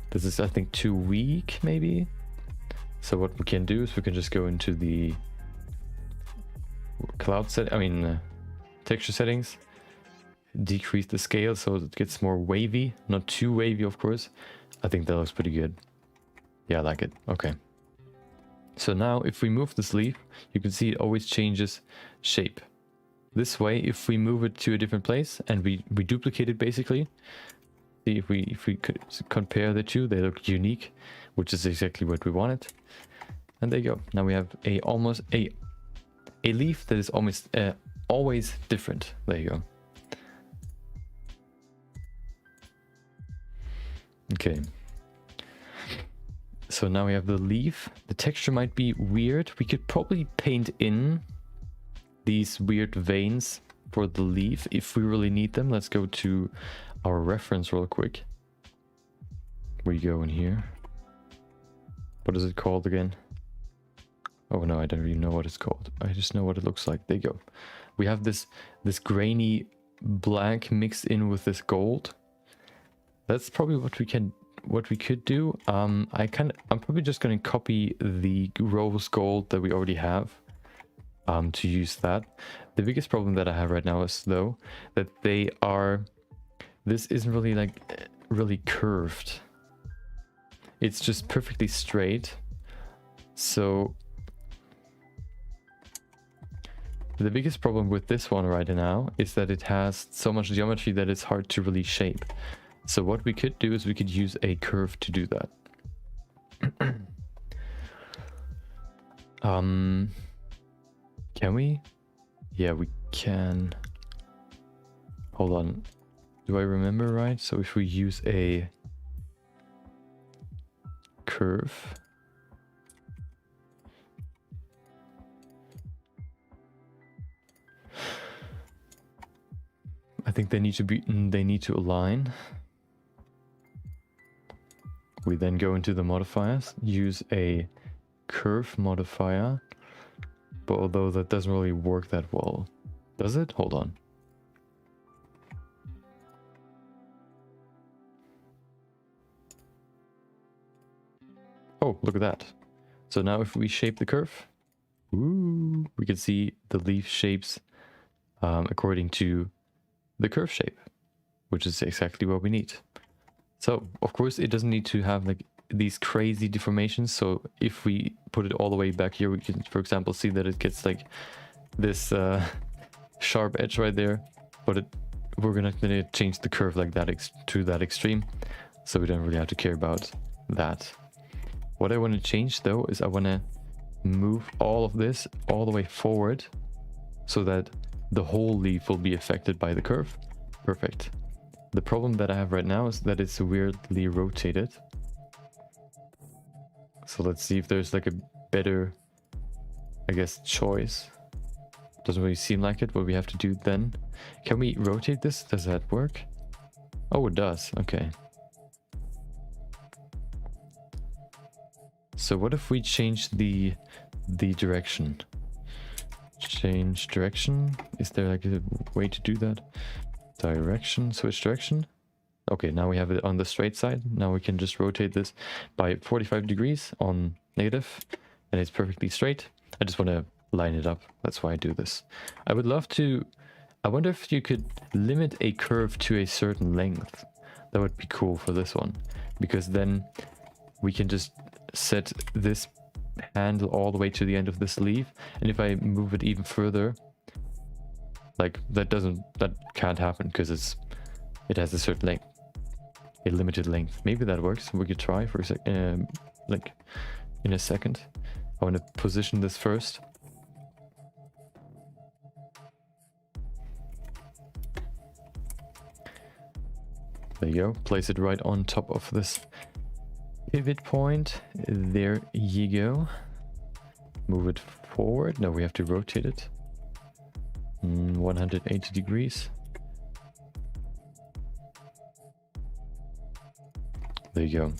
This is, I think, too weak, maybe. So what we can do is we can just go into the texture settings, decrease the scale so it gets more wavy, not too wavy, of course. I think that looks pretty good. Yeah, I like it. Okay. So now if we move this leaf, you can see it always changes shape. This way, if we move it to a different place and we duplicate it basically, see if we could compare the two, they look unique, which is exactly what we wanted. And there you go. Now we have a leaf that is almost always different. There you go. Okay. So now we have the leaf. The texture might be weird. We could probably paint in these weird veins for the leaf if we really need them. Let's go to our reference real quick. We go in here. What is it called again? Oh no, I don't even know what it's called. I just know what it looks like. There you go. We have this grainy black mixed in with this gold. That's probably what we could do. I'm probably just going to copy the rose gold that we already have to use that. The biggest problem that I have right now is though that this isn't really like really curved. It's just perfectly straight. So the biggest problem with this one right now is that it has so much geometry that it's hard to really shape. So what we could do is we could use a curve to do that. Can we? Yeah, we can. Hold on. Do I remember right? So if we use a curve, I think they need to align. We then go into the modifiers, use a curve modifier, but although that doesn't really work that well, does it? Hold on. Oh, look at that. So now if we shape the curve, ooh, we can see the leaf shapes according to the curve shape, which is exactly what we need. So, of course, it doesn't need to have like these crazy deformations. So if we put it all the way back here, we can, for example, see that it gets like this sharp edge right there. But we're not going to change the curve like that to that extreme. So we don't really have to care about that. What I want to change though is I want to move all of this all the way forward so that the whole leaf will be affected by the curve. Perfect. The problem that I have right now is that it's weirdly rotated. So let's see if there's like a better, I guess, choice. Doesn't really seem like it. What we have to do then. Can we rotate this? Does that work? Oh, it does. Okay. So what if we change the direction? Change direction. Is there like a way to do that? Direction, switch direction. Okay, now we have it on the straight side. Now we can just rotate this by 45 degrees on negative, and it's perfectly straight. I just want to line it up. That's why I do this. I would love to... I wonder if you could limit a curve to a certain length. That would be cool for this one, because then we can just set this handle all the way to the end of this leaf, and if I move it even further, like that can't happen because it has a certain length, a limited length. Maybe that works. We could try for a second, like in a second. I want to position this first. There you go. Place it right on top of this pivot point. There you go. Move it forward. No, we have to rotate it. 180 degrees. There you go.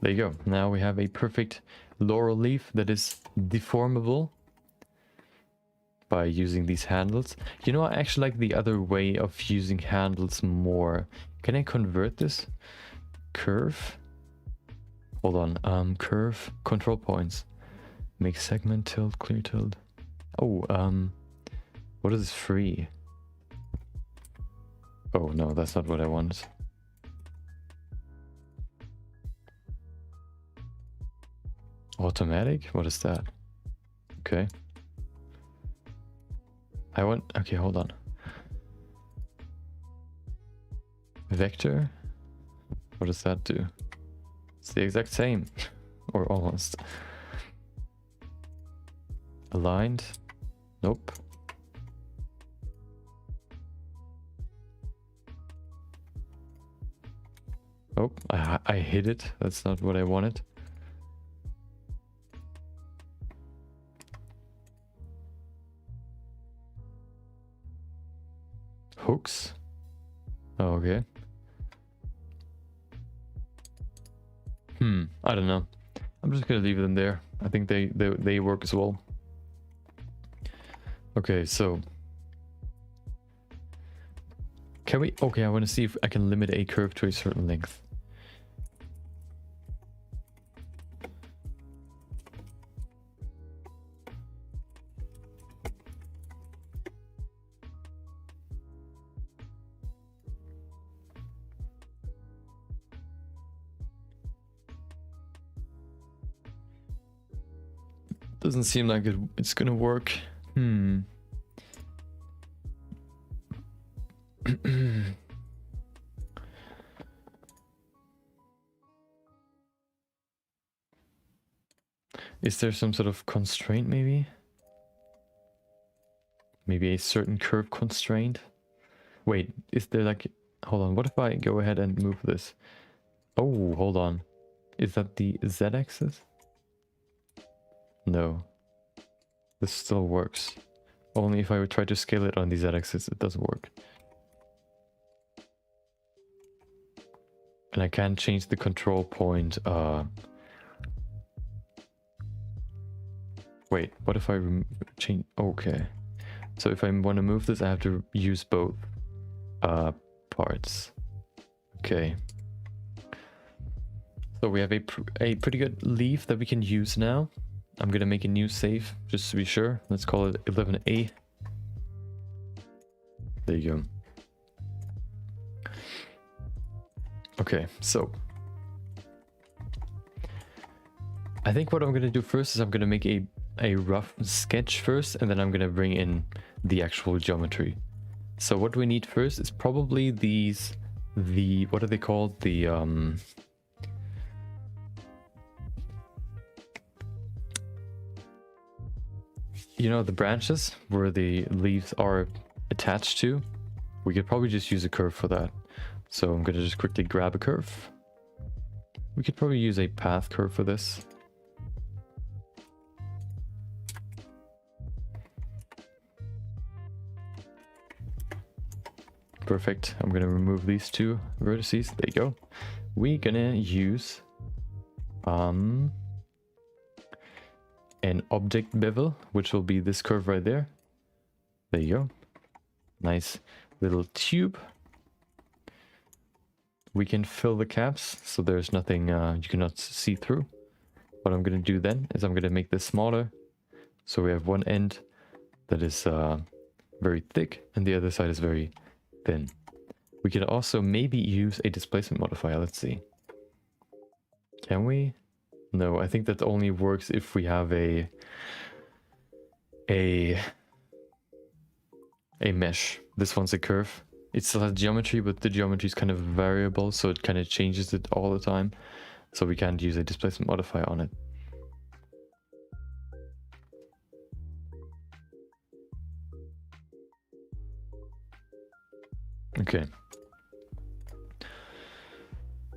There you go. Now we have a perfect laurel leaf that is deformable by using these handles. You know, I actually like the other way of using handles more. Can I convert this? Curve? Hold on. Curve, control points. Make segment, tilt, clear tilt. Oh, what is free? Oh no, that's not what I want. Automatic? What is that? Okay. Okay, hold on. Vector? What does that do? It's the exact same. Or almost. Aligned? Nope. Oh, I hit it. That's not what I wanted. Hooks? Oh, okay. I don't know. I'm just gonna leave them there. I think they work as well. Okay, so can we... Okay, I want to see if I can limit a curve to a certain length. Doesn't seem like it's gonna work. Is there some sort of constraint maybe? Maybe a certain curve constraint? Wait, is there like... Hold on, what if I go ahead and move this? Oh, hold on. Is that the Z-axis? No. This still works. Only if I would try to scale it on the Z-axis, it doesn't work. And I can't change the control point. Wait, what if I change... Okay. So if I want to move this, I have to use both parts. Okay. So we have a pretty good leaf that we can use now. I'm gonna make a new save just to be sure. Let's call it 11A. There you go. Okay, so I think what I'm gonna do first is I'm gonna make a rough sketch first, and then I'm gonna bring in the actual geometry. So what we need first is probably what are they called? The you know, the branches where the leaves are attached to. We could probably just use a curve for that. So I'm gonna just quickly grab a curve. We could probably use a path curve for this. Perfect. I'm gonna remove these two vertices. There you go. We're gonna use an object bevel, which will be this curve right there. There you go. Nice little tube. We can fill the caps so there's nothing you cannot see through. What I'm gonna do then is I'm gonna make this smaller. So we have one end that is very thick and the other side is very thin. We could also maybe use a displacement modifier. Let's see. Can we? No, I think that only works if we have a mesh. This one's a curve. It still has geometry, but the geometry is kind of variable, so it kind of changes it all the time. So we can't use a displacement modifier on it. Okay.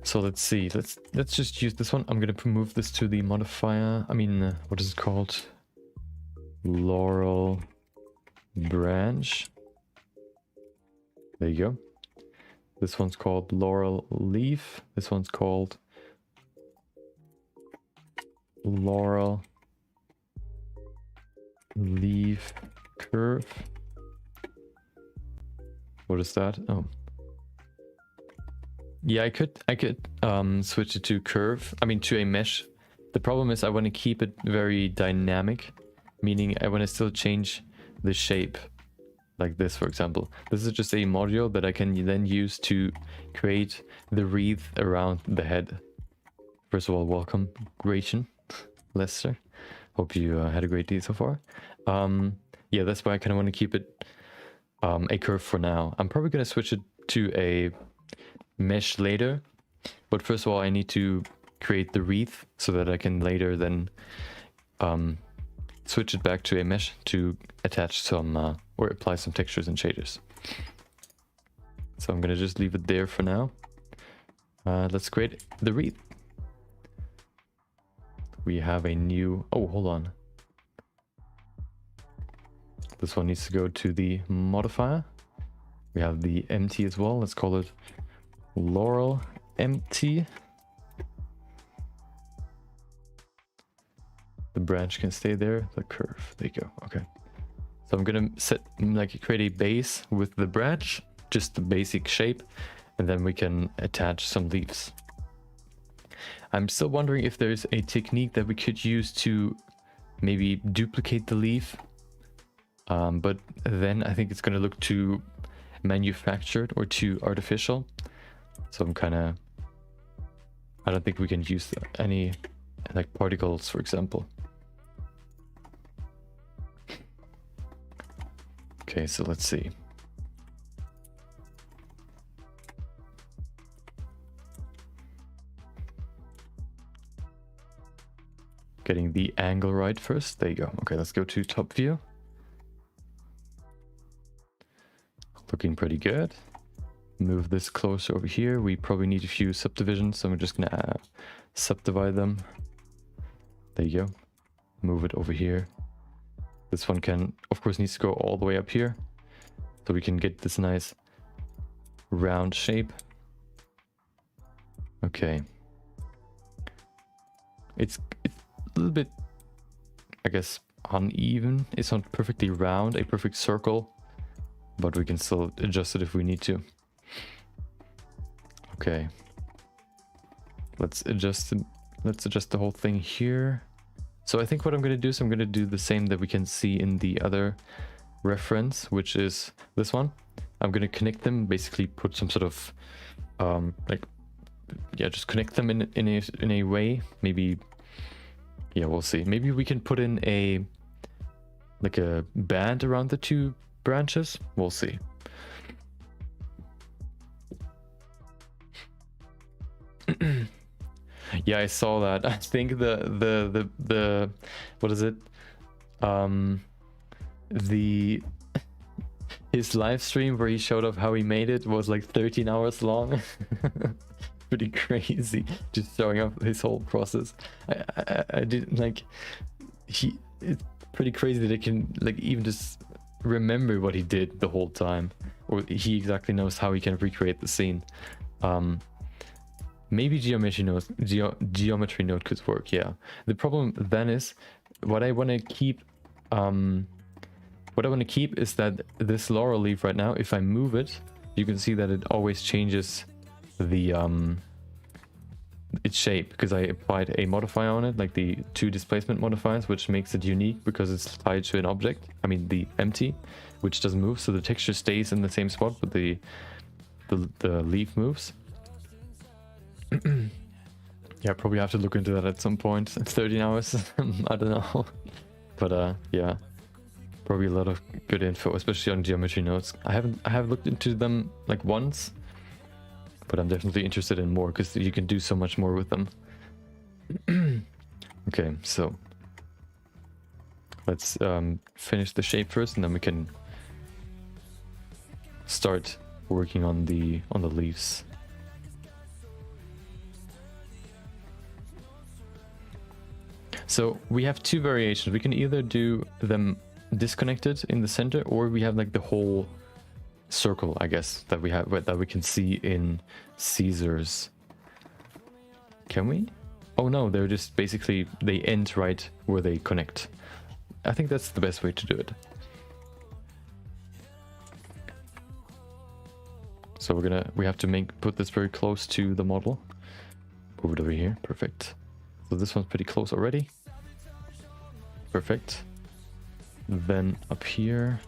So let's see. Let's just use this one. I'm gonna move this to the modifier. I mean, what is it called? Laurel branch. There you go. This one's called laurel leaf. This one's called laurel leaf curve. What is that? Oh. Yeah, I could switch it to curve. I mean, to a mesh. The problem is I want to keep it very dynamic, meaning I want to still change the shape. Like this, for example. This is just a module that I can then use to create the wreath around the head. First of all, welcome, Gretchen, Lester. Hope you had a great day so far. Yeah, that's why I kind of want to keep it a curve for now. I'm probably going to switch it to a mesh later. But first of all, I need to create the wreath so that I can later then switch it back to a mesh to attach some or apply some textures and shaders. So I'm gonna just leave it there for now. Let's create the wreath. We have a new, oh, hold on. This one needs to go to the modifier. We have the empty as well. Let's call it laurel empty. The branch can stay there, the curve, there you go, okay. So I'm gonna create a base with the branch, just the basic shape, and then we can attach some leaves. I'm still wondering if there's a technique that we could use to maybe duplicate the leaf, but then I think it's gonna look too manufactured or too artificial. So I don't think we can use any like particles, for example. Okay, so let's see. Getting the angle right first. There you go. Okay, let's go to top view. Looking pretty good. Move this closer over here. We probably need a few subdivisions, so I'm just gonna subdivide them. There you go. Move it over here. This one can, of course, needs to go all the way up here, so we can get this nice round shape. Okay. It's a little bit, I guess, uneven. It's not perfectly round, a perfect circle, but we can still adjust it if we need to. Okay. Let's adjust the whole thing here. So I think what I'm going to do is I'm going to do the same that we can see in the other reference, which is this one. I'm going to connect them, basically put some sort of just connect them in a way. Maybe, yeah, we'll see. Maybe we can put in a band around the two branches. We'll see. Yeah, I saw that. I think the what is it? His live stream where he showed off how he made it was like 13 hours long. Pretty crazy, just showing off his whole process. I didn't like. It's pretty crazy that he can like even just remember what he did the whole time, or he exactly knows how he can recreate the scene. Maybe geometry node could work. Yeah. The problem then is what I want to keep. What I want to keep is that this laurel leaf right now, if I move it, you can see that it always changes the its shape, because I applied a modifier on it, like the 2 displacement modifiers, which makes it unique because it's tied to an object. I mean the empty, which doesn't move, so the texture stays in the same spot, but the leaf moves. Yeah, probably have to look into that at some point. 13 hours. I don't know. But yeah, probably a lot of good info, especially on geometry nodes. I have looked into them like once, but I'm definitely interested in more because you can do so much more with them. Okay, so let's finish the shape first, and then we can start working on the leaves. So we have 2 variations. We can either do them disconnected in the center, or we have like the whole circle, I guess, that we have, that we can see in Caesar's. Can we? Oh no, they're just basically, they end right where they connect. I think that's the best way to do it. So we have to put this very close to the model. Move it over here. Perfect. So this one's pretty close already. Perfect. Then up here,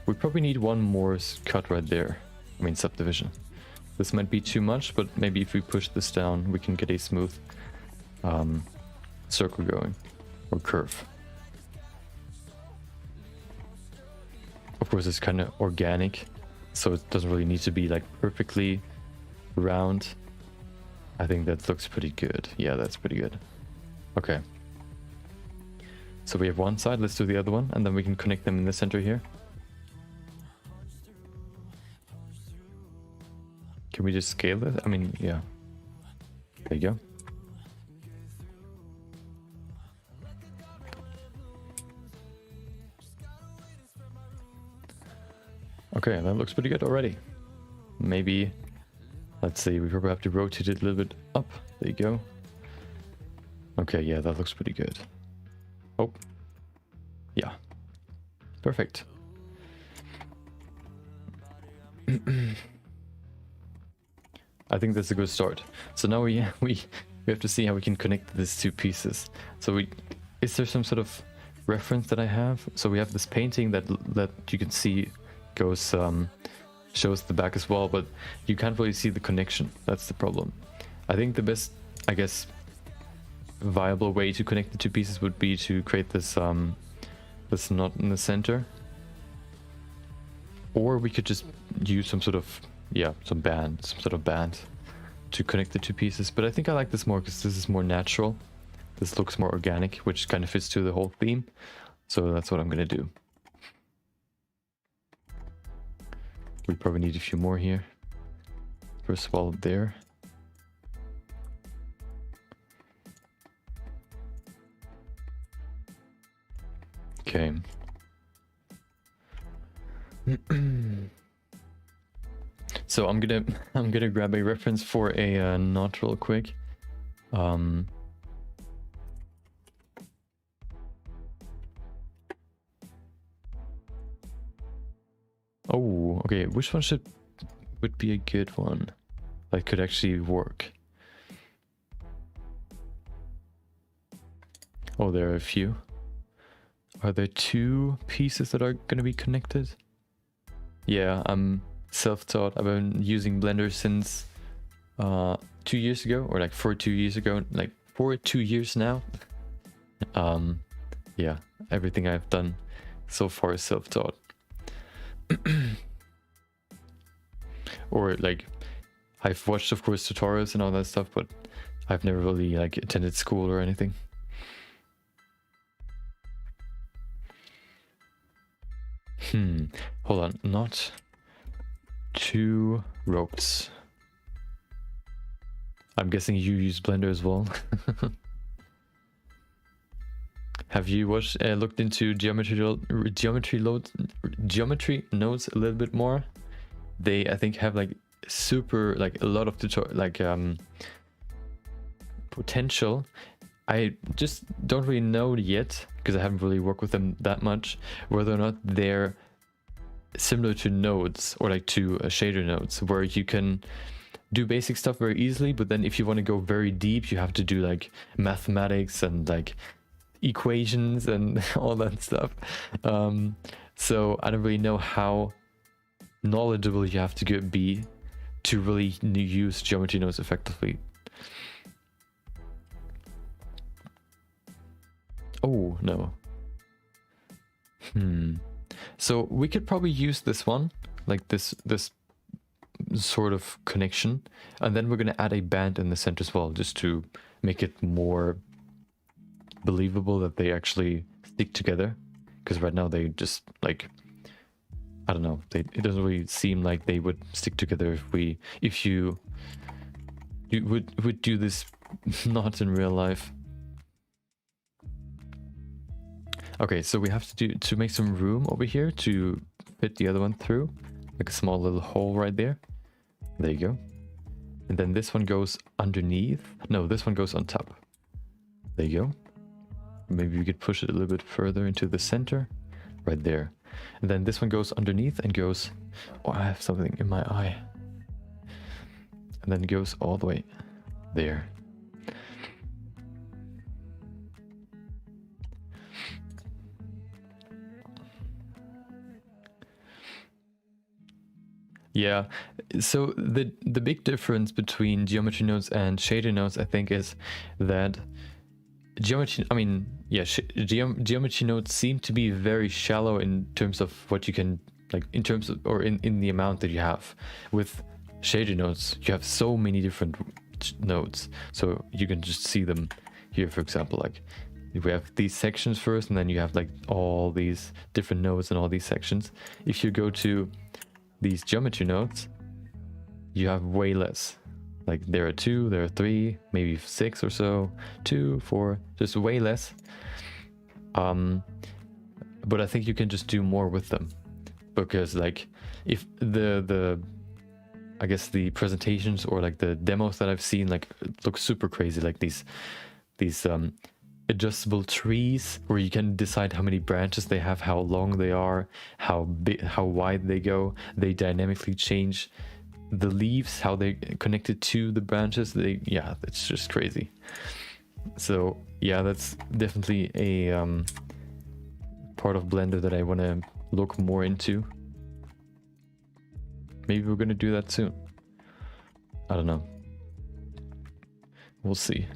we probably need one more cut right there. I mean subdivision. This might be too much, but maybe if we push this down, we can get a smooth circle going, or curve. Of course, it's kind of organic, so it doesn't really need to be like perfectly round. I think that looks pretty good. Yeah, that's pretty good. Okay. So we have one side, let's do the other one, and then we can connect them in the center here. Can we just scale it? I mean, yeah. There you go. Okay, that looks pretty good already. Maybe, let's see, we probably have to rotate it a little bit up. There you go. Okay, yeah, that looks pretty good. Oh, yeah, perfect. I think that's a good start. So now we have to see how we can connect these 2 pieces. So is there some sort of reference that I have? So we have this painting that you can see goes shows the back as well, but you can't really see the connection. That's the problem. I think the best, I guess, viable way to connect the 2 pieces would be to create this this knot in the center, or we could just use some sort of some sort of band to connect the 2 pieces. But I think I like this more because this is more natural. This looks more organic, which kind of fits to the whole theme. So that's what I'm gonna do. We probably need a few more here. First of all, there. Okay. So I'm gonna grab a reference for a knot real quick. Oh, okay. Which one would be a good one that could actually work? Oh, there are a few. Are there two pieces that are going to be connected? Yeah, I'm self-taught. I've been using Blender since 2 years ago, or like for 2 years ago, like for 2 years now. Yeah, everything I've done so far is self-taught. Or like, I've watched, of course, tutorials and all that stuff, but I've never really like attended school or anything. Hold on, not 2 ropes. I'm guessing you use Blender as well. Have you looked into geometry nodes a little bit more? They, I think, have like super, like a lot of potential. I just don't really know yet, because I haven't really worked with them that much, whether or not they're similar to nodes, or like to shader nodes, where you can do basic stuff very easily, but then if you want to go very deep, you have to do like mathematics and like equations and all that stuff. So I don't really know how knowledgeable you have to be to really use geometry nodes effectively. Oh no. So we could probably use this one, like this sort of connection, and then we're going to add a band in the center as well, just to make it more believable that they actually stick together, because right now they just like, I don't know, it doesn't really seem like they would stick together if you would do this not in real life. Okay, so we have to make some room over here to fit the other one through, like a small little hole right there. There you go. And then this one goes underneath. No, this one goes on top. There you go. Maybe we could push it a little bit further into the center, right there. And then this one goes underneath and goes, oh, I have something in my eye. And then it goes all the way there. Yeah, so the big difference between geometry nodes and shader nodes, I think, is that geometry nodes seem to be very shallow in terms of what you can, like, in terms of, or in the amount that you have. With shader nodes, you have so many different nodes, so you can just see them here. For example, like we have these sections first, and then you have like all these different nodes and all these sections. If you go to these geometry nodes, you have way less. Like there are 2, there are 3, maybe 6 or so, 2, 4, just way less. But I think you can just do more with them, because like if I guess the presentations or like the demos that I've seen, like, look super crazy, like these adjustable trees where you can decide how many branches they have, how long they are, how big, how wide they go. They dynamically change the leaves, how they connected to the branches. Yeah, it's just crazy. So yeah, that's definitely a part of Blender that I want to look more into. Maybe we're gonna do that soon. I don't know. We'll see.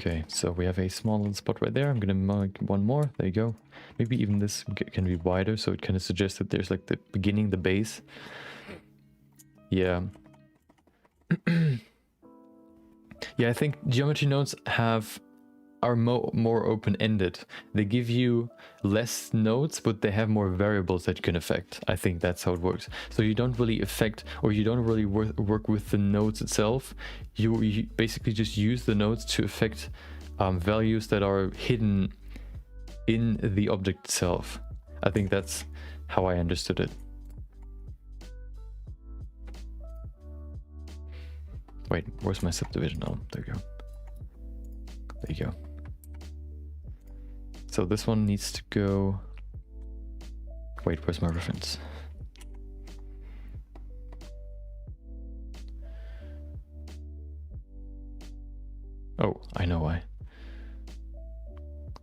Okay, so we have a small little spot right there. I'm gonna make one more. There you go. Maybe even this can be wider, so it kind of suggests that there's like the beginning, the base. Yeah. Yeah, I think geometry nodes are more open-ended. They give you less nodes, but they have more variables that you can affect. I think that's how it works. So you don't really affect, or you don't really work with the nodes itself. You basically just use the nodes to affect values that are hidden in the object itself. I think that's how I understood it. Wait, where's my subdivision? Oh, there you go. There you go. So this one needs to go... Wait, where's my reference? Oh, I know why.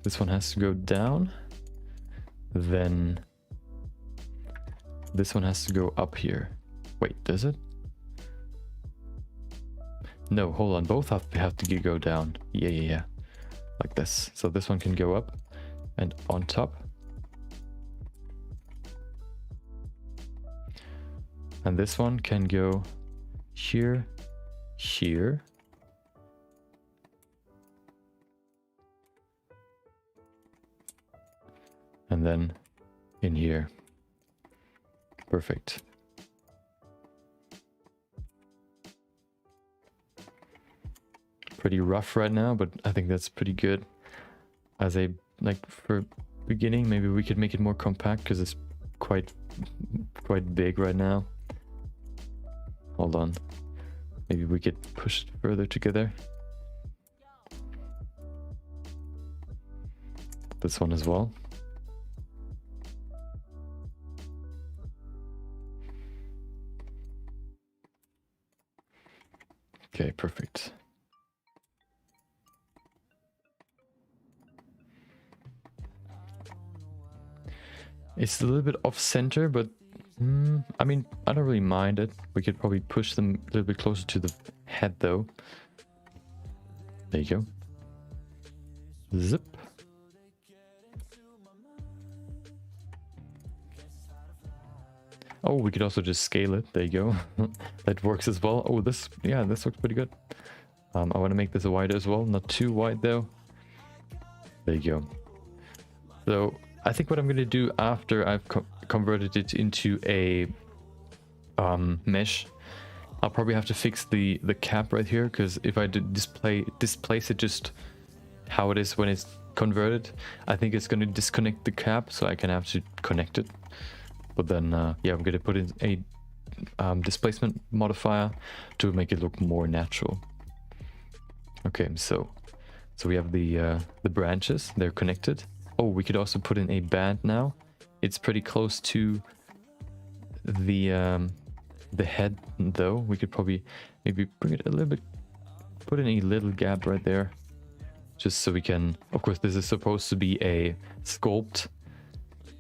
This one has to go down. Then this one has to go up here. Wait, does it? No, hold on. Both have to go down. Yeah. Like this. So this one can go up and on top. And this one can go here, here. And then in here. Perfect. Pretty rough right now, but I think that's pretty good. As a, like, for beginning, maybe we could make it more compact because it's quite big right now. Hold on. Maybe we could push it further together. This one as well. Okay, perfect. It's a little bit off center, but I mean, I don't really mind it. We could probably push them a little bit closer to the head though. There you go. Zip. Oh, we could also just scale it. There you go. That works as well. Oh, this looks pretty good. I want to make this wider as well. Not too wide though. There you go. So I think what I'm going to do after I've converted it into a mesh, I'll probably have to fix the cap right here, because if I displace it just how it is when it's converted, I think it's going to disconnect the cap, so I can have to connect it. But then yeah, I'm going to put in a displacement modifier to make it look more natural. Okay, so we have the branches, they're connected. Oh, we could also put in a band now. It's pretty close to the head though. We could probably maybe bring it a little bit, put in a little gap right there, just so we can, of course this is supposed to be a sculpt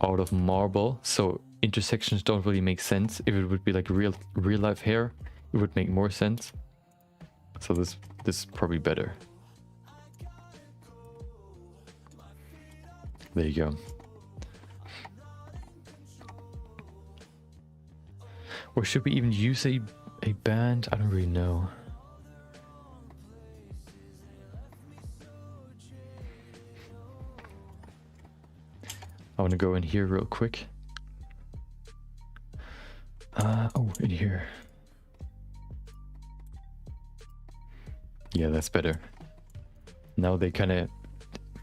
out of marble, so intersections don't really make sense. If it would be like real life hair, it would make more sense. So this is probably better. There you go. Or should we even use a band? I don't really know. I want to go in here real quick. Oh, in here. Yeah, that's better. Now they kind of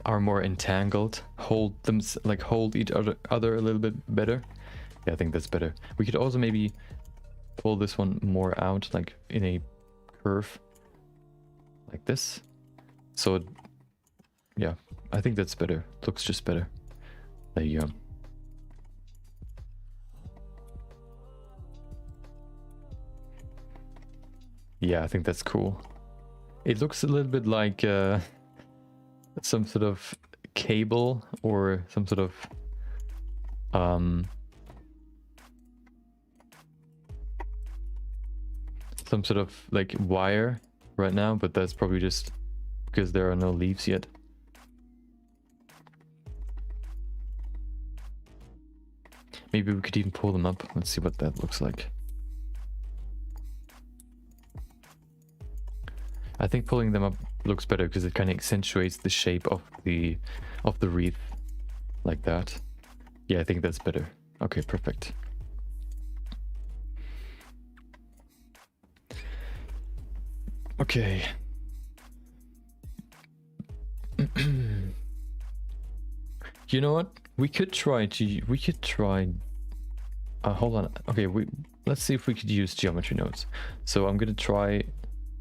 are more entangled, hold each other a little bit better. Yeah, I think that's better. We could also maybe pull this one more out, like in a curve, like this. So yeah, I think that's better. Looks just better. There you go. Yeah, I think that's cool. It looks a little bit like some sort of cable or some sort of like wire right now, but that's probably just because there are no leaves yet. Maybe we could even pull them up. Let's see what that looks like. I think pulling them up looks better because it kind of accentuates the shape of the wreath like that. Yeah, I think that's better. Okay, perfect. Okay. You know what? We could try hold on. Okay, let's see if we could use geometry nodes. So I'm gonna try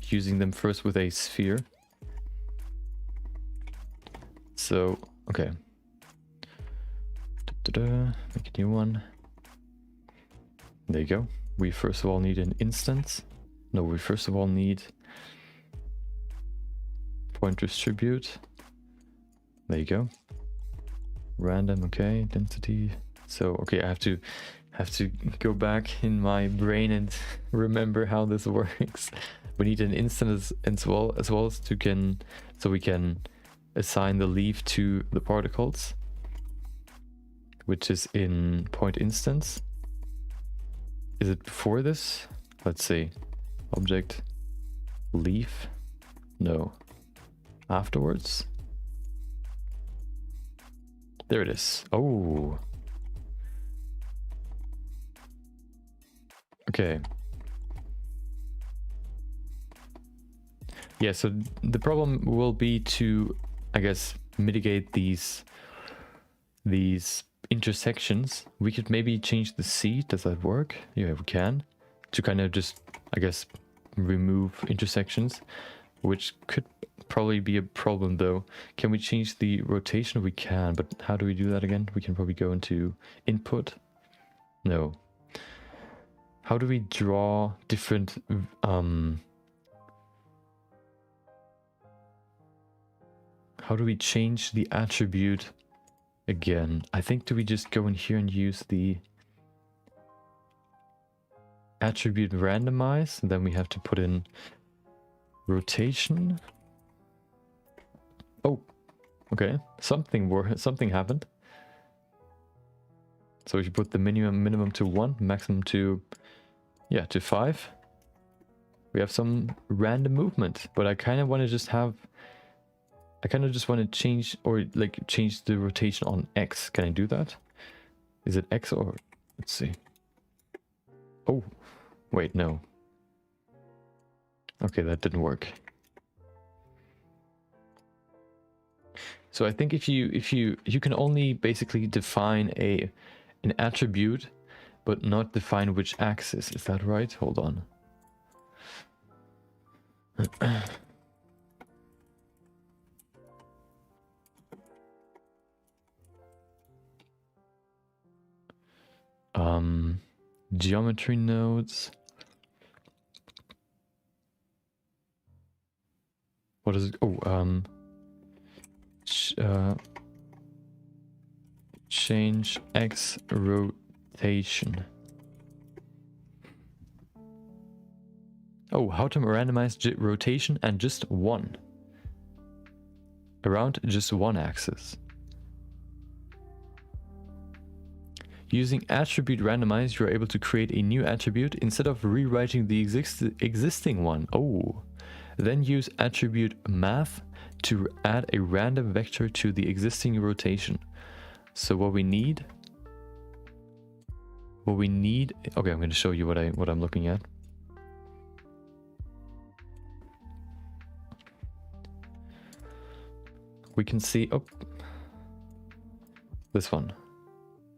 using them first with a sphere. So, okay. Make a new one. There you go. We first of all need an instance. No, we first of all need point distribute. There you go. Random, okay, density. So okay, I have to go back in my brain and remember how this works. We need an instance as well so we can assign the leaf to the particles, which is in point instance. Is it before this? Let's see. Object leaf. No. Afterwards. There it is. Oh. Okay. Yeah, so the problem will be to, I guess, mitigate these intersections. We could maybe change the seed. Does that work? Yeah, we can. To kind of just, I guess, remove intersections, which could probably be a problem though. Can we change the rotation? We can, but how do we do that again? We can probably go into input. No. How do we draw different how do we change the attribute again? I think, do we just go in here and use the attribute randomize, and then we have to put in rotation. Oh, okay, something happened. So if you put the minimum to 1, maximum to, yeah, to 5, we have some random movement. But I kind of want to just have, I kind of just want to change, or like change the rotation on X. Can I do that? Is it X or, let's see. Oh, wait, no. Okay, that didn't work. So I think if you can only basically define an attribute, but not define which axis. Is that right? Hold on. Geometry nodes. What is it? Oh, change X rotation. Oh, how to randomize rotation and just one. Around just one axis. Using attribute randomize, you're able to create a new attribute instead of rewriting the existing one. Oh, then use attribute math to add a random vector to the existing rotation. So what we need, okay, I'm going to show you what I'm looking at. We can see, oh, this one.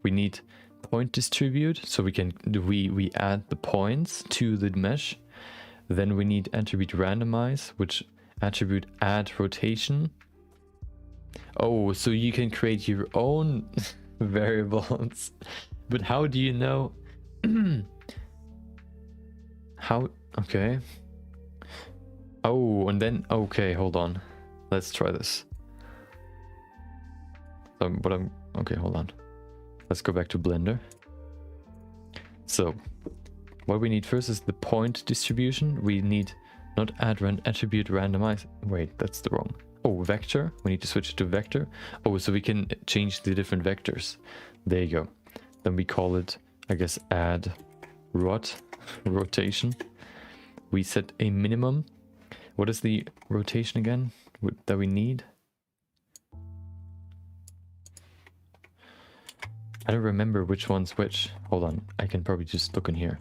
We need point distribute, so we add the points to the mesh. Then we need attribute randomize, which attribute add rotation. Oh, so you can create your own variables. But how do you know? How? Okay. Oh, and then, okay, hold on. Let's try this. Okay, hold on. Let's go back to Blender. So, what we need first is the point distribution. We need not add attribute randomize. Wait, that's the wrong. Oh, vector. We need to switch it to vector. Oh, so we can change the different vectors. There you go. Then we call it, I guess, add rotation. We set a minimum. What is the rotation again that we need? I don't remember which one's which. Hold on, I can probably just look in here.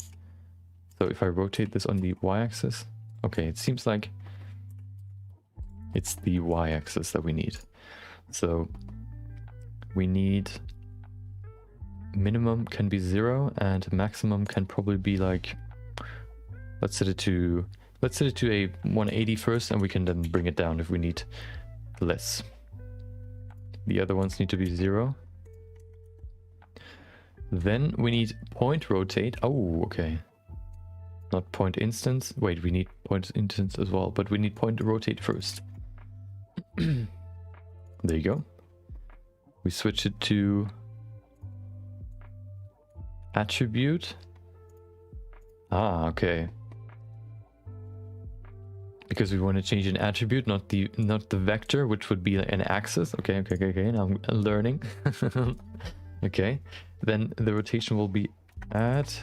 So if I rotate this on the y-axis, okay, it seems like it's the y-axis that we need. So we need minimum can be 0 and maximum can probably be like, let's set it to a 180 first, and we can then bring it down if we need less. The other ones need to be 0. Then we need point rotate. Oh, okay. Not point instance. Wait, we need point instance as well, but we need point rotate first. There you go. We switch it to attribute. Ah, okay. Because we want to change an attribute, not the vector, which would be an axis. Okay. Now I'm learning. Okay. Then the rotation will be at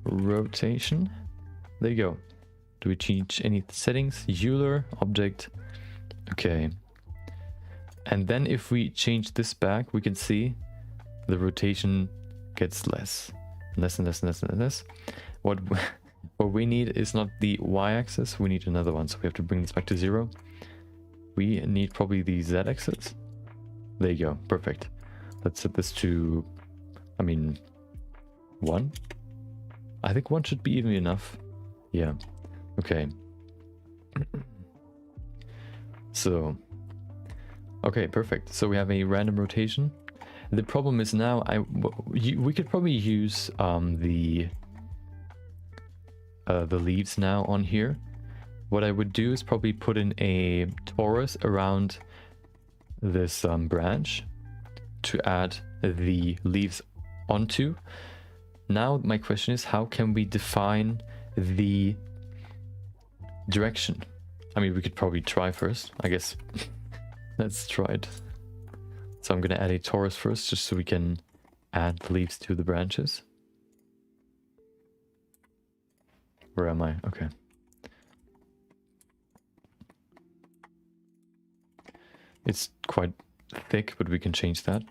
rotation. There you go. Do we change any settings? Euler object. Okay. And then if we change this back, we can see the rotation gets less and less. What we need is not the y-axis, we need another one. So we have to bring this back to 0. We need probably the z-axis. There you go, perfect. Let's set this to, 1. I think 1 should be even enough. Yeah, okay. So, okay, perfect. So we have a random rotation. The problem is now we could probably use the leaves now on here. What I would do is probably put in a torus around this branch to add the leaves onto. Now my question is, how can we define the direction? I mean, we could probably try first, I guess. Let's try it. So I'm gonna add a torus first, just so we can add the leaves to the branches. Where am I? Okay. It's quite thick, but we can change that.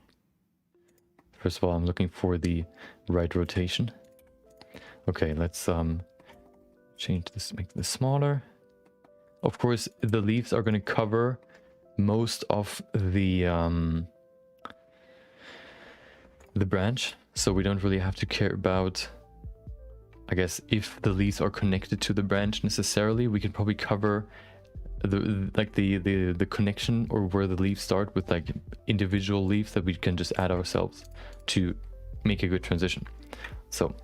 First of all, I'm looking for the right rotation. Okay, let's change this, make this smaller. Of course, the leaves are going to cover most of the branch, so we don't really have to care about, I guess, if the leaves are connected to the branch necessarily. We can probably cover the connection, or where the leaves start, with like individual leaves that we can just add ourselves to make a good transition. So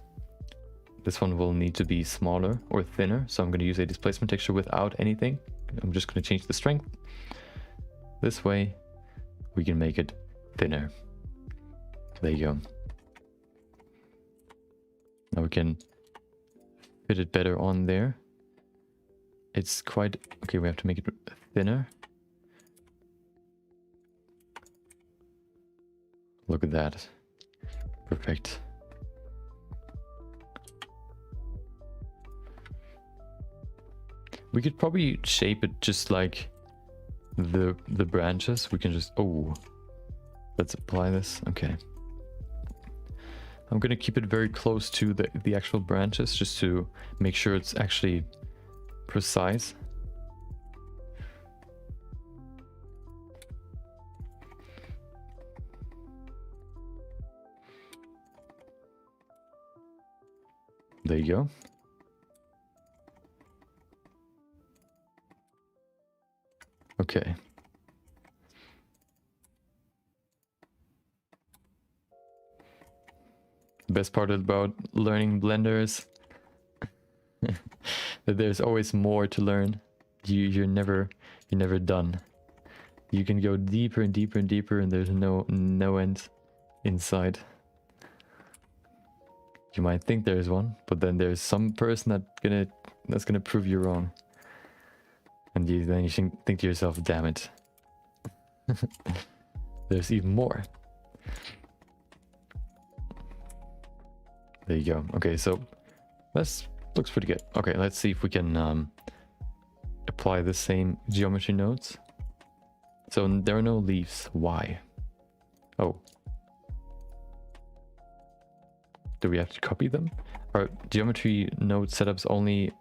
this one will need to be smaller or thinner, so I'm going to use a displacement texture without anything. I'm just going to change the strength. This way we can make it thinner. There you go. Now we can fit it better on there. It's quite... okay, we have to make it thinner. Look at that. Perfect. We could probably shape it just like the branches. We can just... oh, let's apply this. Okay. I'm gonna keep it very close to the actual branches, just to make sure it's actually precise. There you go. Okay. The best part about learning Blender is that there's always more to learn. You're never done. You can go deeper and deeper and deeper, and there's no end inside. You might think there's one, but then there's some person that's gonna prove you wrong. And then you think to yourself, damn it. There's even more. There you go. Okay, so this looks pretty good. Okay, let's see if we can apply the same geometry nodes. So there are no leaves. Why? Oh. Do we have to copy them? Are geometry node setups only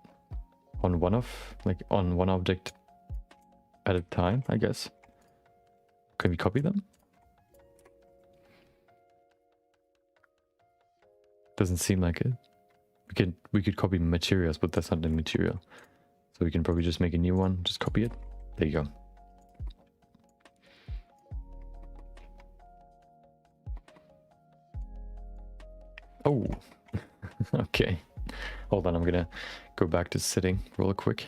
on one object at a time, I guess? Can we copy them? Doesn't seem like it. We could copy materials, but that's not the material. So we can probably just make a new one, just copy it. There you go. Oh, okay. Hold on, I'm gonna go back to setting real quick.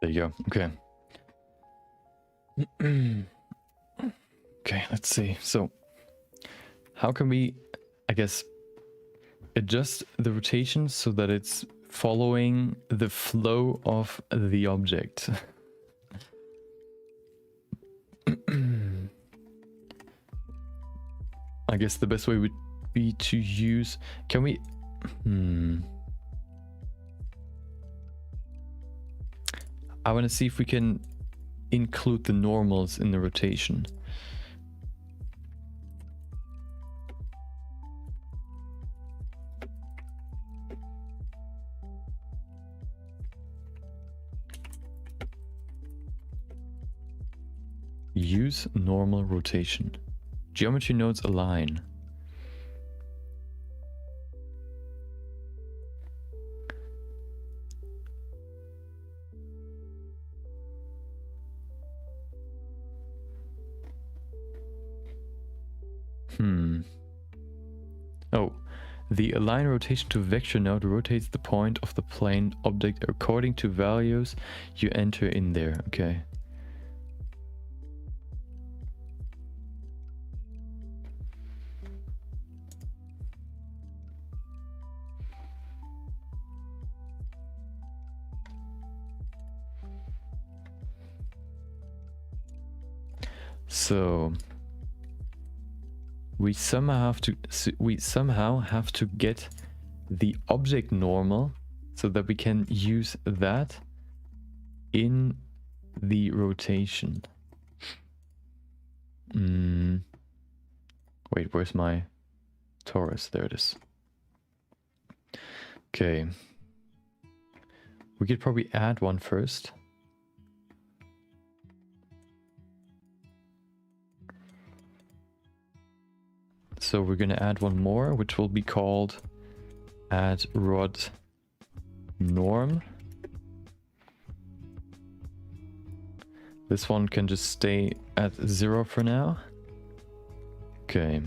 There you go. Okay. Okay, let's see. So, how can we, I guess, adjust the rotation so that it's following the flow of the object? I guess the best way would be to use... Can we... I want to see if we can include the normals in the rotation. Use normal rotation. Geometry nodes align. Oh, the align rotation to vector node rotates the point of the plane object according to values you enter in there. Okay. So we somehow have to get the object normal so that we can use that in the rotation. Wait, where's my torus? There it is. Okay. We could probably add one first. So we're going to add one more, which will be called add rod norm. This one can just stay at 0 for now. Okay.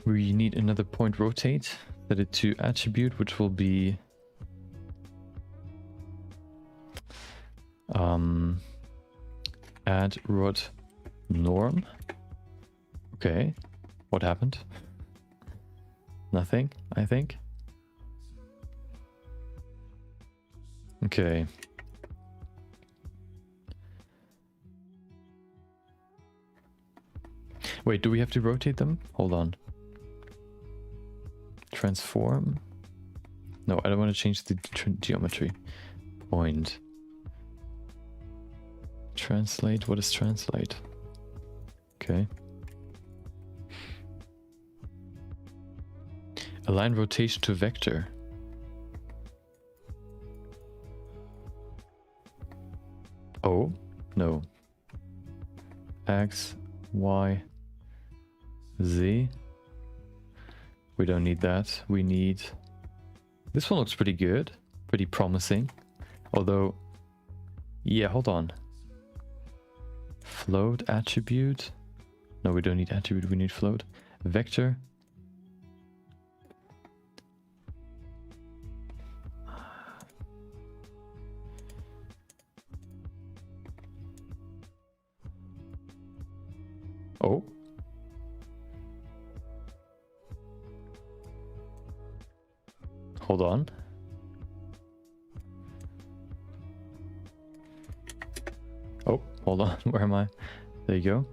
We need another point rotate, set it to attribute, which will be add rod norm. Okay, what happened? Nothing, I think. Okay. Wait, do we have to rotate them? Hold on. Transform. No, I don't want to change the geometry. Point. Translate. What is translate? Okay. Align rotation to vector. Oh, no. X, Y, Z. We don't need that. We need... This one looks pretty good. Pretty promising. Although... Yeah, hold on. Float attribute. No, we don't need attribute. We need float. Vector. Oh. Hold on. Oh, hold on. Where am I? There you go.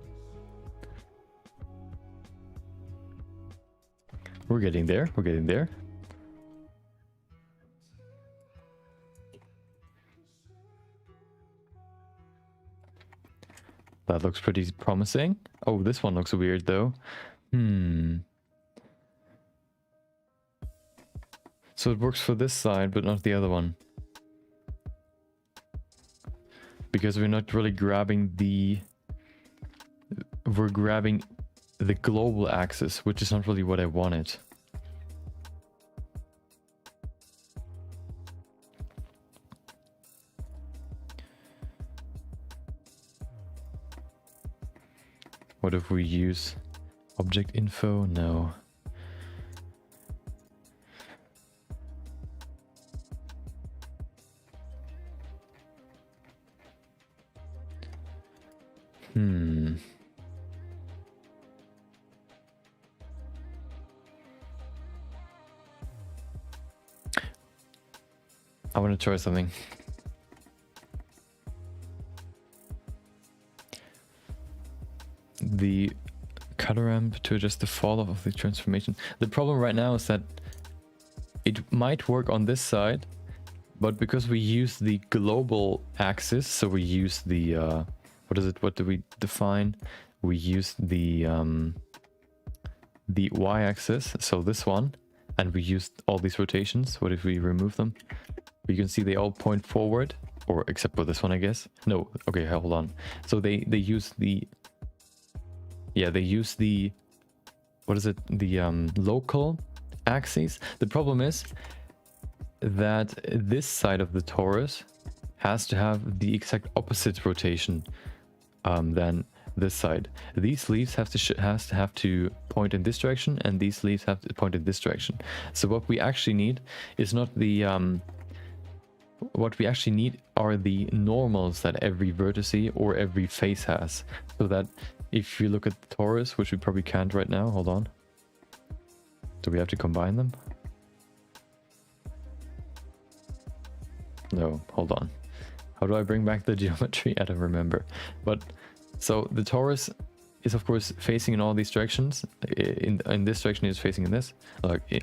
We're getting there. We're getting there. That looks pretty promising. Oh, this one looks weird though. So it works for this side, but not the other one. Because we're not really grabbing the... We're grabbing the global axis, which is not really what I wanted. What if we use object info? No. I want to try something. The color ramp to adjust the fall off of the transformation. The problem right now is that it might work on this side, but because we use the global axis, so we use the what is it? What do we define? We use the y-axis, so this one, and we use all these rotations. What if we remove them? You can see they all point forward, or except for this one, I guess. No, okay, hold on. So they use the, yeah, they use the, what is it? The local axes. The problem is that this side of the torus has to have the exact opposite rotation than this side. These leaves have to point in this direction, and these leaves have to point in this direction. So what we actually need is not the what we actually need are the normals that every vertice or every face has, so that if you look at the torus, which we probably can't right now, hold on, do we have to combine them? No, hold on, how do I bring back the geometry? I don't remember. But so the torus is of course facing in all these directions. In this direction is facing in this,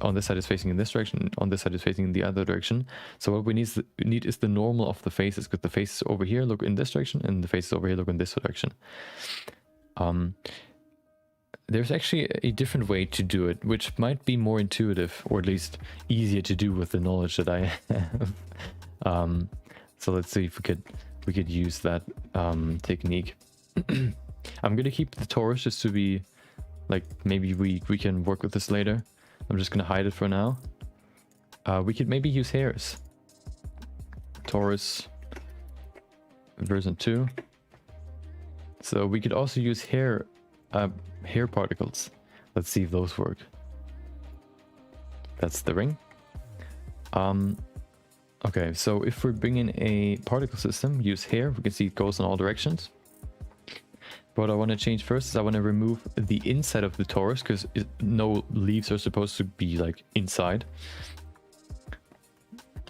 on this side is facing in this direction, on this side is facing in the other direction. So what we need is the normal of the faces, because the faces over here look in this direction and the faces over here look in this direction. There's actually a different way to do it, which might be more intuitive, or at least easier to do with the knowledge that I have. So let's see if we could use that technique. I'm gonna keep the torus just to be like, maybe we can work with this later. I'm just gonna hide it for now. We could maybe use hairs. Torus version 2. So we could also use hair particles. Let's see if those work. That's the ring. Okay, so if we're bringing a particle system, use hair. We can see it goes in all directions. What I want to change first is I want to remove the inside of the torus, because no leaves are supposed to be like inside.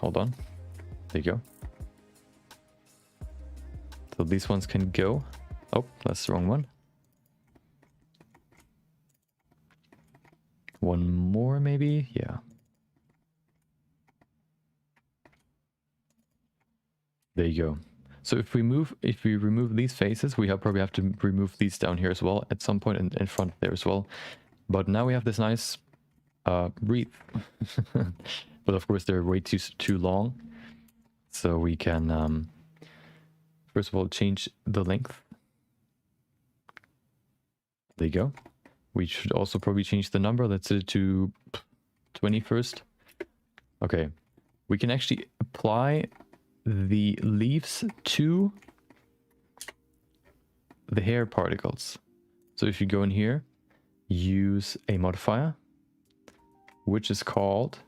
Hold on. There you go. So these ones can go. Oh, that's the wrong one. One more maybe? Yeah. There you go. So if we remove these faces, we probably have to remove these down here as well at some point in front there as well. But now we have this nice wreath. But of course they're way too long. So we can first of all change the length. There you go. We should also probably change the number. Let's set it to 20 first. Okay. We can actually apply the leaves to the hair particles. So if you go in here, use a modifier, which is called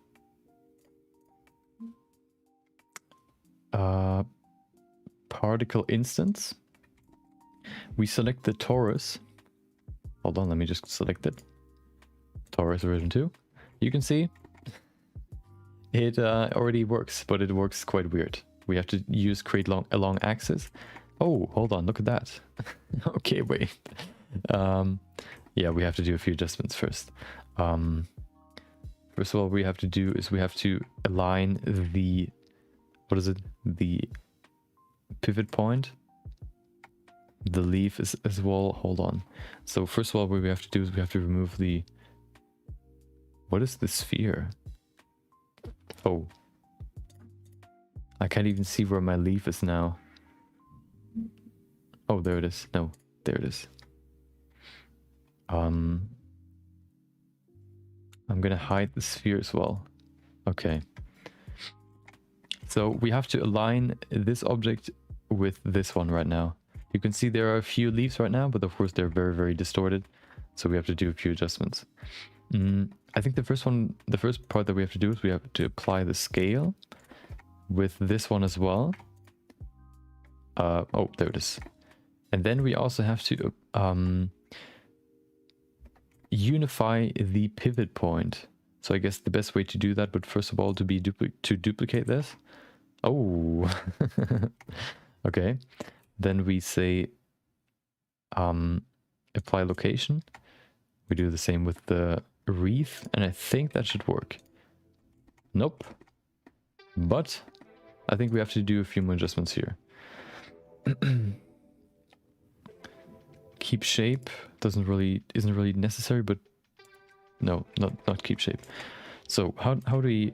particle instance. We select the torus. Hold on, let me just select it. Torus version 2. You can see it already works, but it works quite weird. We have to create a long axis. Oh, hold on, look at that. Okay, wait. Yeah, we have to do a few adjustments first. First of all, we have to do is we have to align the, what is it? The pivot point. The leaf is as well. Hold on. So first of all, what we have to do is we have to remove the, what is the sphere? Oh. I can't even see where my leaf is now. Oh, there it is. No, there it is. I'm gonna hide the sphere as well. Okay. So we have to align this object with this one right now. You can see there are a few leaves right now, but of course they're very, very distorted. So we have to do a few adjustments. I think the first part that we have to do is we have to apply the scale with this one as well. Oh, there it is. And then we also have to unify the pivot point. So I guess the best way to do that would first of all to be to duplicate this. Oh, okay. Then we say apply location. We do the same with the wreath, and I think that should work. Nope. But I think we have to do a few more adjustments here. Keep shape isn't really necessary, but no, not keep shape. So how do we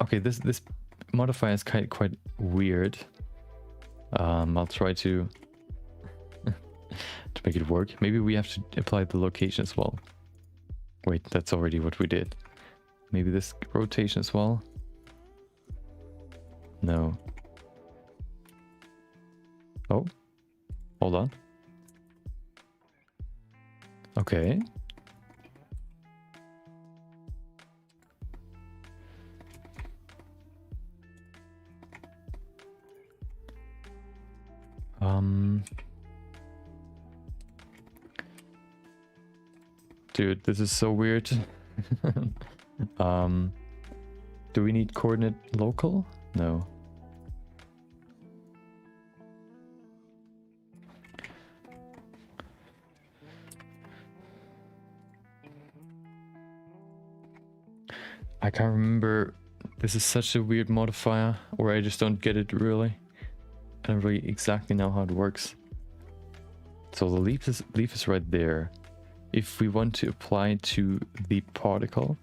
okay, this modifier is quite weird. I'll try to make it work. Maybe we have to apply the location as well. Wait, that's already what we did. Maybe this rotation as well. No. Oh, hold on. Okay. Dude, this is so weird. Do we need coordinate local? No. I can't remember. This is such a weird modifier, or I just don't get it really. I don't really exactly know how it works. So the leaf is right there. If we want to apply it to the particle,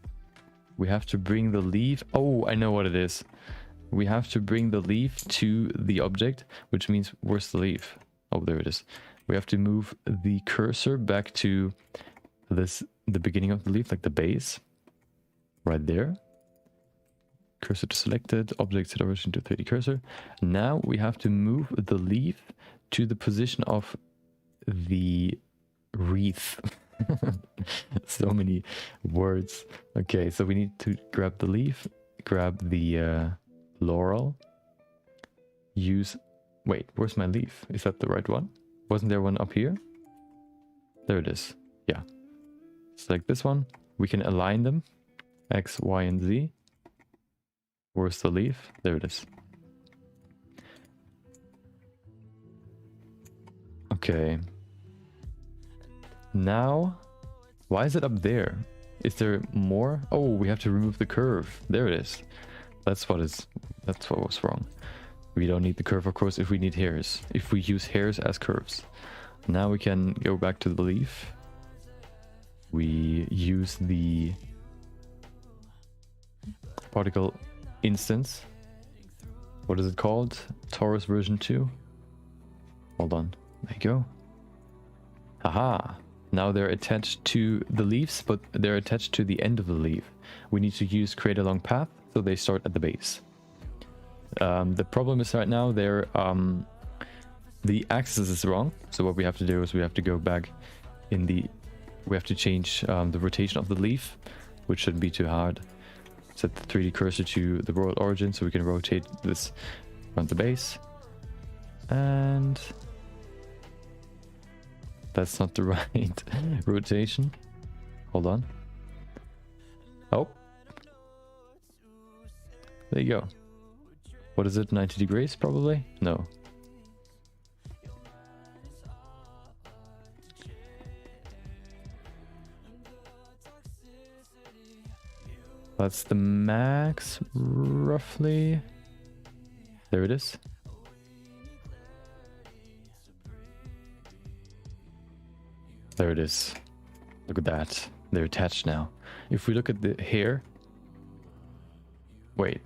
we have to bring the leaf. Oh, I know what it is. We have to bring the leaf to the object, which means where's the leaf? Oh, there it is. We have to move the cursor back to the beginning of the leaf, like the base. Right there. Cursor to selected, object set origin to 3D cursor. Now we have to move the leaf to the position of the wreath. So many words. Okay, so we need to grab the leaf, grab the laurel, use... Wait, where's my leaf? Is that the right one? Wasn't there one up here? There it is. Yeah. Select this one. We can align them. X, Y, and Z. Where's the leaf? There it is. Okay. Now, why is it up there? Is there more? Oh, we have to remove the curve. There it is. That's what was wrong. We don't need the curve, of course, if we need hairs. If we use hairs as curves. Now we can go back to the leaf. We use the particle instance. What is it called? Taurus version 2. Hold on. There you go. Haha. Now they're attached to the leaves, but they're attached to the end of the leaf. We need to use create a long path, so they start at the base. The problem is right now they're the axis is wrong. So what we have to do is we have to go back in the... We have to change the rotation of the leaf, which shouldn't be too hard. Set the 3D cursor to the world origin so we can rotate this around the base. And that's not the right rotation. Hold on. Oh. There you go. What is it? 90 degrees probably? No. That's the max, roughly. There it is. There it is. Look at that. They're attached now. If we look at the hair... Wait.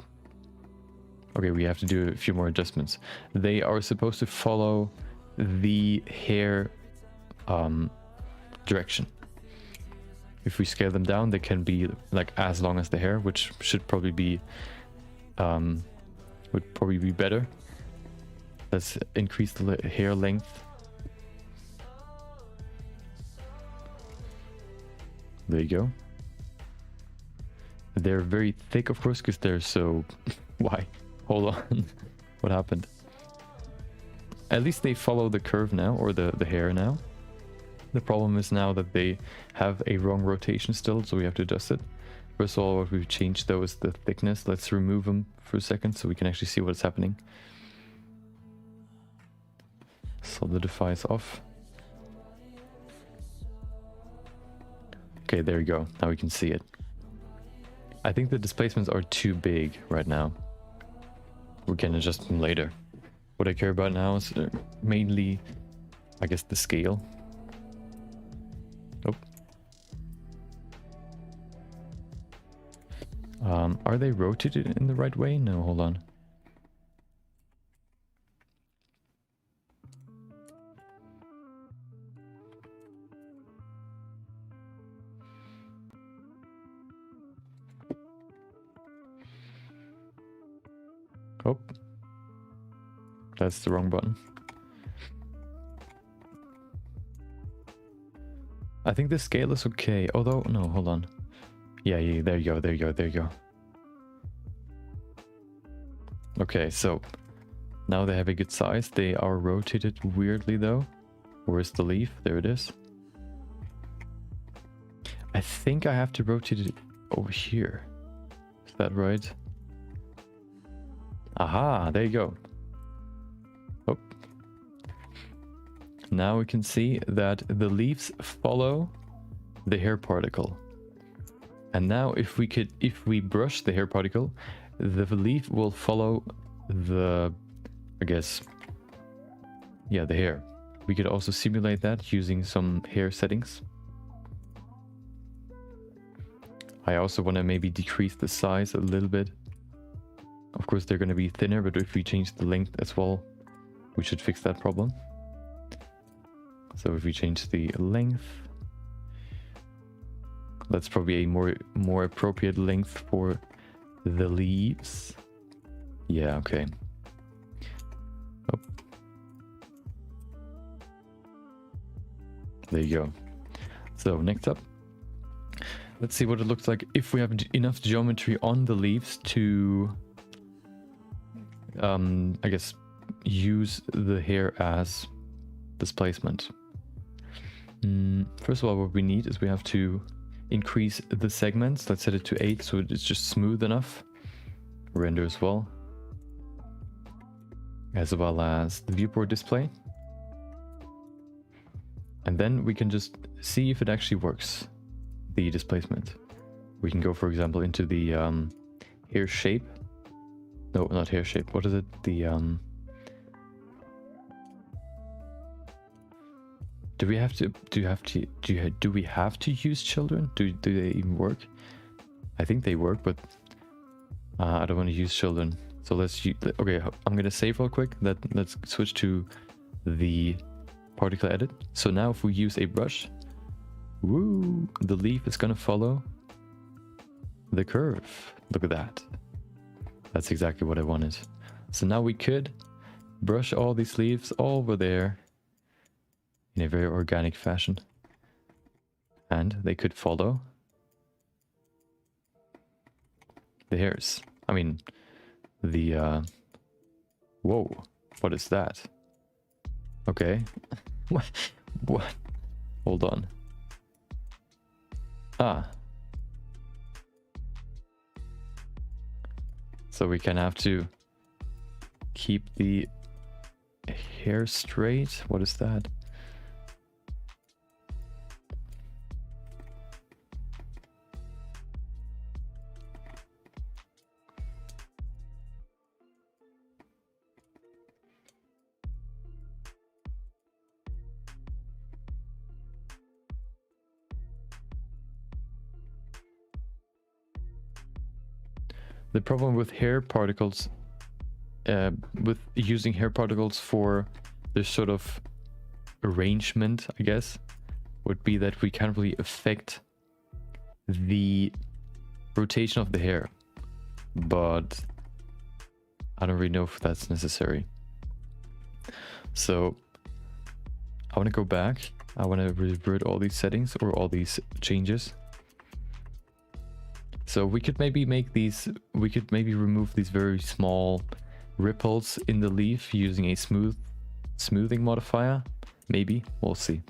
Okay, we have to do a few more adjustments. They are supposed to follow the hair direction. If we scale them down, they can be like as long as the hair, which should probably be would probably be better. Let's increase the hair length. There you go. They're very thick, of course, because they're so... Why? Hold on. What happened? At least they follow the curve now, or the hair now. The problem is now that they have a wrong rotation still, so we have to adjust it. First of all, what we've changed though is the thickness. Let's remove them for a second so we can actually see what's happening. Solidify is off. Okay, there we go. Now we can see it. I think the displacements are too big right now. We can adjust them later. What I care about now is mainly, I guess, the scale. Oh. Are they rotated in the right way? No, hold on. Oh. That's the wrong button. I think the scale is okay, although... No, hold on. Yeah, there you go, there you go, there you go. Okay, so now they have a good size. They are rotated weirdly though. Where's the leaf? There it is. I think I have to rotate it over here. Is that right? Aha, there you go. Oh. Now we can see that the leaves follow the hair particle. And now if we brush the hair particle, the leaf will follow the, I guess, yeah, the hair. We could also simulate that using some hair settings. I also want to maybe decrease the size a little bit. Of course, they're going to be thinner, but if we change the length as well, we should fix that problem. So if we change the length, that's probably a more appropriate length for the leaves. Yeah, okay. Oh. There you go. So next up, let's see what it looks like if we have enough geometry on the leaves to, I guess, use the hair as displacement. First of all, what we need is we have to increase the segments. Let's set it to 8 so it's just smooth enough. Render as well. As well as the viewport display. And then we can just see if it actually works, the displacement. We can go, for example, into the hair shape. No, not hair shape. What is it? The do we have to use children? Do they even work? I think they work, but I don't want to use children. So let's use, okay, I'm gonna save real quick. Let's switch to the particle edit. So now if we use a brush, woo, the leaf is gonna follow the curve. Look at that. That's exactly what I wanted. So now we could brush all these leaves over there in a very organic fashion. And they could follow the hairs. I mean, the, whoa, what is that? Okay. What? Hold on. Ah. So we can have to keep the hair straight. What is that? The problem with hair particles, with using hair particles for this sort of arrangement, I guess, would be that we can't really affect the rotation of the hair. But I don't really know if that's necessary. So I want to go back. I want to revert all these settings or all these changes. So we could maybe make these, we could maybe remove these very small ripples in the leaf using a smoothing modifier. Maybe, we'll see.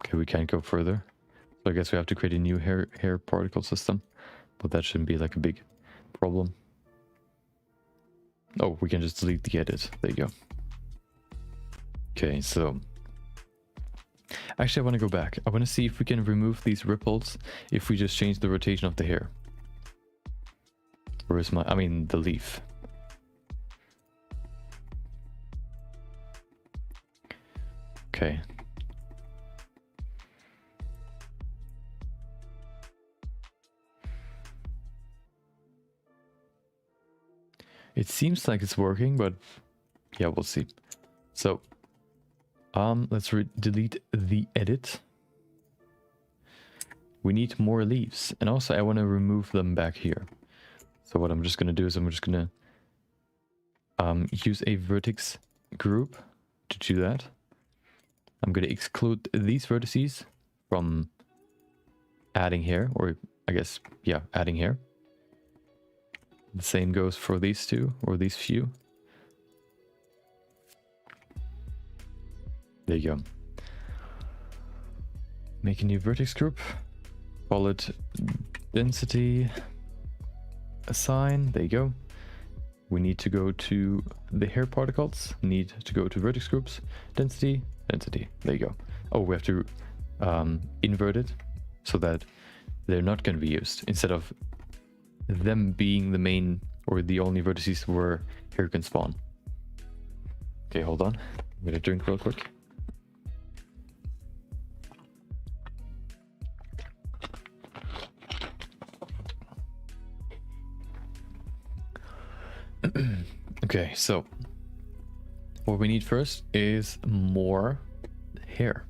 Okay, we can't go further. So I guess we have to create a new hair particle system, but that shouldn't be like a big problem. Oh, we can just delete the edit. There you go. Okay, so actually I want to go back. I want to see if we can remove these ripples if we just change the rotation of the hair. Where is my, I mean the leaf. Okay. It seems like it's working, but yeah, we'll see. So, let's delete the edit. We need more leaves, and also I want to remove them back here. So what I'm just gonna do is I'm just gonna use a vertex group to do that. I'm gonna exclude these vertices from adding here, or I guess, yeah, adding here. The same goes for these two, or these few. There you go. Make a new vertex group. Call it density assign. There you go. We need to go to the hair particles. Need to go to vertex groups. Density, density. There you go. Oh, we have to invert it so that they're not going to be used. Instead of them being the main or the only vertices where hair can spawn. Okay, hold on. I'm gonna drink real quick. Okay, so what we need first is more hair.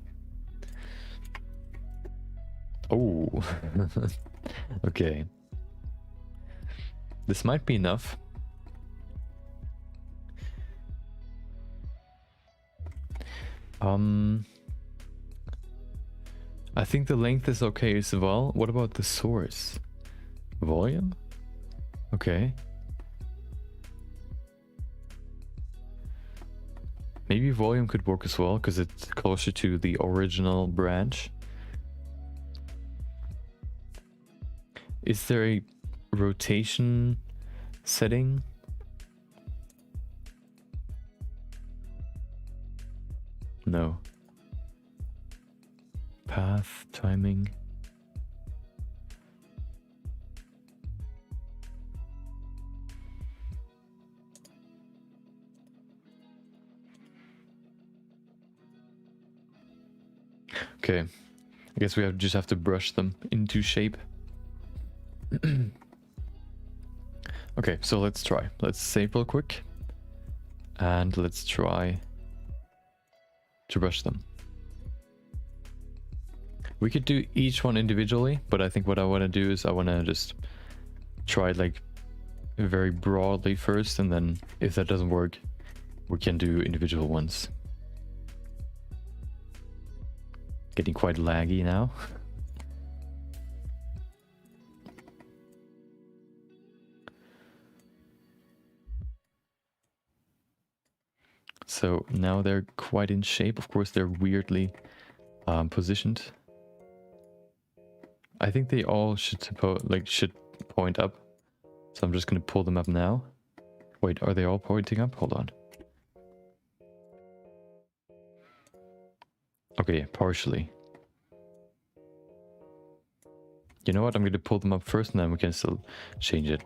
Oh, okay. This might be enough. I think the length is okay as well. What about the source? Volume? Okay. Maybe volume could work as well because it's closer to the original branch. Is there a rotation setting? No. Path, timing. Okay. I guess we just have to brush them into shape. Okay, so let's try. Let's save real quick. And let's try to brush them. We could do each one individually, but I think what I want to do is I want to just try like very broadly first, and then if that doesn't work, we can do individual ones. Getting quite laggy now. So now they're quite in shape. Of course, they're weirdly positioned. I think they all should point up. So I'm just gonna pull them up now. Wait, are they all pointing up? Hold on. Okay, partially. You know what? I'm gonna pull them up first, and then we can still change it.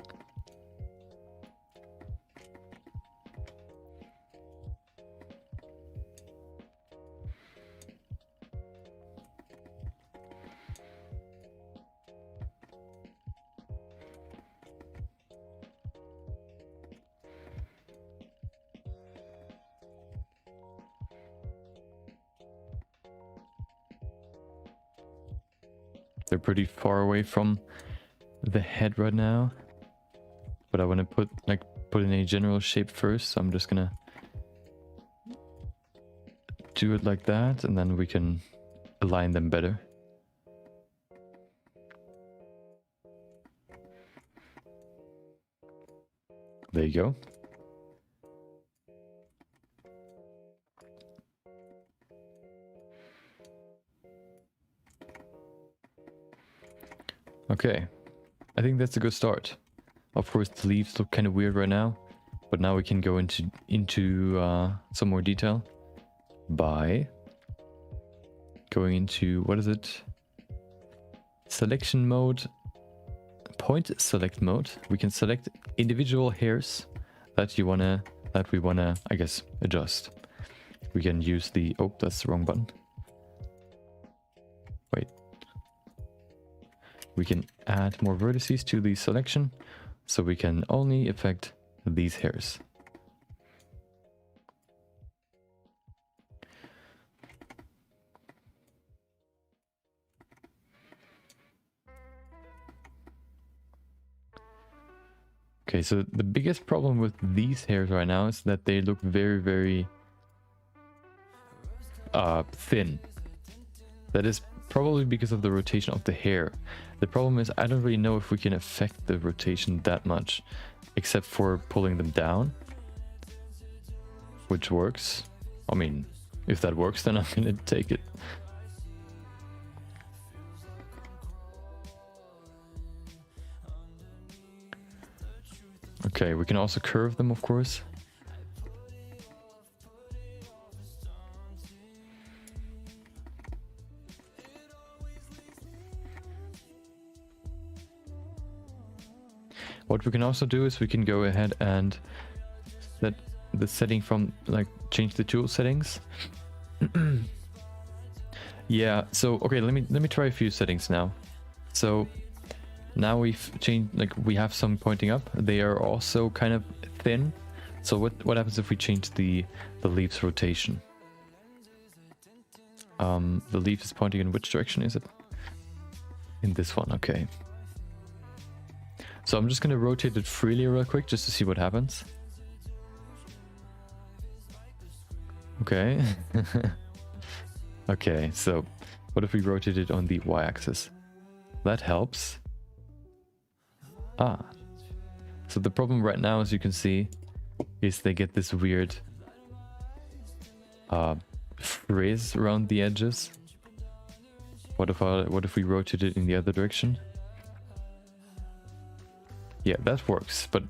They're pretty far away from the head right now. But I want to put in a general shape first, so I'm just gonna do it like that, and then we can align them better. There you go. Okay, I think that's a good start. Of course, the leaves look kind of weird right now, but now we can go into some more detail by going into, what is it? Selection mode, point select mode. We can select individual hairs that we wanna, I guess, adjust. We can use the, oh, that's the wrong button. Wait. We can add more vertices to the selection, so we can only affect these hairs. Okay, so the biggest problem with these hairs right now is that they look very, very thin. That is probably because of the rotation of the hair. The problem is I don't really know if we can affect the rotation that much, except for pulling them down, which works. I mean, if that works, then I'm gonna take it. Okay, we can also curve them, of course. What we can also do is we can go ahead and set the setting from, like, change the tool settings. Yeah, so okay, let me try a few settings now. So now we've changed, like, we have some pointing up. They are also kind of thin. So what happens if we change the leaf's rotation? The leaf is pointing in which direction is it? In this one, okay. So I'm just gonna rotate it freely real quick just to see what happens. Okay. Okay, so what if we rotate it on the y-axis? That helps. Ah. So the problem right now, as you can see, is they get this weird frizz around the edges. What if we rotate it in the other direction? Yeah, that works, but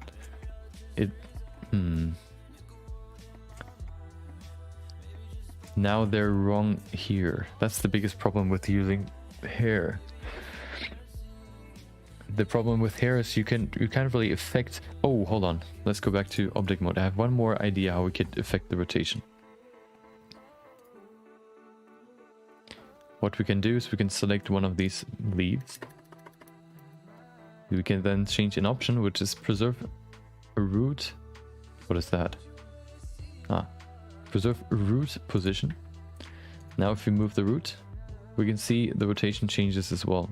it... Now they're wrong here. That's the biggest problem with using hair. The problem with hair is you can't really affect... Oh, hold on. Let's go back to object mode. I have one more idea how we could affect the rotation. What we can do is we can select one of these leaves. We can then change an option, which is preserve a root. What is that? Ah, preserve root position. Now if we move the root, we can see the rotation changes as well.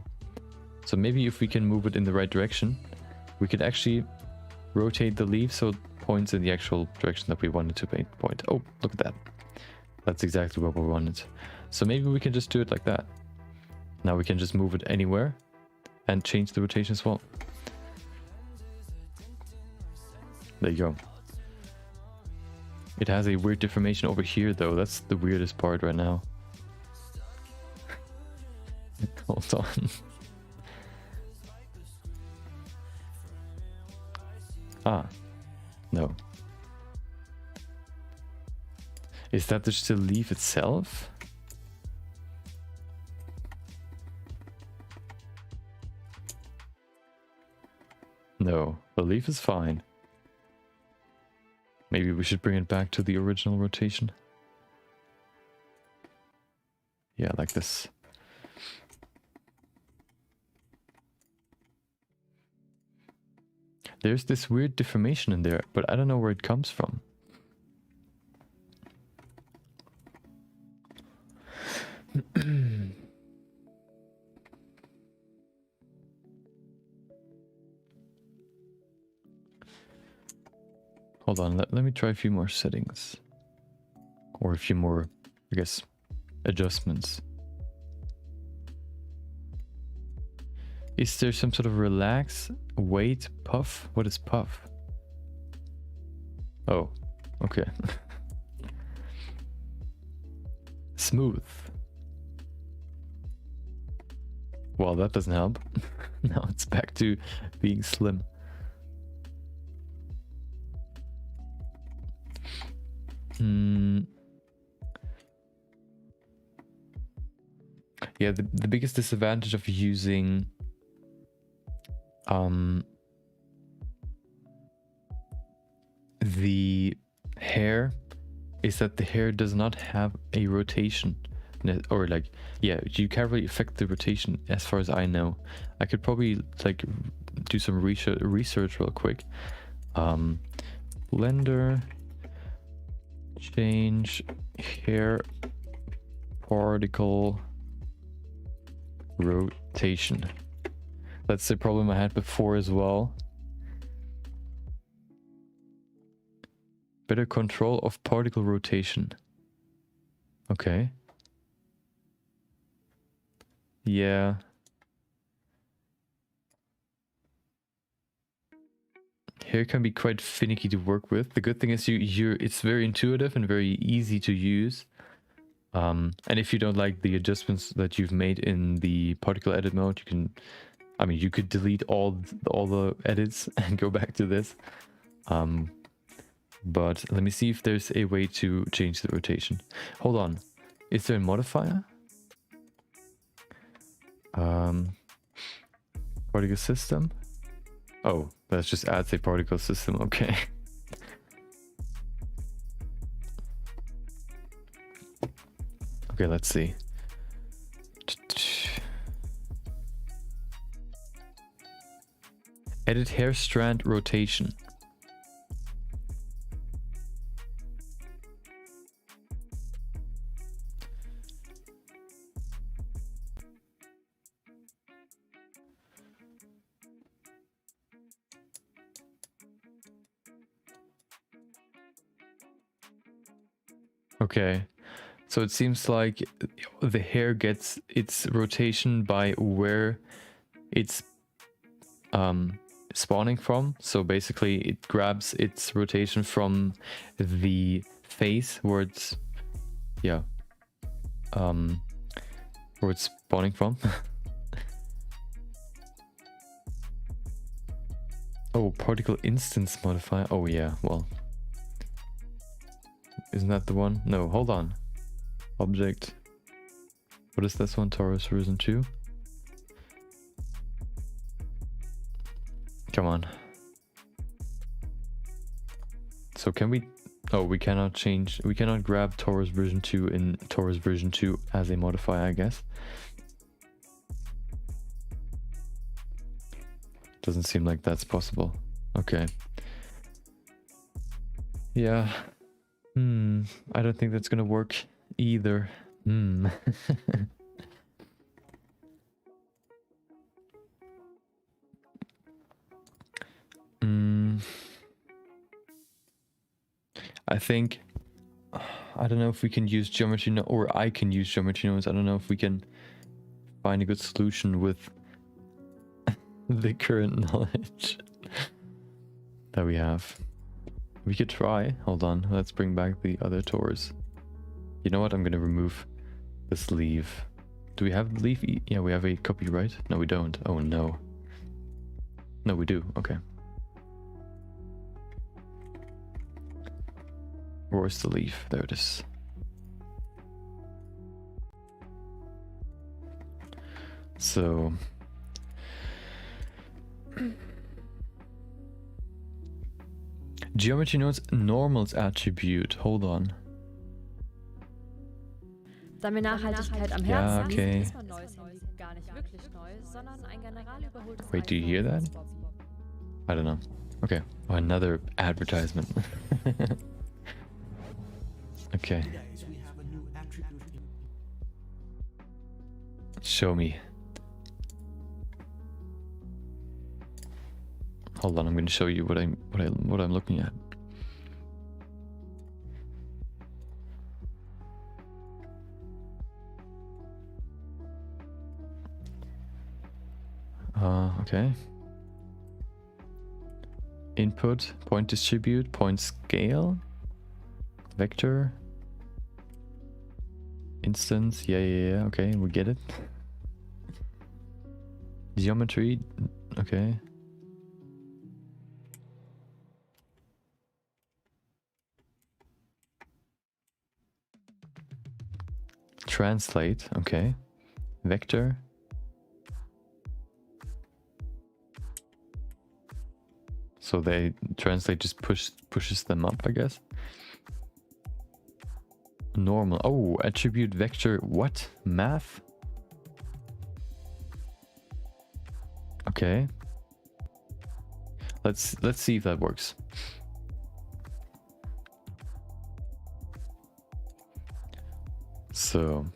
So maybe if we can move it in the right direction, we could actually rotate the leaf so it points in the actual direction that we wanted to point. Oh, look at that. That's exactly what we wanted. So maybe we can just do it like that. Now we can just move it anywhere and change the rotation as well. There you go. It has a weird deformation over here though. That's the weirdest part right now. Hold on. Ah, no. Is that just the leaf itself? No, the leaf is fine. Maybe we should bring it back to the original rotation. Yeah, like this. There's this weird deformation in there, but I don't know where it comes from. Hold on, let me try a few more settings. Or a few more, I guess, adjustments. Is there some sort of relax, wait, puff? What is puff? Oh, okay. Smooth. Well, that doesn't help. Now it's back to being slim. Yeah, the biggest disadvantage of using the hair is that the hair does not have a rotation, or like, yeah, you can't really affect the rotation as far as I know. I could probably like do some research real quick. Blender, change hair particle rotation. That's the problem I had before as well. Better control of particle rotation. Okay. Yeah. Hair can be quite finicky to work with. The good thing is it's very intuitive and very easy to use. And if you don't like the adjustments that you've made in the particle edit mode, you can, I mean, you could delete all the edits and go back to this. But let me see if there's a way to change the rotation. Hold on. Is there a modifier? Particle system? Oh, that just adds a particle system. Okay. Okay, let's see. Edit hair strand rotation. Okay, so it seems like the hair gets its rotation by where it's spawning from. So basically it grabs its rotation from the face where it's, yeah, where it's spawning from. Oh, particle instance modifier. Oh yeah, well, isn't that the one? No, hold on. Object. What is this one? Taurus version 2? Come on. So can we... Oh, we cannot change... We cannot grab Taurus version 2 in Taurus version 2 as a modifier, I guess. Doesn't seem like that's possible. Okay. Yeah. I don't think that's gonna work either. I think, I don't know if we can use geometry or I can use geometry nodes. I don't know if we can find a good solution with the current knowledge that we have. We could try. Hold on. Let's bring back the other tours. You know what? I'm going to remove the sleeve. Do we have the leaf? Yeah, we have a copy, right? No, we don't. Oh, no. No, we do. Okay. Where's the leaf? There it is. So... Geometry nodes normals attribute. Hold on. Da mir Nachhaltigkeit am Ja, Herzen okay. ist mein neues Handy gar nicht wirklich neu, sondern ein general überholtes Wait, do you hear that? I don't know. Okay. Oh, another advertisement. Okay. Show me. Hold on, I'm going to show you what I'm looking at. Okay. Input, point distribute, point scale, vector, instance. Yeah. Okay, we get it. Geometry. Okay. Translate. Okay. Vector. So they translate just pushes them up, I guess. Normal. Oh, attribute vector. What? Math? Okay. Let's see if that works. So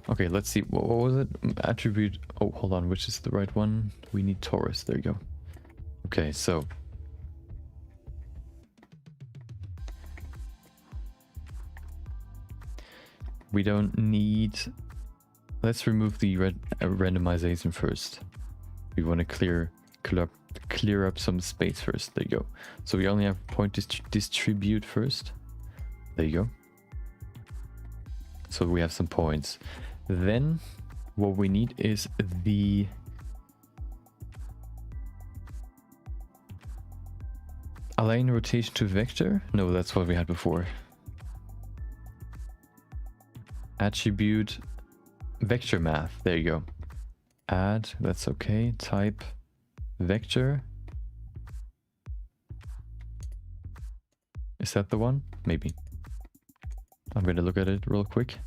okay, let's see. What was it? Attribute. Oh, hold on. Which is the right one? We need Taurus. There you go. Okay, so we don't need. Let's remove the randomization first. We want to clear up some space first. There you go. So we only have point distribute first. There you go. So we have some points. Then what we need is the align rotation to vector. No, that's what we had before. Attribute vector math. There you go. Add. That's okay. Type vector. Is that the one? Maybe. I'm going to look at it real quick.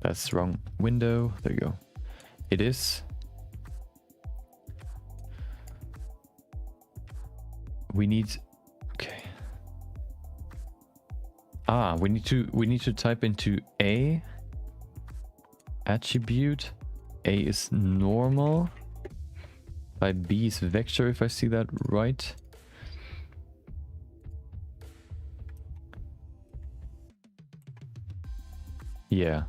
That's the wrong window. There you go. It is. We need. Okay. We need to type into A. Attribute. A is normal. Type B is vector, if I see that right. Yeah.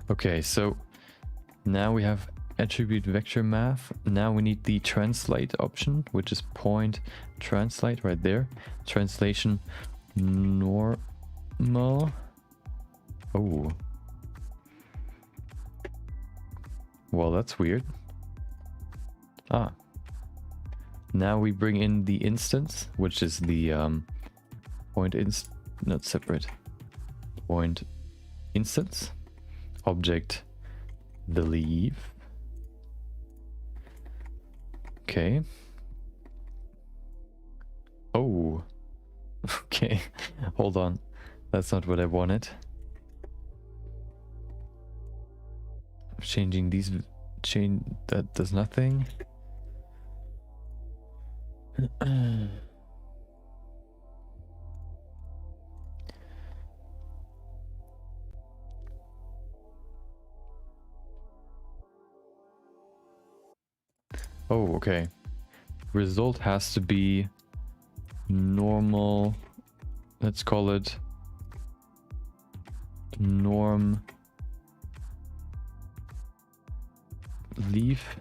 Okay, so now we have attribute vector math. Now we need the translate option, which is point translate right there. Translation normal. Oh. Well, that's weird. Now we bring in the instance, which is the point not separate. Point instance. Object the leaf. Okay. Oh. Okay. Hold on. That's not what I wanted. Changing these that does nothing. Oh, okay. Result has to be normal. Let's call it norm leaf.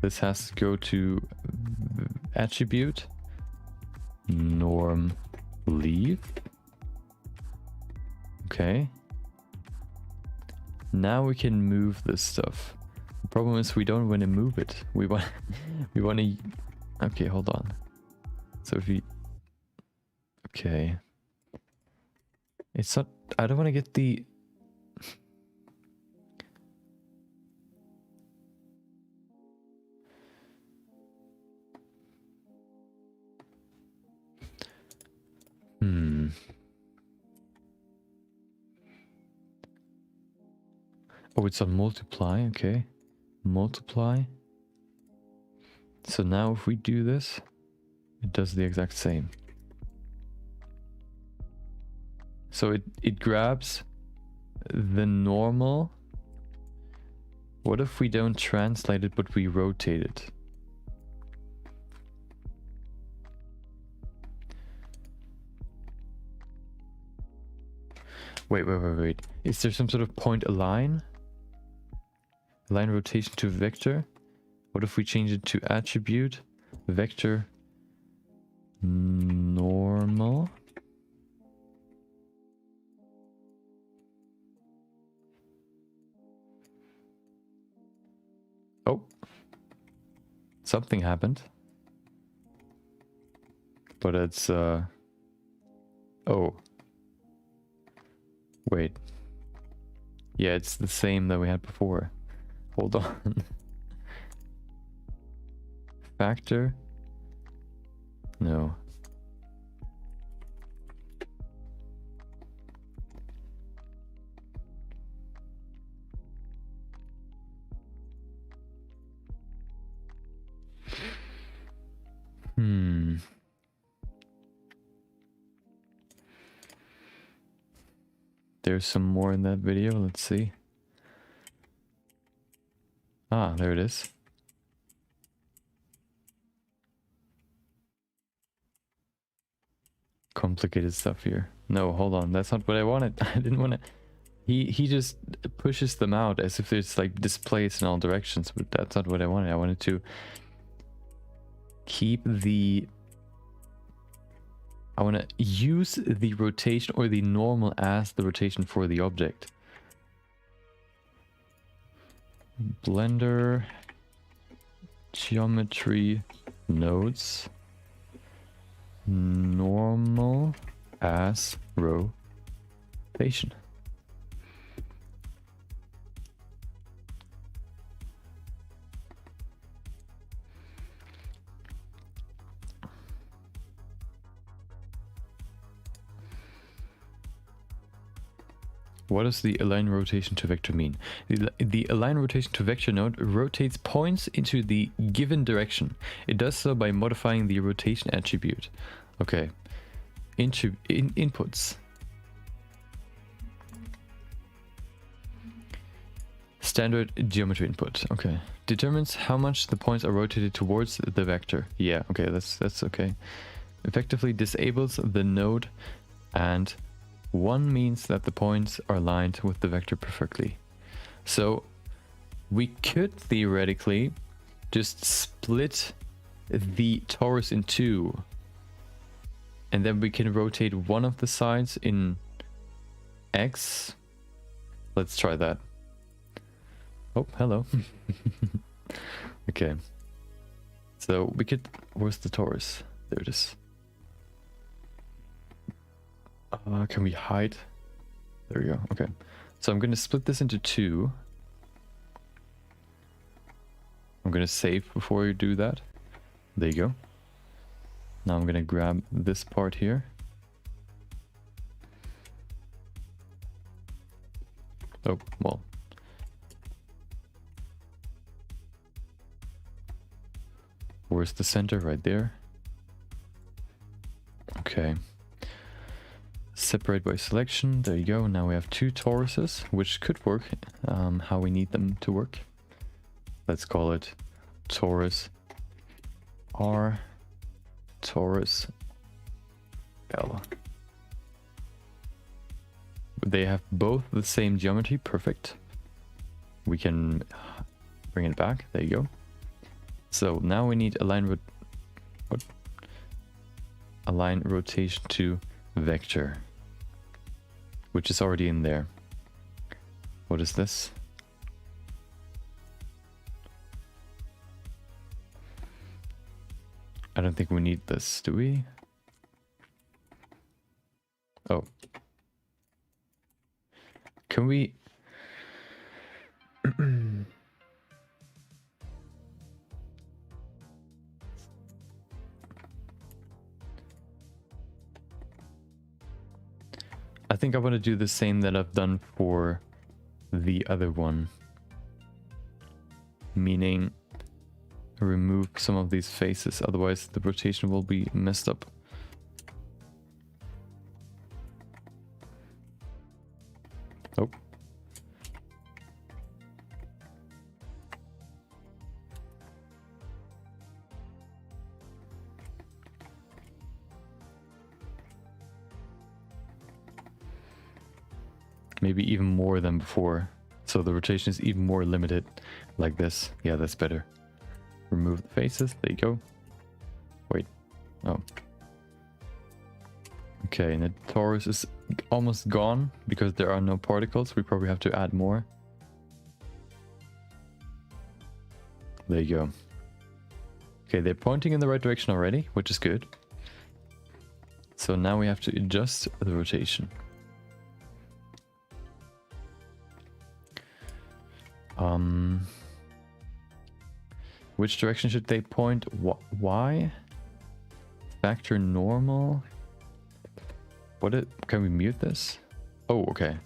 This has to go to attribute norm leaf. Okay. Now we can move this stuff. The problem is we don't want to move it. We want to. Okay, hold on. So if we. Okay. It's not. I don't want to get the. Oh, it's on multiply. Okay. Multiply. So now if we do this, it does the exact same. So it grabs the normal What if we don't translate it, but we rotate it? Wait. Is there some sort of point align? Align rotation to vector? What if we change it to attribute, vector, normal? Oh. Something happened. But it's, oh. Wait. Yeah, it's the same that we had before. Hold on. Factor? No. There's some more in that video. Let's see. Ah, there it is. Complicated stuff here. No, hold on. That's not what I wanted. I didn't want to... He just pushes them out as if it's like displaced in all directions, but that's not what I wanted. I wanted to keep the... I want to use the rotation or the normal as the rotation for the object. Blender geometry nodes normal as rotation. What does the align rotation to vector mean? The align rotation to vector node rotates points into the given direction. It does so by modifying the rotation attribute. Okay. Inputs. Standard geometry input. Okay. Determines how much the points are rotated towards the vector. Yeah, okay, that's okay. Effectively disables the node, and one means that the points are aligned with the vector perfectly. So we could theoretically just split the torus in two, and then we can rotate one of the sides in X. Let's try that. Oh, hello. Okay. So we could... Where's the torus? There it is. Can we hide? There we go. Okay. So I'm going to split this into two. I'm going to save before you do that. There you go. Now I'm going to grab this part here. Oh, well. Where's the center? Right there. Okay. Separate by selection. There you go. Now we have two toruses, which could work how we need them to work. Let's call it torus R, torus L. They have both the same geometry. Perfect. We can bring it back. There you go. So now we need align rotation to vector, which is already in there. What is this? I don't think we need this, do we? Oh. Can we... I think I want to do the same that I've done for the other one. Meaning remove some of these faces, otherwise the rotation will be messed up. Oh. Maybe even more than before. So the rotation is even more limited like this. Yeah, that's better. Remove the faces. There you go. Wait. Oh. Okay, and the torus is almost gone because there are no particles. We probably have to add more. There you go. Okay, they're pointing in the right direction already, which is good. So now we have to adjust the rotation. Which direction should they point? Why? Factor normal? Can we mute this? Oh, okay.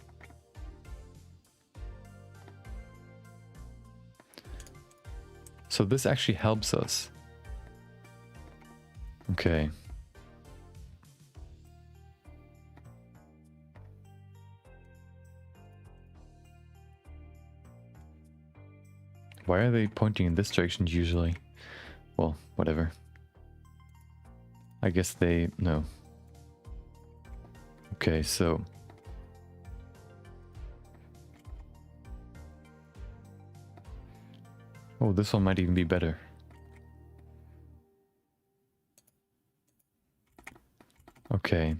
So this actually helps us. Okay. Why are they pointing in this direction usually? Well, whatever. I guess they... no. Okay, so... oh, this one might even be better. Okay.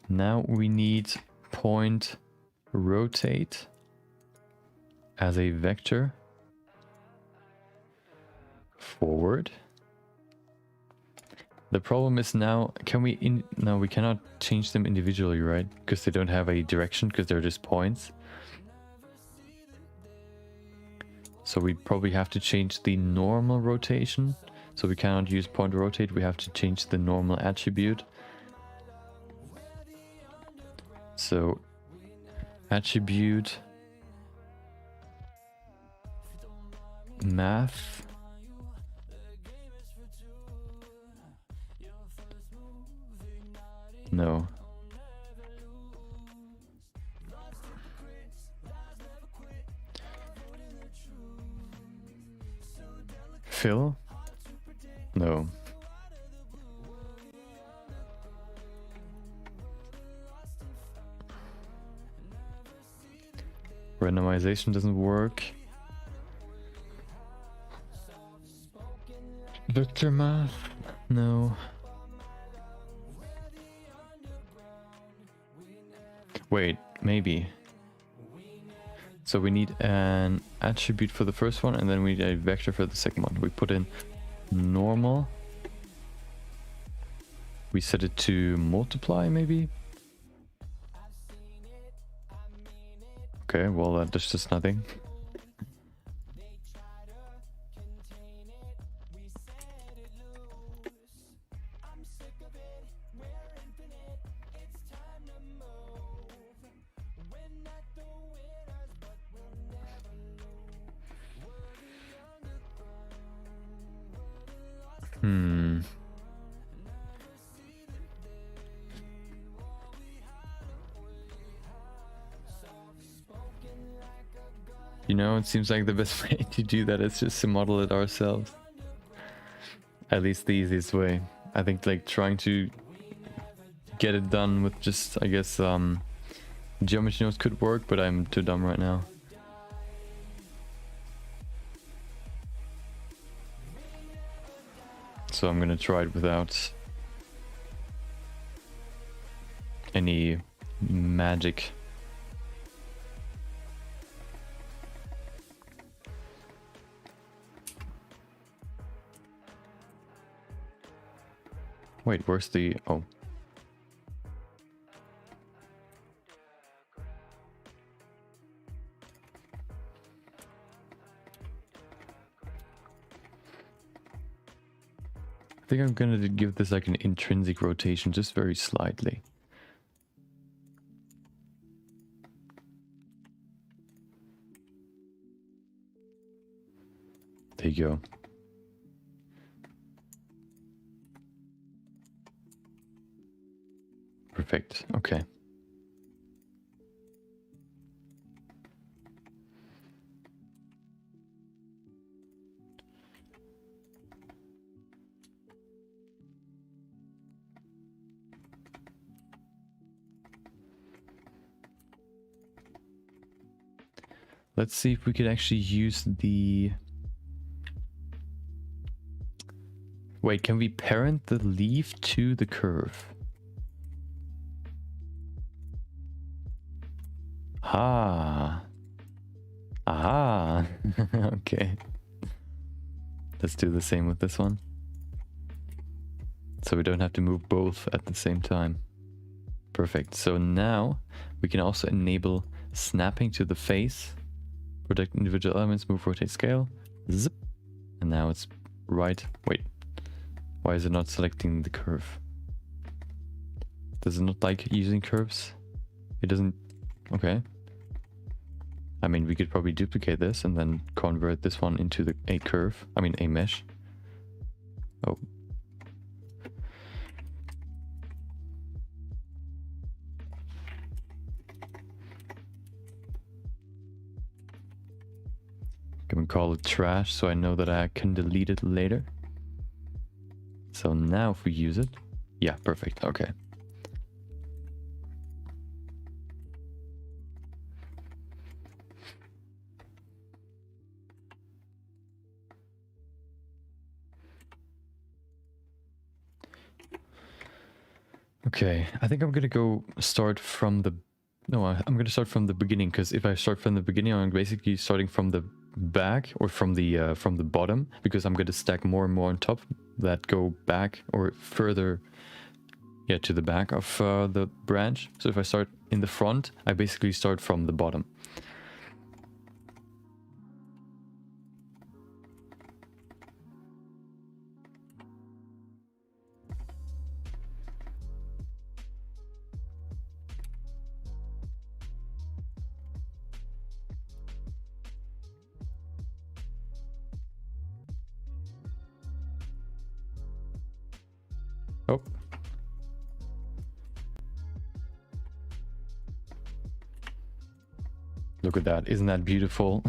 Now we need point rotate as a vector forward. The problem is now, no, we cannot change them individually, right? Because they don't have a direction, because they're just points. So we probably have to change the normal rotation. So we cannot use point rotate, we have to change the normal attribute. So attribute math no fill no randomization doesn't work. Vector math? No. Wait, maybe. So we need an attribute for the first one and then we need a vector for the second one. We put in normal. We set it to multiply maybe? Okay, well that does just nothing. You know, it seems like the best way to do that is just to model it ourselves. At least the easiest way. I think like trying to get it done with just, I guess, geometry nodes could work, but I'm too dumb right now. So I'm gonna try it without any magic. Wait, where's the... oh. I think I'm gonna give this like an intrinsic rotation, just very slightly. There you go. Perfect. Okay. Let's see if we could actually use the... Wait, can we parent the leaf to the curve? Ah. Aha. Okay. Let's do the same with this one. So we don't have to move both at the same time. Perfect. So now we can also enable snapping to the face. Protect individual elements, move, rotate, scale. Zip. And now it's right. Wait. Why is it not selecting the curve? Does it not like using curves? It doesn't... Okay. I mean, we could probably duplicate this and then convert this one into a curve. I mean, a mesh. Oh. Can we call it trash so I know that I can delete it later? So now if we use it... Yeah, perfect. Okay. Okay, I think I'm gonna go start from the... No, I'm gonna start from the beginning, because if I start from the beginning, I'm basically starting from the back or from the bottom, because I'm gonna stack more and more on top that go back or further, yeah, to the back of the branch. So if I start in the front, I basically start from the bottom. Oh. Look at that. Isn't that beautiful?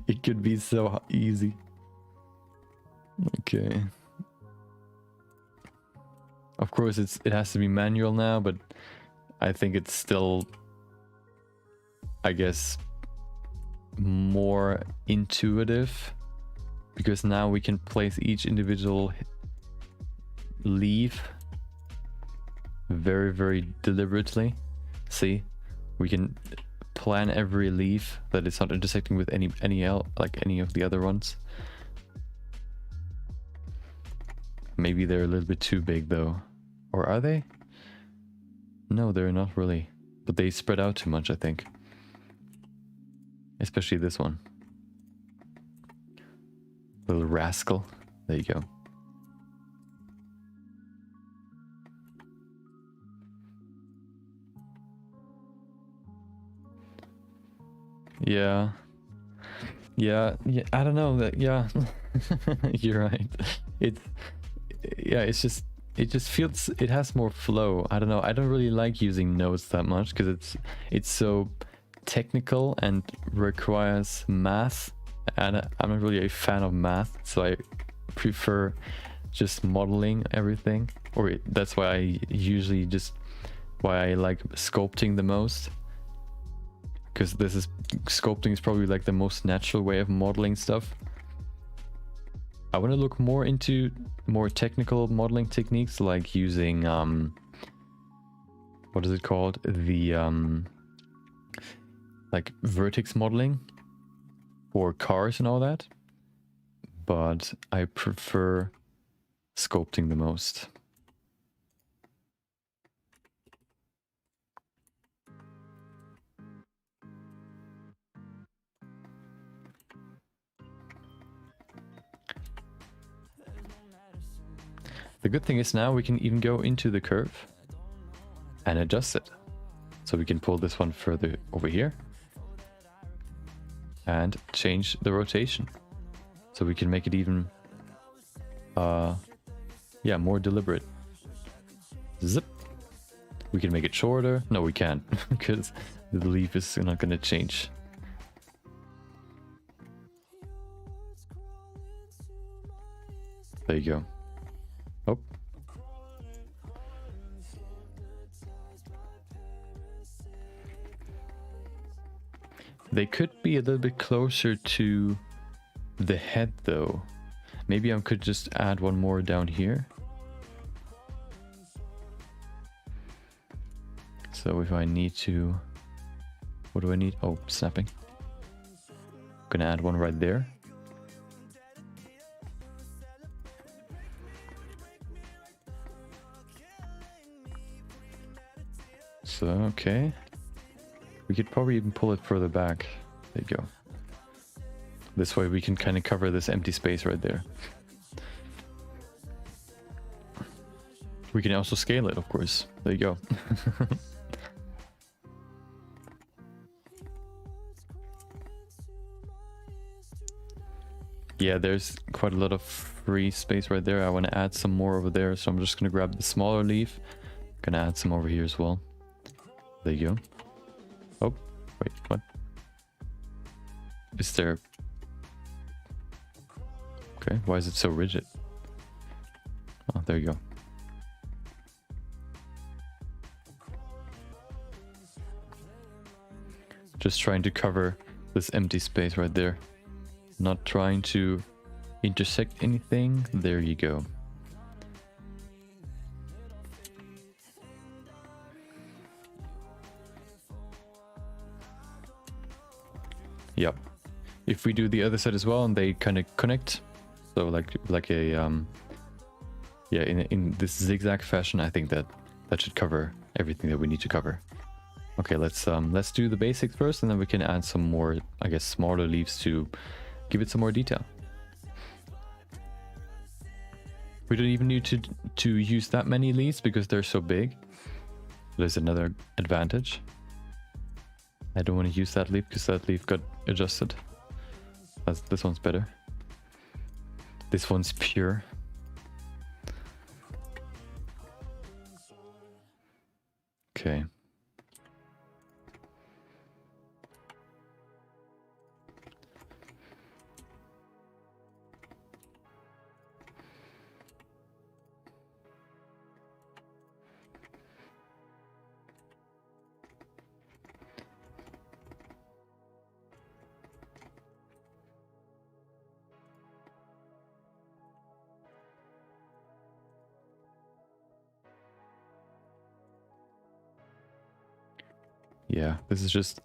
It could be so easy. Okay. Of course, it has to be manual now, but I think it's still, I guess, more intuitive, because now we can place each individual leaf very, very deliberately. See, we can plan every leaf that it's not intersecting with any of the other ones. Maybe they're a little bit too big though. Or are they? No, they're not really. But they spread out too much, I think. Especially this one. Little rascal. There you go. Yeah. Yeah, I don't know that. Yeah. You're right. It's it just feels, it has more flow. I don't know. I don't really like using nodes that much because it's so technical and requires math, and I'm not really a fan of math, so I prefer just modeling everything. Or that's why I usually why I like sculpting the most, because sculpting is probably like the most natural way of modeling stuff. I want to look more into more technical modeling techniques, like using what is it called, the like vertex modeling for cars and all that, but I prefer sculpting the most. The good thing is now we can even go into the curve and adjust it. So we can pull this one further over here and change the rotation. So we can make it even, yeah, more deliberate. Zip. We can make it shorter. No, we can't, because the leaf is not going to change. There you go. Oh. They could be a little bit closer to the head though. Maybe I could just add one more down here. So if I need to... What do I need? Oh, snapping. Gonna add one right there. So, okay. We could probably even pull it further back. There you go. This way we can kind of cover this empty space right there. We can also scale it, of course. There you go. Yeah, there's quite a lot of free space right there. I want to add some more over there, so I'm just going to grab the smaller leaf. Gonna add some over here as well. There you go. Oh, wait, what? Is there... Okay, why is it so rigid? Oh, there you go. Just trying to cover this empty space right there. Not trying to intersect anything. There you go. Yep. If we do the other side as well and they kind of connect, so like a yeah, in this zigzag fashion, I think that should cover everything that we need to cover. Okay, let's do the basics first, and then we can add some more, I guess, smaller leaves to give it some more detail. We don't even need to use that many leaves because they're so big. There's another advantage. I don't want to use that leaf because that leaf got adjusted. This one's better. This one's pure. Okay. Yeah, this is just...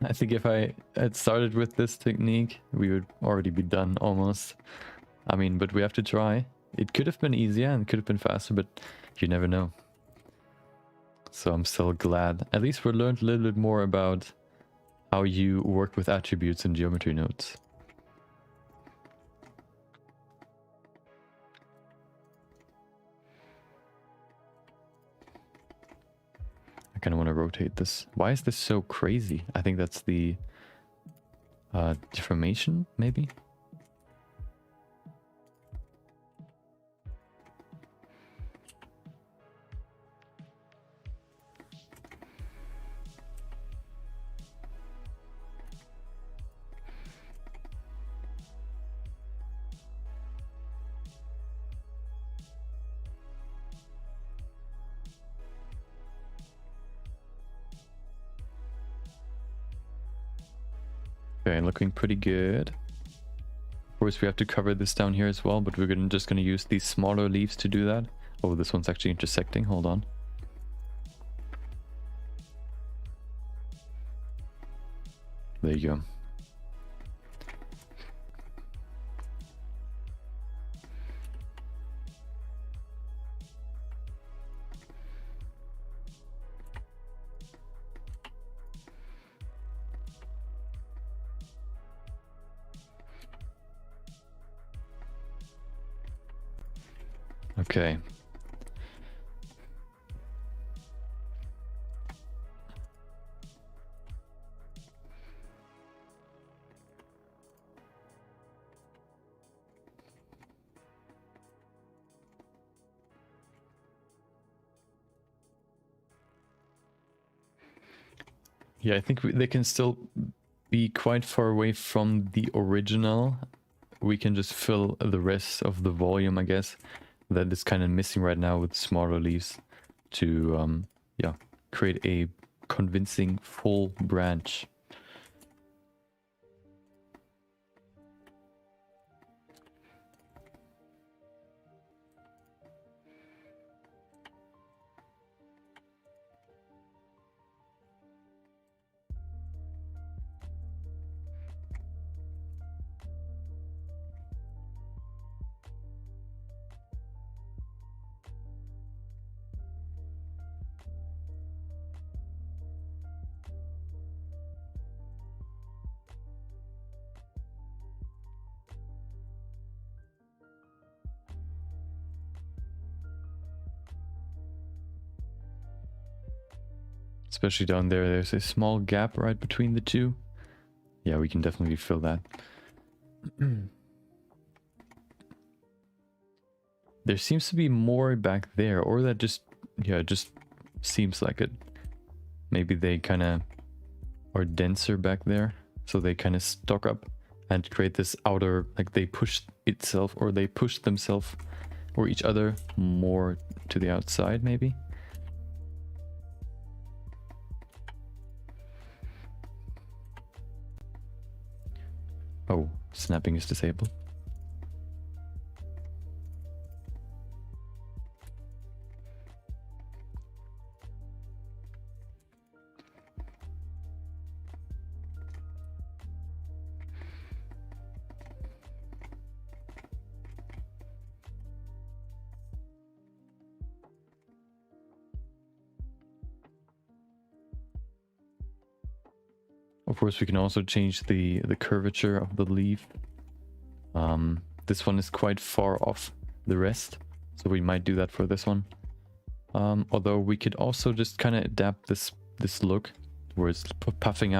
I think if I had started with this technique, we would already be done almost. I mean, but we have to try. It could have been easier and could have been faster, but you never know. So I'm still glad. At least we learned a little bit more about how you work with attributes in geometry nodes. I kind of want to rotate this. Why is this so crazy? I think that's the deformation, maybe? Okay, looking pretty good. Of course, we have to cover this down here as well, but we're just gonna use these smaller leaves to do that. Oh, this one's actually intersecting. Hold on. There you go. Okay. Yeah, I think they can still be quite far away from the original. We can just fill the rest of the volume, I guess, that is kind of missing right now with smaller leaves to, yeah, create a convincing full branch. Especially down there, there's a small gap right between the two. Yeah, we can definitely fill that. There seems to be more back there, or that just, yeah, just seems like it. Maybe they kind of are denser back there, so they kind of stock up and create this outer, like they push itself, or they push themselves or each other more to the outside, maybe. Oh, snapping is disabled. Of course, we can also change the curvature of the leaf. This one is quite far off the rest, so we might do that for this one. Although we could also just kind of adapt this look where it's puffing out.